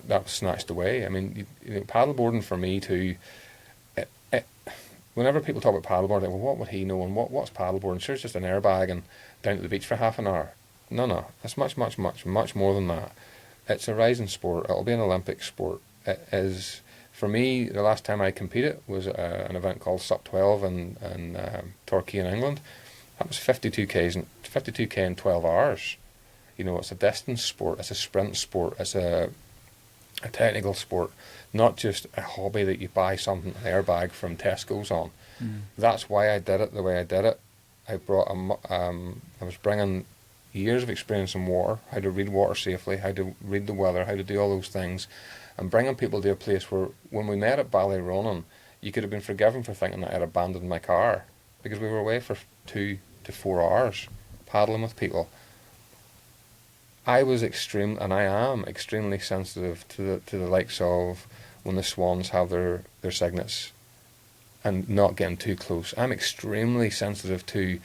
was snatched away. I mean, paddleboarding for me too. Whenever people talk about paddleboarding, they go, well, what would he know? And what's paddleboarding? Sure, it's just an airbag and down to the beach for half an hour. No, it's much more than that. It's a rising sport. It'll be an Olympic sport. It is, for me, the last time I competed was an event called Sup 12 in Torquay in England. That was 52k in 12 hours. You know, it's a distance sport. It's a sprint sport. It's a technical sport, not just a hobby that you buy something, an airbag from Tesco's on. That's why I did it the way I did it. I was bringing years of experience in water, how to read water safely, how to read the weather, how to do all those things, and bringing people to a place where when we met at Ballyronan, you could have been forgiven for thinking that I had abandoned my car, because we were away for 2 to 4 hours paddling with people. I was and I am extremely sensitive to the likes of when the swans have their cygnets and not getting too close. I'm extremely sensitive to,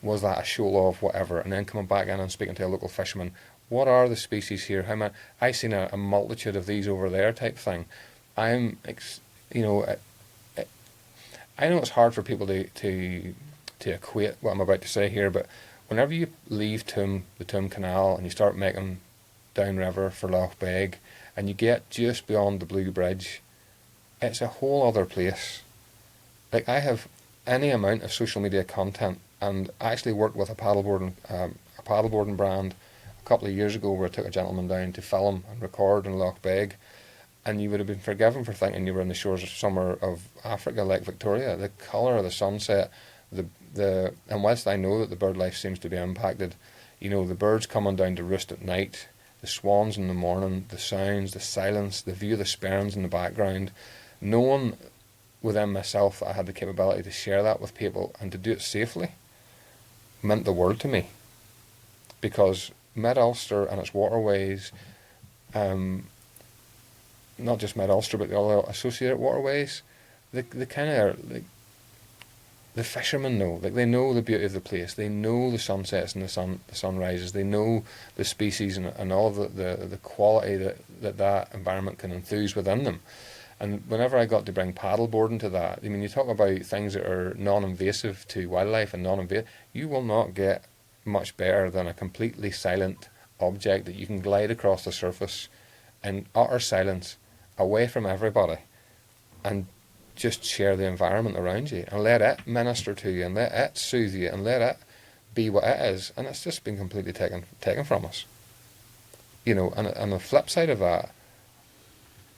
was that a shoal of whatever, and then coming back in and speaking to a local fisherman, what are the species here? How many? I seen a multitude of these over there type thing. I know it's hard for people to equate what I'm about to say here, but whenever you leave the Toom Canal and you start making downriver for Lough Neagh and you get just beyond the Blue Bridge, it's a whole other place. Like, I have any amount of social media content, and I actually worked with a paddleboarding brand a couple of years ago where I took a gentleman down to film and record in Lough Neagh, and you would have been forgiven for thinking you were in the shores of summer of Africa, like Victoria. The colour of the sunset, and whilst I know that the bird life seems to be impacted, you know, the birds coming down to roost at night, the swans in the morning, the sounds, the silence, the view of the sperms in the background, knowing within myself that I had the capability to share that with people and to do it safely meant the world to me. Because Mid-Ulster and its waterways, not just Mid-Ulster but the other associated waterways, they kind of, like, the fishermen know, like, they know the beauty of the place, they know the sunsets and the sunrises, they know the species and all of the quality that environment can enthuse within them. And whenever I got to bring paddleboarding to that, I mean, you talk about things that are non-invasive to wildlife and non-invasive, you will not get much better than a completely silent object that you can glide across the surface in utter silence, away from everybody, and just share the environment around you and let it minister to you and let it soothe you and let it be what it is, and it's just been completely taken from us. You know, and on the flip side of that,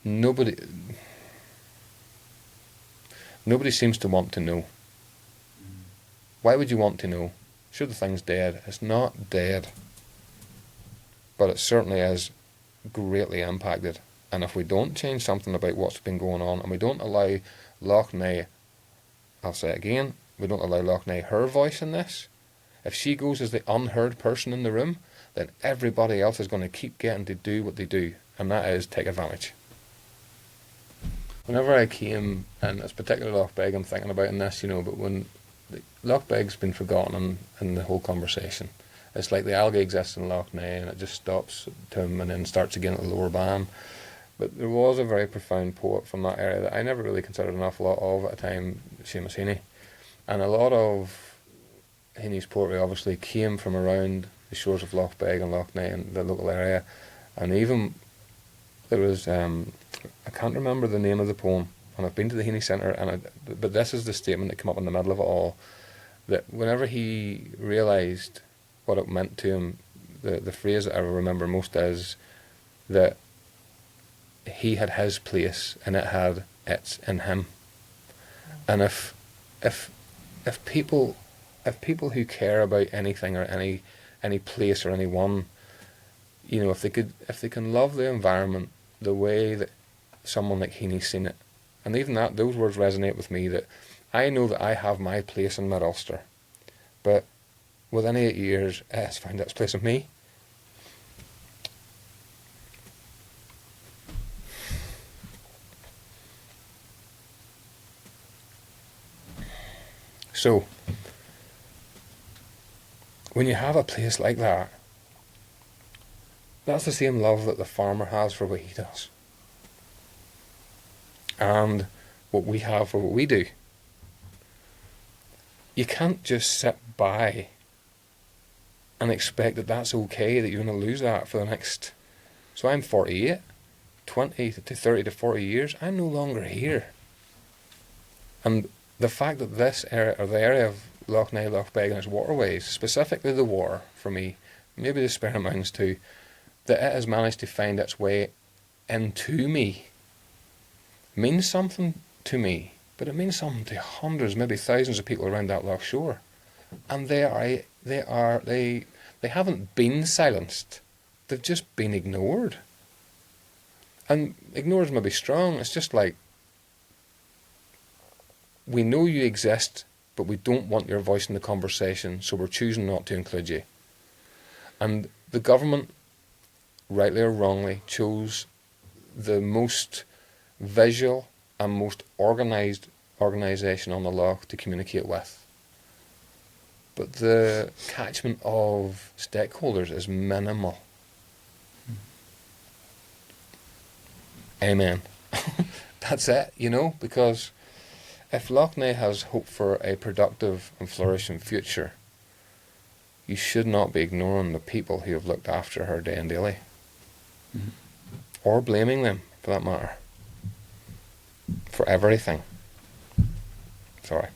nobody seems to want to know. Why would you want to know? Sure, the thing's dead. It's not dead, but it certainly is greatly impacted. And if we don't change something about what's been going on, and we don't allow Lough Neagh, I'll say it again, we don't allow Lough Neagh her voice in this, if she goes as the unheard person in the room, then everybody else is going to keep getting to do what they do, and that is take advantage. Whenever I came, and it's particularly Lough Beg I'm thinking about in this, you know, but when Lough Beg's been forgotten in the whole conversation. It's like the algae exists in Lough Neagh and it just stops to him and then starts again at the lower ban. But there was a very profound poet from that area that I never really considered an awful lot of at a time, Seamus Heaney. And a lot of Heaney's poetry obviously came from around the shores of Lough Beg and Lough Neagh and the local area. And even there was, I can't remember the name of the poem, and I've been to the Heaney Centre, but this is the statement that came up in the middle of it all, that whenever he realised what it meant to him, the phrase that I remember most is that he had his place and it had its in him. And if people who care about anything or any place or anyone, you know, if they can love the environment the way that someone like Heaney's seen it, and even that, those words resonate with me, that I know that I have my place in Mid Ulster, but within 8 years it has found its place in me. So when you have a place like that, that's the same love that the farmer has for what he does, and what we have for what we do. You can't just sit by and expect that that's okay, that you're going to lose that for the next... So I'm 48, 20 to 30 to 40 years, I'm no longer here. And the fact that this area, or the area of Lough Neagh, Lough Beg and its waterways, specifically the water for me, maybe the Sperrin Mountains too, that it has managed to find its way into me, means something to me, but it means something to hundreds, maybe thousands of people around that Lough shore. And they haven't been silenced, they've just been ignored. And ignored may be strong, it's just like, we know you exist, but we don't want your voice in the conversation, so we're choosing not to include you. And the government, rightly or wrongly, chose the most visual and most organisation on the Lough to communicate with. But the catchment of stakeholders is minimal. Amen. That's it, you know, because if Lough Neagh has hope for a productive and flourishing future, you should not be ignoring the people who have looked after her day and daily. Mm-hmm. Or blaming them, for that matter, for everything. Sorry.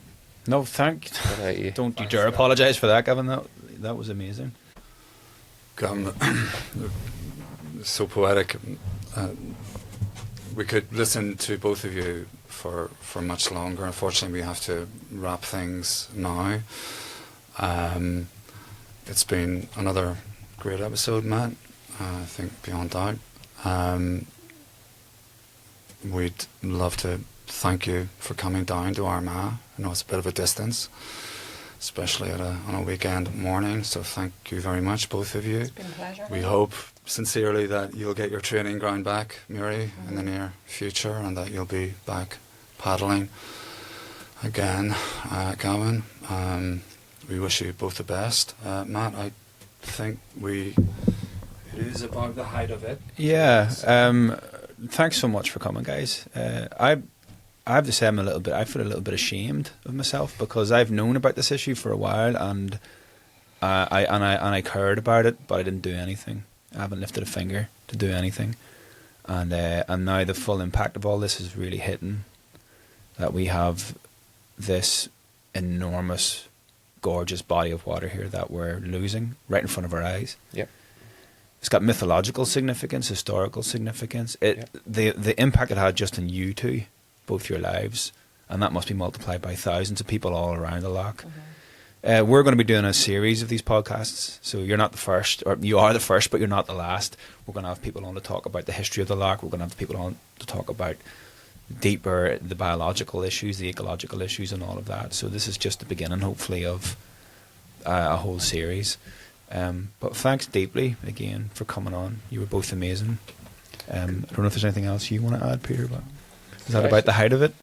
No, don't you dare apologise for that, Gavin. That was amazing. Gavin, so poetic. We could listen to both of you for much longer. Unfortunately, we have to wrap things now. It's been another great episode, Matt. I think beyond doubt. We'd love to thank you for coming down to Armagh. I know it's a bit of a distance, especially on a weekend morning, so thank you very much, both of you. It's been a pleasure. We hope sincerely that you'll get your training ground back, Mary, in the near future, and that you'll be back paddling again, Gavin. We wish you both the best. Matt, I think it is about the height of it. Yeah, thanks so much for coming, guys. I have to say I feel a little bit ashamed of myself because I've known about this issue for a while and I cared about it, but I didn't do anything. I haven't lifted a finger to do anything, and now the full impact of all this is really hitting that we have this enormous, gorgeous body of water here that we're losing right in front of our eyes. Yep. It's got mythological significance, historical significance. Yep. The impact it had just on you two, both your lives, and that must be multiplied by thousands of people all around the loch. We're going to be doing a series of these podcasts, so you're not the first, or you are the first, but you're not the last. We're going to have people on to talk about the history of the loch. We're going to have people on to talk about deeper the biological issues, the ecological issues, and all of that. So this is just the beginning, hopefully, of a whole series. But thanks deeply again for coming on. You were both amazing. I don't know if there's anything else you want to add, Peter, but is that about the height of it?